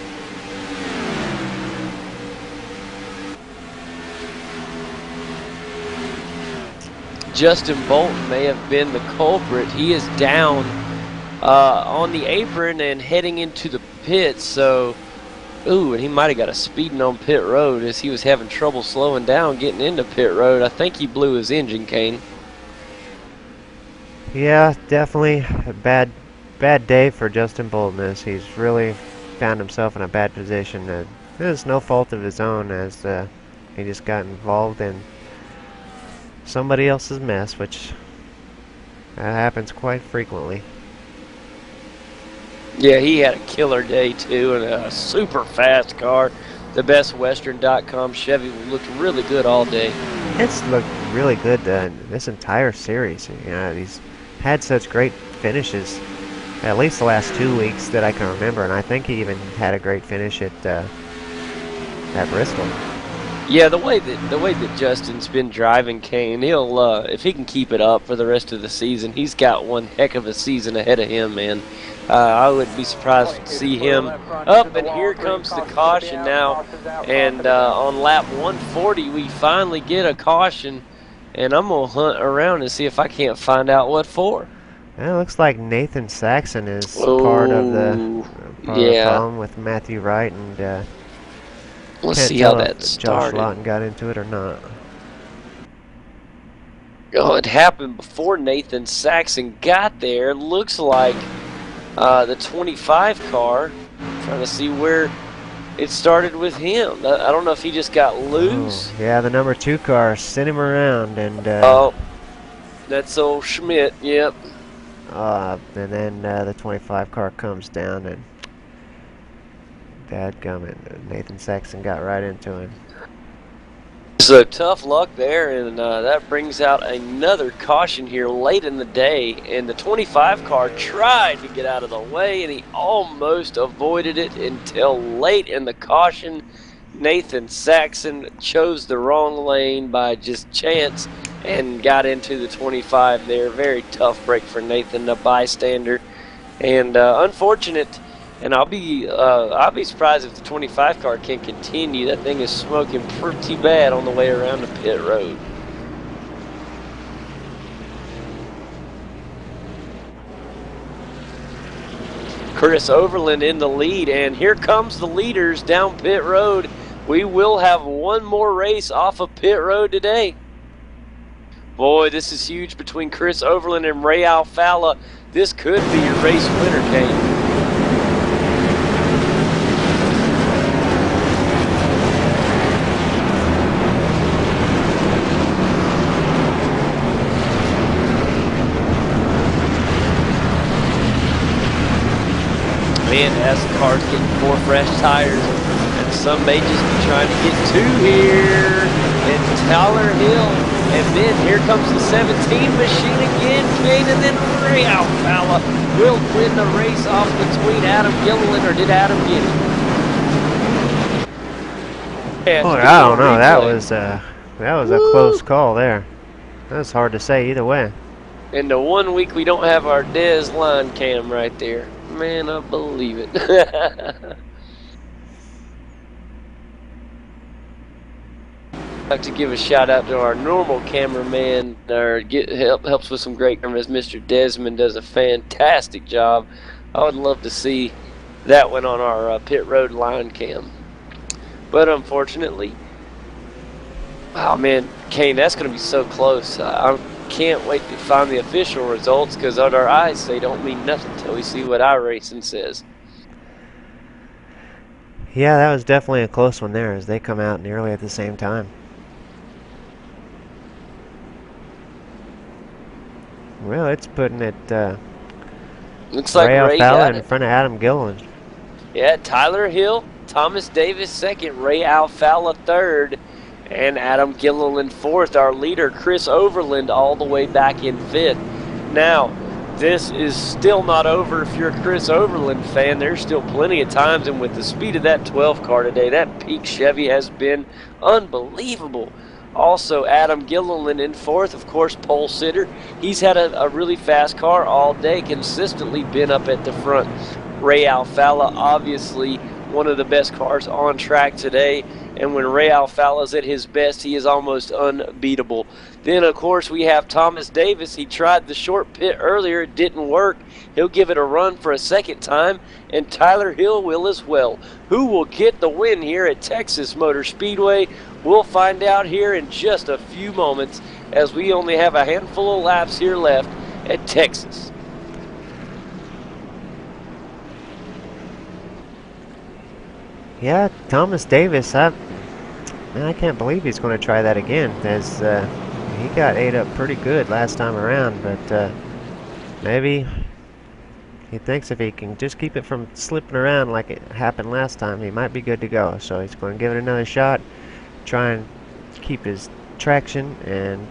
Justin Bolton may have been the culprit. He is down on the apron and heading into the pits. So, ooh, and he might have got a speeding on pit road as he was having trouble slowing down getting into pit road. I think he blew his engine, Kane. Yeah, definitely a bad day for Justin Bolton, as he's really found himself in a bad position. It was no fault of his own, as he just got involved in somebody else's mess, which happens quite frequently. Yeah, he had a killer day too, and a super fast car. The best Western.com Chevy looked really good all day. It's looked really good this entire series. You know, he's had such great finishes, at least the last 2 weeks that I can remember, and I think he even had a great finish at Bristol. Yeah, the way that Justin's been driving, Kane, he'll if he can keep it up for the rest of the season, he's got one heck of a season ahead of him, man. I wouldn't be surprised to see him up, and here comes the caution now. And on lap 140, we finally get a caution, and I'm gonna hunt around and see if I can't find out what for. It looks like Nathan Saxon is part of the problem with Matthew Wright, and let's see how that Josh started. Lawton got into it or not. Oh, it happened before Nathan Saxon got there. Looks like the 25 car. Trying to see where it started with him. I don't know if he just got loose. Oh, yeah, the number 2 car sent him around, and Oh, that's old Schmidt. Yep. and then the 25 car comes down, and dadgummit, Nathan Saxon got right into him. So tough luck there, and that brings out another caution here late in the day. And the 25 car tried to get out of the way, and he almost avoided it until late in the caution. Nathan Saxon chose the wrong lane by just chance and got into the 25 there. Very tough break for Nathan, a bystander, and unfortunate. And I'll be surprised if the 25 car can continue. That thing is smoking pretty bad on the way around the pit road. Chris Overland in the lead, and here comes the leaders down pit road. We will have one more race off of pit road today. Boy, this is huge between Chris Overland and Ray Alfalla. This could be your race winner, Kane. Man, as the car's getting 4 fresh tires, and some may just be trying to get 2 here, and Tyler Hill, and then here comes the 17 machine again, Kane, and then Ray Alfalla will win the race off between Adam Gilliland, or did Adam get it? Oh, I don't know. That was a close call there. That was hard to say either way. And the 1 week we don't have our Des line cam right there. Man, I believe it. I'd like to give a shout out to our normal cameraman, or helps with some great cameras. Mr. Desmond does a fantastic job. I would love to see that one on our pit road line cam. But unfortunately, oh man, Kane, that's going to be so close. I can't wait to find the official results, because what our eyes say don't mean nothing until we see what iRacing says. Yeah, that was definitely a close one there, as they come out nearly at the same time. Well, it's putting it Looks like Ray got Alfalla in it. front of Adam Gilliland. Yeah, Tyler Hill, Thomas Davis second, Ray Alfalla third, and Adam Gilliland fourth. Our leader, Chris Overland, all the way back in fifth. Now, this is still not over if you're a Chris Overland fan. There's still plenty of times, and with the speed of that 12 car today, that peak Chevy has been unbelievable. Also, Adam Gilliland in fourth, of course, pole sitter. He's had a really fast car all day, consistently been up at the front. Ray Alfalla, obviously one of the best cars on track today, and when Ray Alfalla's at his best, he is almost unbeatable. Then, of course, we have Thomas Davis. He tried the short pit earlier. It didn't work. He'll give it a run for a second time, and Tyler Hill will as well. Who will get the win here at Texas Motor Speedway? We'll find out here in just a few moments, as we only have a handful of laps here left at Texas. Yeah, Thomas Davis, man, I can't believe he's going to try that again, as he got ate up pretty good last time around, but maybe he thinks if he can just keep it from slipping around like it happened last time, he might be good to go. So he's going to give it another shot, try and keep his traction, and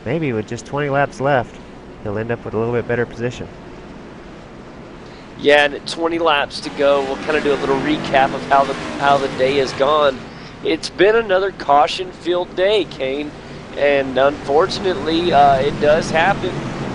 maybe with just 20 laps left, he'll end up with a little bit better position. Yeah, and at 20 laps to go, we'll kind of do a little recap of how the day has gone. It's been another caution-filled day, Kane, and unfortunately, it does happen.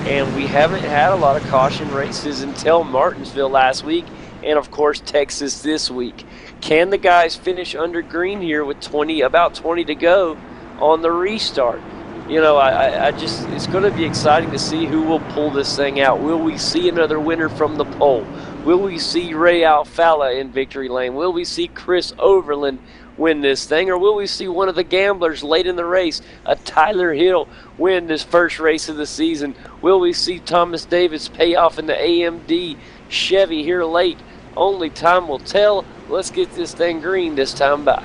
And we haven't had a lot of caution races until Martinsville last week, and of course Texas this week. Can the guys finish under green here with about 20 to go on the restart? You know, it's going to be exciting to see who will pull this thing out. Will we see another winner from the pole? Will we see Ray Alfalla in victory lane? Will we see Chris Overland win this thing? Or will we see one of the gamblers late in the race, a Tyler Hill, win this first race of the season? Will we see Thomas Davis pay off in the AMD Chevy here late? Only time will tell. let's get this thing green this time by.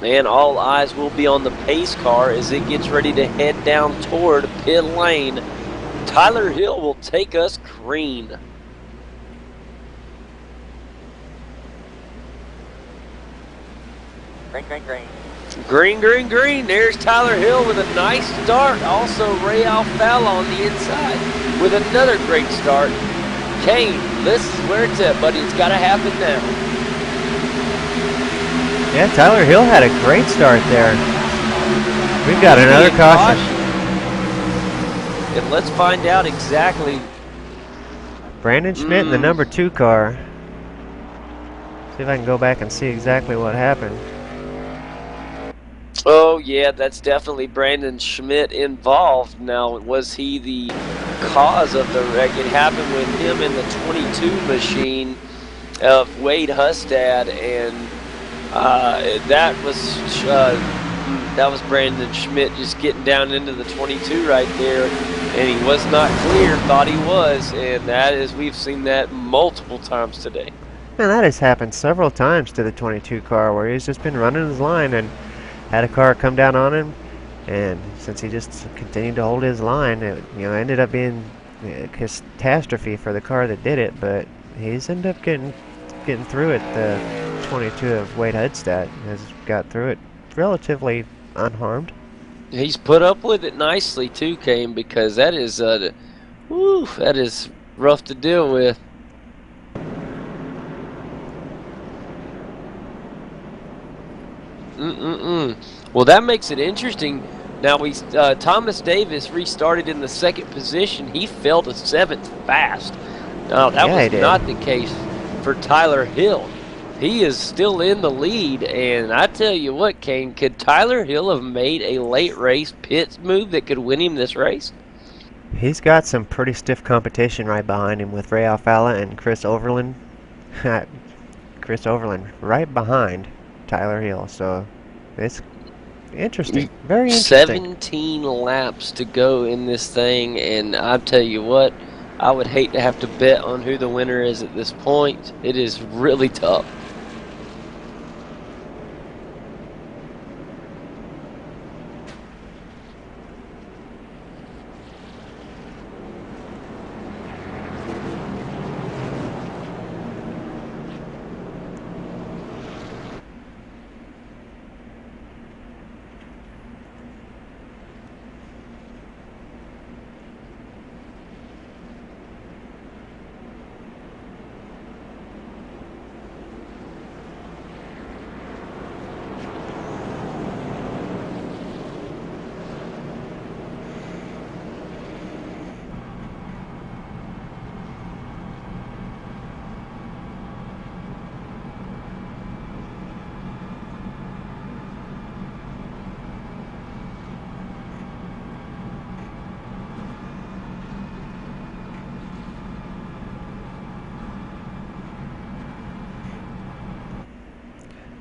And all eyes will be on the pace car as it gets ready to head down toward pit lane. Tyler Hill will take us green. Green, green, green. Green, green, green. There's Tyler Hill with a nice start. Also, Ray Alfalla on the inside with another great start. Kane, this is where it's at, buddy. It's got to happen now. Yeah, Tyler Hill had a great start there. We've got another caution. And let's find out exactly. Brandon Schmidt in the number 2 car. See if I can go back and see exactly what happened. Oh, yeah, that's definitely Brandon Schmidt involved. Now, was he the cause of the wreck? It happened with him in the 22 machine of Wade Hustad, and that was Brandon Schmidt just getting down into the 22 right there, and he was not clear, thought he was, and that is, we've seen that multiple times today. And that has happened several times to the 22 car where he's just been running his line and had a car come down on him, and since he just continued to hold his line, it ended up being a catastrophe for the car that did it, but he's ended up getting through it. The 22 of Wade Hustad has got through it relatively unharmed. He's put up with it nicely too, Kane, because that is that is rough to deal with. Well, that makes it interesting. Now Thomas Davis restarted in the 2nd position. He fell to 7th fast. Now that was not the case for Tyler Hill. He is still in the lead, and I tell you what, Kane, could Tyler Hill have made a late race pit move that could win him this race? He's got some pretty stiff competition right behind him with Ray Alfalla and Chris Overland. Chris Overland right behind Tyler Hill, so it's interesting, very interesting. 17 laps to go in this thing, and I tell you what, I would hate to have to bet on who the winner is at this point. It is really tough.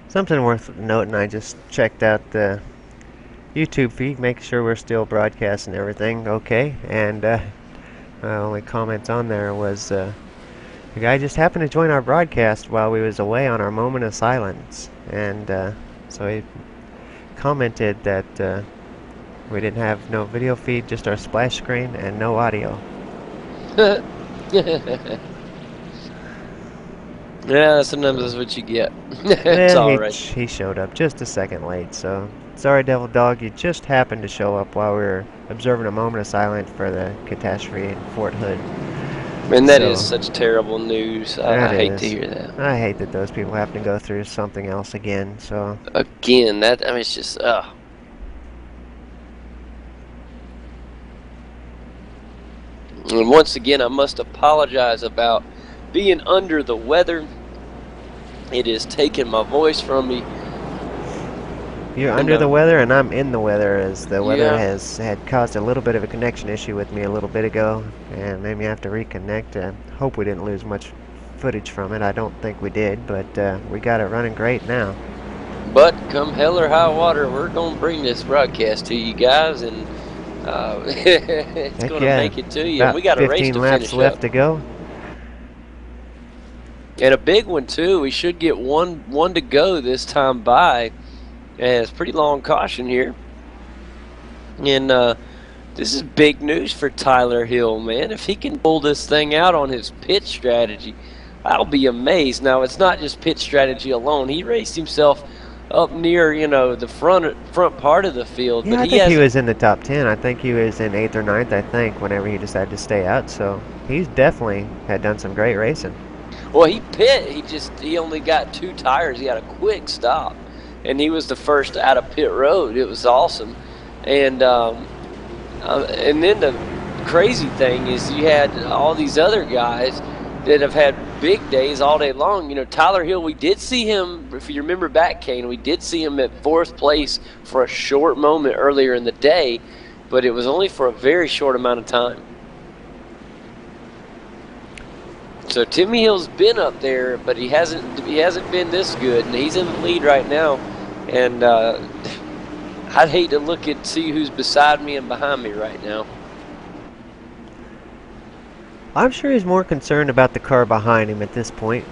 Something worth noting, I just checked out the YouTube feed, make sure we're still broadcasting everything okay, and my only comment on there was the guy just happened to join our broadcast while we was away on our moment of silence, and so he commented that we didn't have no video feed, just our splash screen and no audio. Yeah, sometimes that's what you get. It's alright. He showed up just a second late, so sorry, Devil Dog, you just happened to show up while we were observing a moment of silence for the catastrophe in Fort Hood. And that is such terrible news. I hate to hear that. I hate that those people have to go through something else again. So again, it's just And once again, I must apologize about being under the weather. It is taking my voice from me. You're under the weather, and I'm in the weather, as the weather had caused a little bit of a connection issue with me a little bit ago, and made me have to reconnect. I hope we didn't lose much footage from it. I don't think we did, but we got it running great now. But come hell or high water, we're going to bring this broadcast to you guys, and it's going to yeah. make it to you. About And we got a race 15 to laps finish left up. to go. And a big one, too. We should get one to go this time by. And it's pretty long caution here. And this is big news for Tyler Hill, man. If he can pull this thing out on his pit strategy, I'll be amazed. Now, it's not just pit strategy alone. He raced himself up near, the front part of the field. Yeah, but I think he was in the top 10. I think he was in 8th or 9th, I think, whenever he decided to stay out. So he's definitely had done some great racing. Well, he only got 2 tires. He had a quick stop, and he was the first out of pit road. It was awesome. And then the crazy thing is you had all these other guys that have had big days all day long. Tyler Hill, we did see him, if you remember back, Kane, we did see him at 4th place for a short moment earlier in the day, but it was only for a very short amount of time. So Timmy Hill's been up there, but he hasn't been this good, and he's in the lead right now. And I'd hate to look and see who's beside me and behind me right now. I'm sure he's more concerned about the car behind him at this point.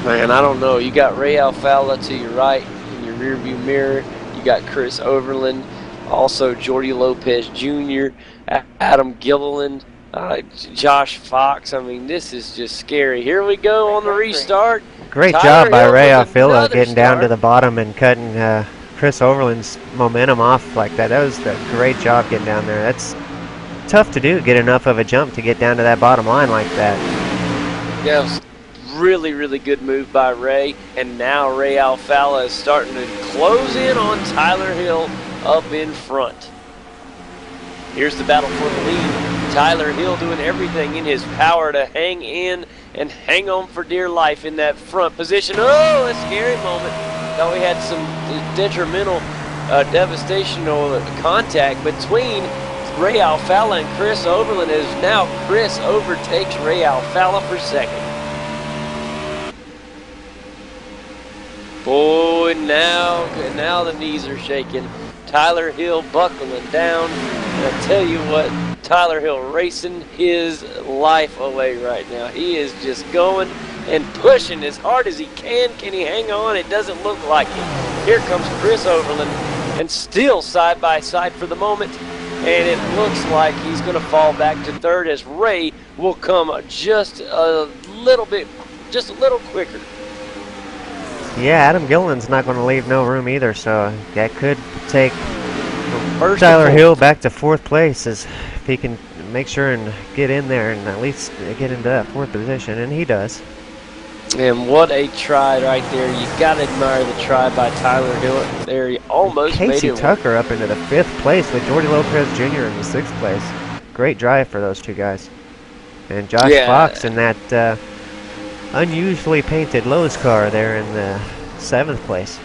Man, I don't know. You got Ray Alfala to your right in your rearview mirror. You got Chris Overland, also Jordy Lopez Jr., Adam Gilliland, Josh Fox. I mean, this is just scary. Here we go on the restart. Great Tyler job by Hill Ray with Alfala another getting down to start. the bottom and cutting Chris Overland's momentum off like that. That was a great job getting down there. That's tough to do, get enough of a jump to get down to that bottom line like that. Yeah, it was really, really good move by Ray. And now Ray Alfala is starting to close in on Tyler Hill up in front. Here's the battle for the lead. Tyler Hill doing everything in his power to hang in and hang on for dear life in that front position. Oh, a scary moment. Thought we had some detrimental, devastational contact between Ray Alfala and Chris Overland, as now Chris overtakes Ray Alfala for second. Boy, now the knees are shaking. Tyler Hill buckling down. And I tell you what, Tyler Hill racing his life away right now. He is just going and pushing as hard as he can. Can he hang on? It doesn't look like it. Here comes Chris Overland, and still side by side for the moment. And it looks like he's going to fall back to third as Ray will come just a little quicker. Yeah, Adam Gilliland's not going to leave no room either, so that could take First Tyler and Hill back to 4th place if he can make sure and get in there and at least get into that 4th position, and he does. And what a try right there. You got to admire the try by Tyler Hill there. He almost Casey made it. Tucker up into the 5th place with Jordy Lopez Jr. in the 6th place. Great drive for those two guys. And Josh Fox in that unusually painted Lowe's car there in the 7th place.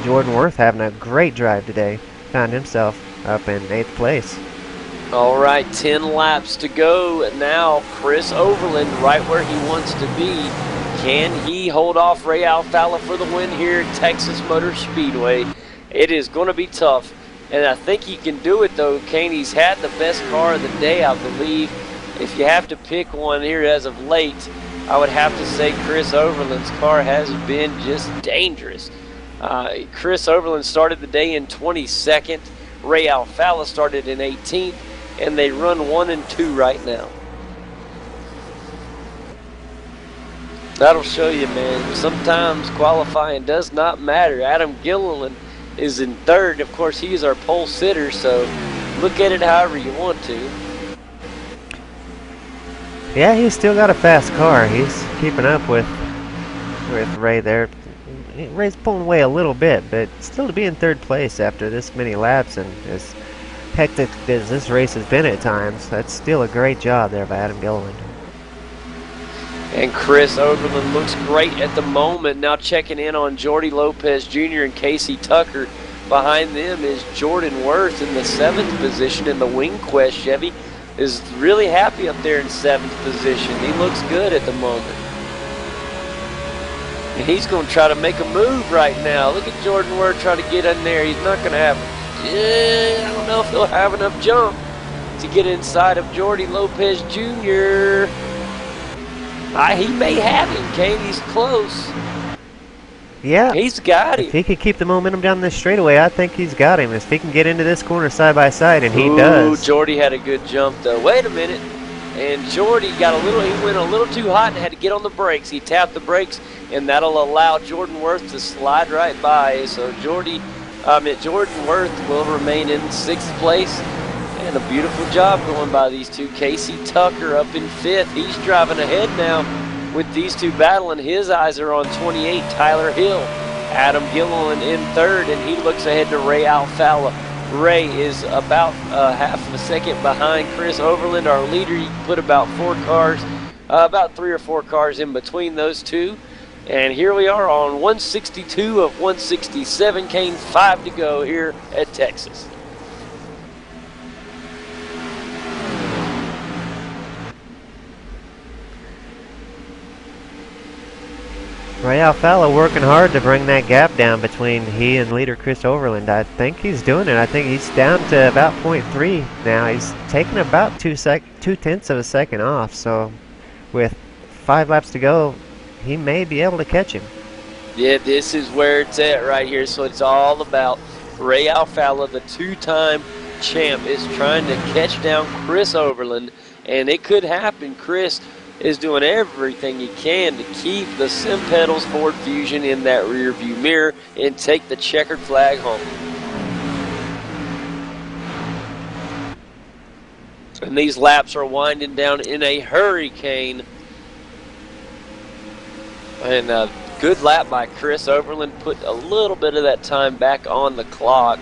Jordan Worth having a great drive today. Found himself up in 8th place. All right, 10 laps to go. And now Chris Overland right where he wants to be. Can he hold off Ray Alfala for the win here at Texas Motor Speedway? It is going to be tough. And I think he can do it, though. Kane, he's had the best car of the day, I believe. If you have to pick one here as of late, I would have to say Chris Overland's car has been just dangerous. Chris Overland started the day in 22nd. Ray Alfala started in 18th, and they run 1 and 2 right now. That'll show you, man. Sometimes qualifying does not matter. Adam Gilliland is in 3rd. Of course, he is our pole sitter, so look at it however you want to. Yeah, he's still got a fast car. He's keeping up with Ray there. Ray's pulling away a little bit, but still to be in 3rd place after this many laps and as hectic as this race has been at times, that's still a great job there by Adam Gilliland. And Chris Overland looks great at the moment. Now checking in on Jordy Lopez Jr. and Casey Tucker. Behind them is Jordan Worth in the 7th position in the Wing Quest Chevy. is really happy up there in 7th position. He looks good at the moment. And he's going to try to make a move right now. Look at Jordan Worth try to get in there. He's not going to have, I don't know if he'll have enough jump to get inside of Jordy Lopez Jr. He may have him, Kane. He's close. Yeah. He's got him. If he could keep the momentum down this straightaway, I think he's got him. If he can get into this corner side by side, and he does. Jordy had a good jump, though. Wait a minute. And Jordy he went a little too hot and had to get on the brakes. He tapped the brakes, and that'll allow Jordan Worth to slide right by. So Jordan Worth will remain in 6th place. And a beautiful job going by these two. Casey Tucker up in 5th. He's driving ahead now with these two battling. His eyes are on 28, Tyler Hill. Adam Gilliland in 3rd, and he looks ahead to Ray Alfalla. Ray is about half of a second behind Chris Overland, our leader. You can put about 3 or 4 cars in between those two. And here we are on 162 of 167. Kane, 5 to go here at Texas. Ray Alfalla working hard to bring that gap down between he and leader Chris Overland. I think he's doing it. I think he's down to about 0.3 now. He's taken about 2/10 of a second off. So with 5 laps to go, he may be able to catch him. Yeah, this is where it's at right here. So it's all about Ray Alfalla, the 2-time champ, is trying to catch down Chris Overland. And it could happen. Chris is doing everything he can to keep the Sim Pedals Ford Fusion in that rear view mirror and take the checkered flag home. And these laps are winding down in a hurricane. And a good lap by Chris Overland, put a little bit of that time back on the clock.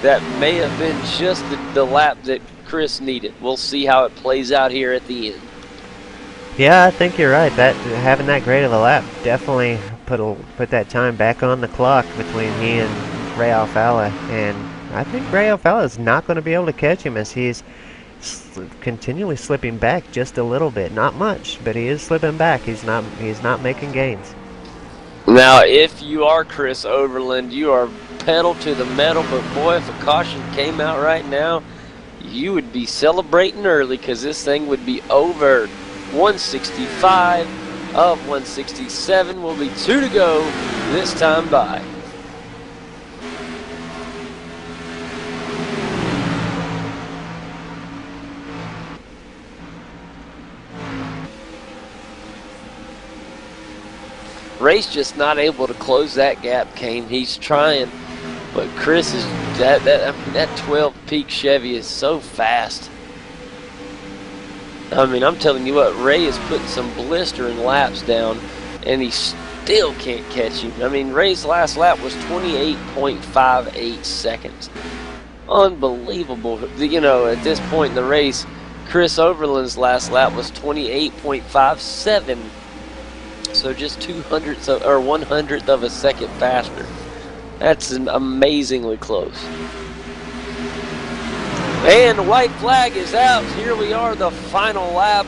That may have been just the lap that Chris needed. We'll see how it plays out here at the end. Yeah, I think you're right. That having that great of a lap definitely put that time back on the clock between he and Ray Alfalla, and I think Ray Alfalla is not going to be able to catch him as he's continually slipping back just a little bit. Not much, but he is slipping back. He's not making gains. Now, if you are Chris Overland, you are pedal to the metal, but boy, if a caution came out right now, you would be celebrating early because this thing would be over. 165 of 167 will be 2 to go this time by. Ray's just not able to close that gap, Kane. He's trying, but Chris is that 12 peak Chevy is so fast. I mean, I'm telling you what, Ray is putting some blistering laps down, and he still can't catch him. I mean, Ray's last lap was 28.58 seconds. Unbelievable. You know, at this point in the race, Chris Overland's last lap was 28.57. So just 1/100th of a second faster. That's amazingly close. And the white flag is out. Here we are, the final lap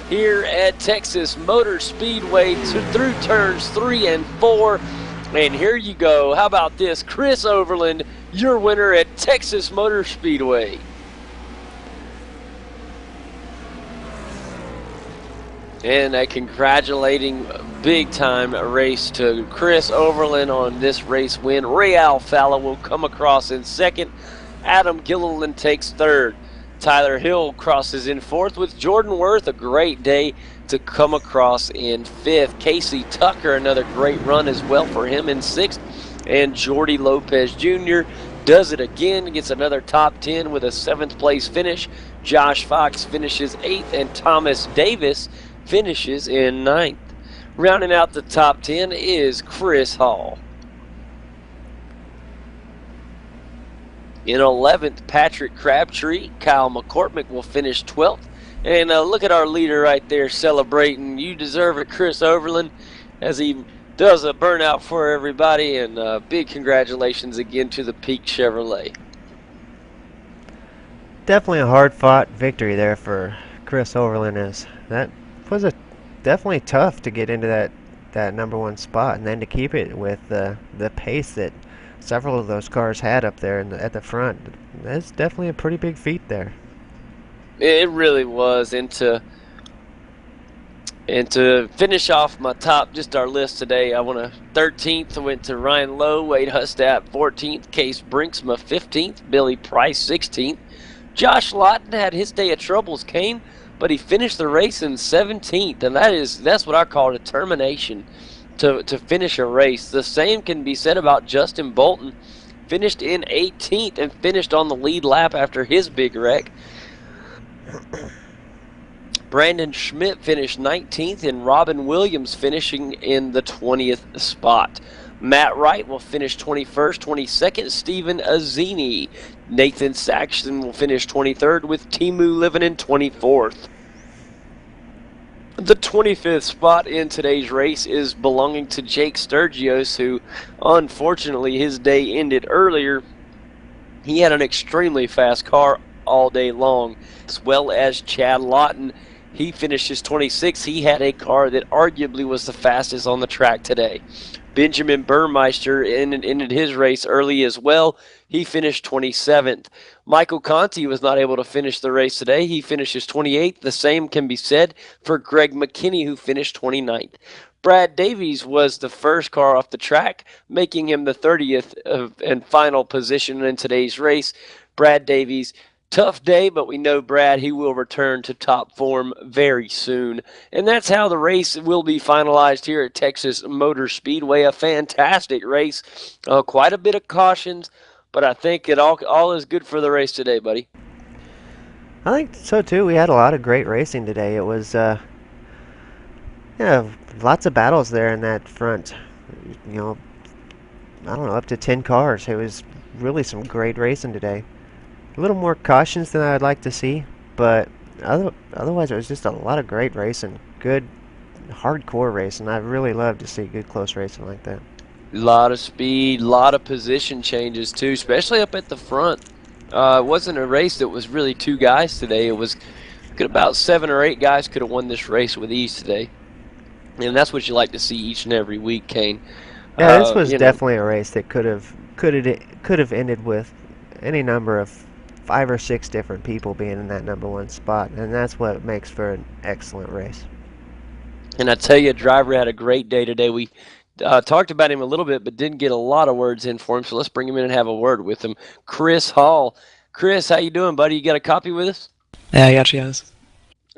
here at Texas Motor Speedway through turns 3 and 4. And here you go. How about this? Chris Overland, your winner at Texas Motor Speedway. And a congratulating big-time race to Chris Overland on this race win. Ray Alfalla will come across in 2nd. Adam Gilliland takes 3rd. Tyler Hill crosses in 4th with Jordan Worth. A great day to come across in 5th. Casey Tucker, another great run as well for him in 6th. And Jordy Lopez Jr. does it again, gets another top 10 with a 7th place finish. Josh Fox finishes 8th, and Thomas Davis finishes in 9th. Rounding out the top 10 is Chris Hall. In 11th, Patrick Crabtree. Kyle McCormick will finish 12th. And look at our leader right there celebrating. You deserve it, Chris Overland, as he does a burnout for everybody. And big congratulations again to the Peak Chevrolet. definitely a hard-fought victory there for Chris Overland. Is that was a definitely tough to get into that number one spot, and then to keep it with the pace that several of those cars had up there at the front. That's definitely a pretty big feat there. It really was. And to finish off my top, just our list today, I want to 13th went to Ryan Lowe, Wade Hustat 14th, Case Brinksma 15th, Billy Price 16th. Josh Lawton had his day of troubles, Kane, but he finished the race in 17th, and that's what I call determination to finish a race. The same can be said about Justin Bolton, finished in 18th and finished on the lead lap after his big wreck. Brandon Schmidt finished 19th, and Robin Williams finishing in the 20th spot. Matt Wright will finish 21st, 22nd, Stephen Azzini. Nathan Saxton will finish 23rd, with Timu living in 24th. The 25th spot in today's race is belonging to Jake Sturgios, who unfortunately his day ended earlier. He had an extremely fast car all day long, as well as Chad Lawton. He finishes 26th. He had a car that arguably was the fastest on the track today. Benjamin Burmeister ended his race early as well. He finished 27th. Michael Conti was not able to finish the race today. He finishes 28th. The same can be said for Greg McKinney, who finished 29th. Brad Davies was the first car off the track, making him the 30th and final position in today's race. Brad Davies, tough day, but we know Brad, he will return to top form very soon. And that's how the race will be finalized here at Texas Motor Speedway. A fantastic race. Quite a bit of cautions, but I think it all is good for the race today, buddy. I think so too. We had a lot of great racing today. It was yeah, lots of battles there in that front. You know, I don't know, up to 10 cars. It was really some great racing today. A little more cautions than I'd like to see, but otherwise it was just a lot of great racing. Good, hardcore racing. I really love to see good close racing like that. A lot of speed, a lot of position changes too, especially up at the front. It wasn't a race that was really two guys today. It was about 7 or 8 guys could have won this race with ease today. And that's what you like to see each and every week, Kane. Yeah, this was definitely a race that could have ended with any number of 5 or 6 different people being in that number one spot, and that's what makes for an excellent race. And I tell you, driver had a great day today. We talked about him a little bit, but didn't get a lot of words in for him, so let's bring him in and have a word with him. Chris Hall. Chris, how you doing, buddy? You got a copy with us? Yeah, I got you guys.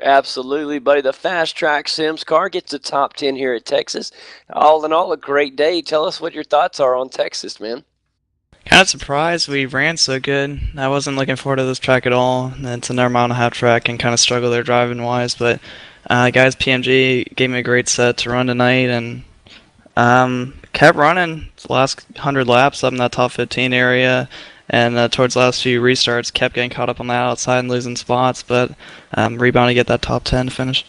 Absolutely, buddy. The Fast Track Sims car gets the top 10 here at Texas. All in all, a great day. Tell us what your thoughts are on Texas, man. Kind of surprised we ran so good. I wasn't looking forward to this track at all. It's a near mile and a half track and kind of struggle there driving wise, but guys, PMG gave me a great set to run tonight and kept running the last 100 laps up in that top 15 area. And towards the last few restarts, kept getting caught up on the outside and losing spots, but rebounded to get that top 10 finish.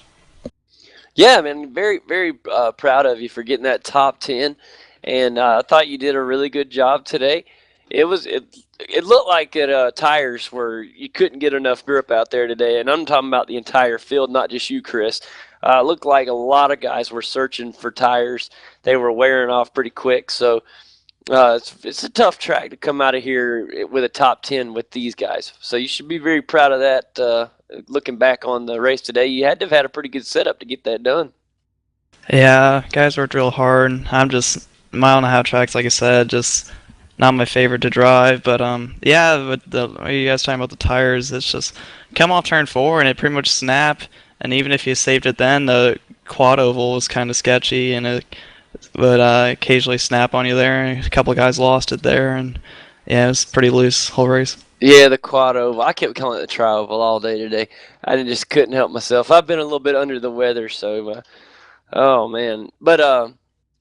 Yeah, man, very, very proud of you for getting that top 10, and I thought you did a really good job today. It looked like at tires where you couldn't get enough grip out there today, and I'm talking about the entire field, not just you, Chris. It looked like a lot of guys were searching for tires. They were wearing off pretty quick, so it's a tough track to come out of here with a top 10 with these guys. So you should be very proud of that. Looking back on the race today, you had to have had a pretty good setup to get that done. Yeah, guys worked real hard. I'm just mile and a half tracks, like I said, just not my favorite to drive. But yeah, with you guys talking about the tires, it's just come off turn 4 and it pretty much snapped. And even if you saved it then, the quad oval was kind of sketchy and it would occasionally snap on you there. A couple of guys lost it there, and yeah, it was pretty loose whole race. Yeah, the quad oval. I kept calling it the tri-oval all day today. I just couldn't help myself. I've been a little bit under the weather, so oh man. But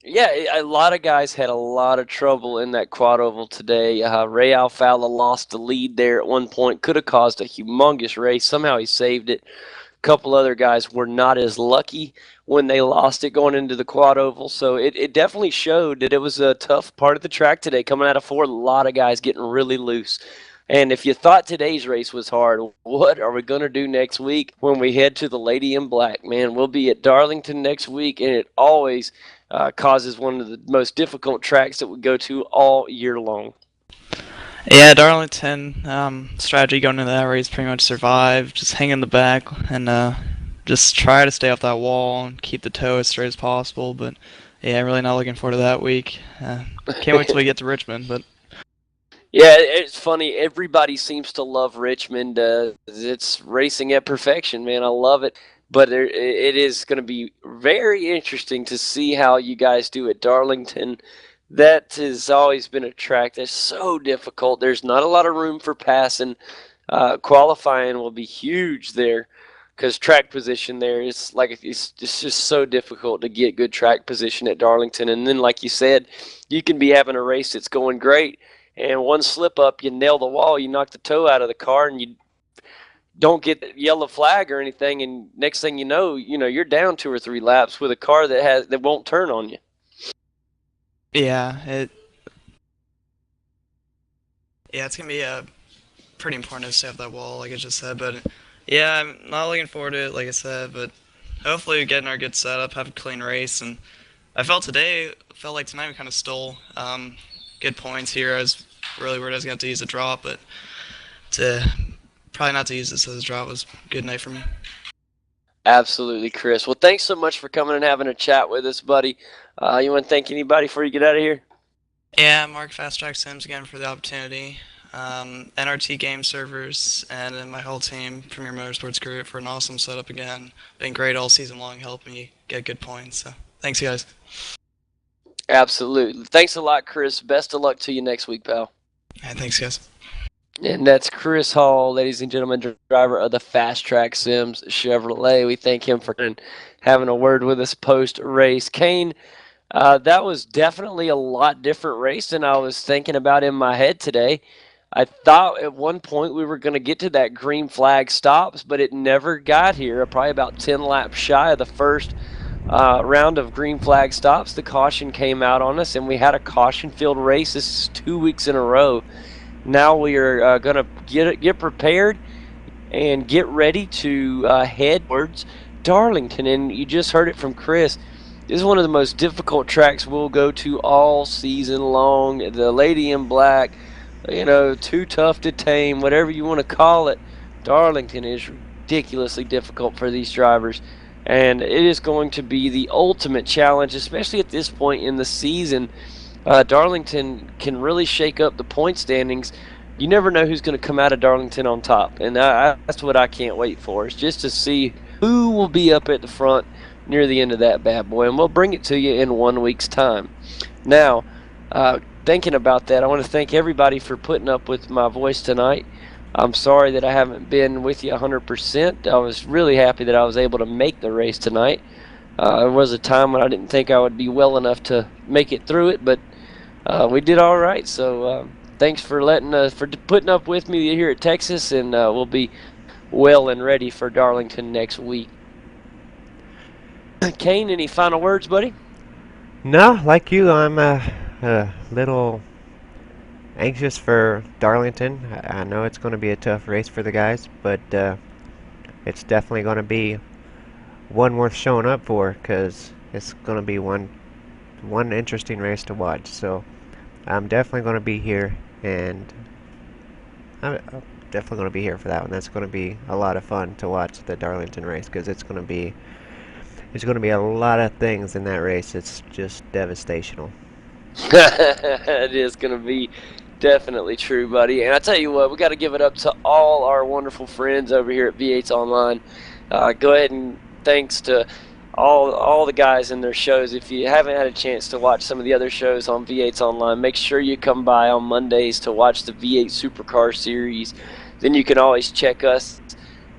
yeah, a lot of guys had a lot of trouble in that quad oval today. Ray Alfala lost the lead there at one point. Could have caused a humongous race. Somehow he saved it. A couple other guys were not as lucky when they lost it going into the quad oval. So it definitely showed that it was a tough part of the track today. Coming out of 4, a lot of guys getting really loose. And if you thought today's race was hard, what are we going to do next week when we head to the Lady in Black? Man, we'll be at Darlington next week, and it always causes one of the most difficult tracks that we go to all year long. Yeah, Darlington, strategy going into that race pretty much survive, just hang in the back and just try to stay off that wall and keep the toe as straight as possible. But yeah, really not looking forward to that week. Can't wait till we get to Richmond. But yeah, it's funny. Everybody seems to love Richmond. It's racing at perfection, man. I love it. But it is going to be very interesting to see how you guys do at Darlington. That has always been a track that's so difficult. There's not a lot of room for passing. Qualifying will be huge there because track position there is like it's just so difficult to get good track position at Darlington. And then, like you said, you can be having a race that's going great, and one slip up, you nail the wall, you knock the toe out of the car, and you don't get the yellow flag or anything. And next thing you know, you're down 2 or 3 laps with a car that won't turn on you. yeah, it's gonna be pretty important to stay off that wall, like I just said. But yeah, I'm not looking forward to it, like I said. But hopefully we get in our good setup, have a clean race, and I felt like tonight we kind of stole good points here. I was really worried I was going to have to use a drop, but probably not to use this as a drop was a good night for me. Absolutely, Chris. Well, thanks so much for coming and having a chat with us, buddy. You want to thank anybody before you get out of here? Yeah, Mark Fast Track Sims again for the opportunity. NRT Game Servers and then my whole team, Premier Motorsports Group, for an awesome setup again. Been great all season long, helping me get good points. So thanks, guys. Absolutely. Thanks a lot, Chris. Best of luck to you next week, pal. All right, thanks, guys. And that's Chris Hall, ladies and gentlemen, driver of the Fast Track Sims Chevrolet. We thank him for having a word with us post-race. Kane, that was definitely a lot different race than I was thinking about in my head today. I thought at one point we were going to get to that green flag stops, but it never got here. Probably about 10 laps shy of the first round of green flag stops. The caution came out on us, and we had a caution-filled race. This is 2 weeks in a row. Now we are going to get prepared and get ready to head towards Darlington. And you just heard it from Chris. This is one of the most difficult tracks we'll go to all season long. The Lady in Black, too tough to tame, whatever you want to call it. Darlington is ridiculously difficult for these drivers. And it is going to be the ultimate challenge, especially at this point in the season. Darlington can really shake up the point standings. You never know who's going to come out of Darlington on top, and that's what I can't wait for, is just to see who will be up at the front near the end of that bad boy, and we'll bring it to you in 1 week's time. Now, thinking about that, I want to thank everybody for putting up with my voice tonight. I'm sorry that I haven't been with you 100%. I was really happy that I was able to make the race tonight. There was a time when I didn't think I would be well enough to make it through it, but we did all right. So thanks for putting up with me here at Texas, and we'll be well and ready for Darlington next week. Kane, any final words, buddy? No, like you, I'm a little anxious for Darlington. I know it's going to be a tough race for the guys, but it's definitely going to be one worth showing up for, because it's going to be one interesting race to watch. So I'm definitely going to be here, and I'm definitely going to be here for that one. That's going to be a lot of fun to watch the Darlington race, because it's going to be a lot of things in that race. It's just devastational. It is going to be definitely true, buddy. And I tell you what, we got to give it up to all our wonderful friends over here at V8's Online. Go ahead and thanks to all the guys in their shows. If you haven't had a chance to watch some of the other shows on V8's Online, make sure you come by on Mondays to watch the V8 Supercar Series. Then you can always check us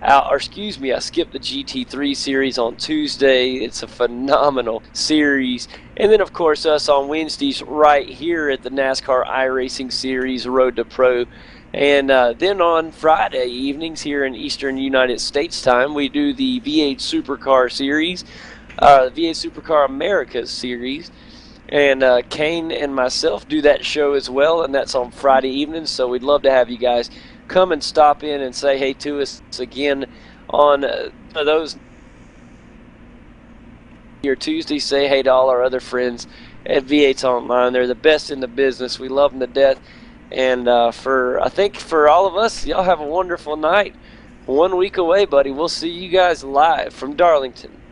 out, or excuse me, I skipped the GT3 series on Tuesday. It's a phenomenal series. And then, of course, us on Wednesdays right here at the NASCAR iRacing Series Road to Pro. And then on Friday evenings here in Eastern United States time, we do the V8 Supercar Series, V8 Supercar Americas Series. And Kane and myself do that show as well, and that's on Friday evenings. So we'd love to have you guys come and stop in and say hey to us again on those your Tuesday. Say hey to all our other friends at V8s Online. They're the best in the business. We love them to death. And I think for all of us, y'all have a wonderful night. 1 week away, buddy. We'll see you guys live from Darlington.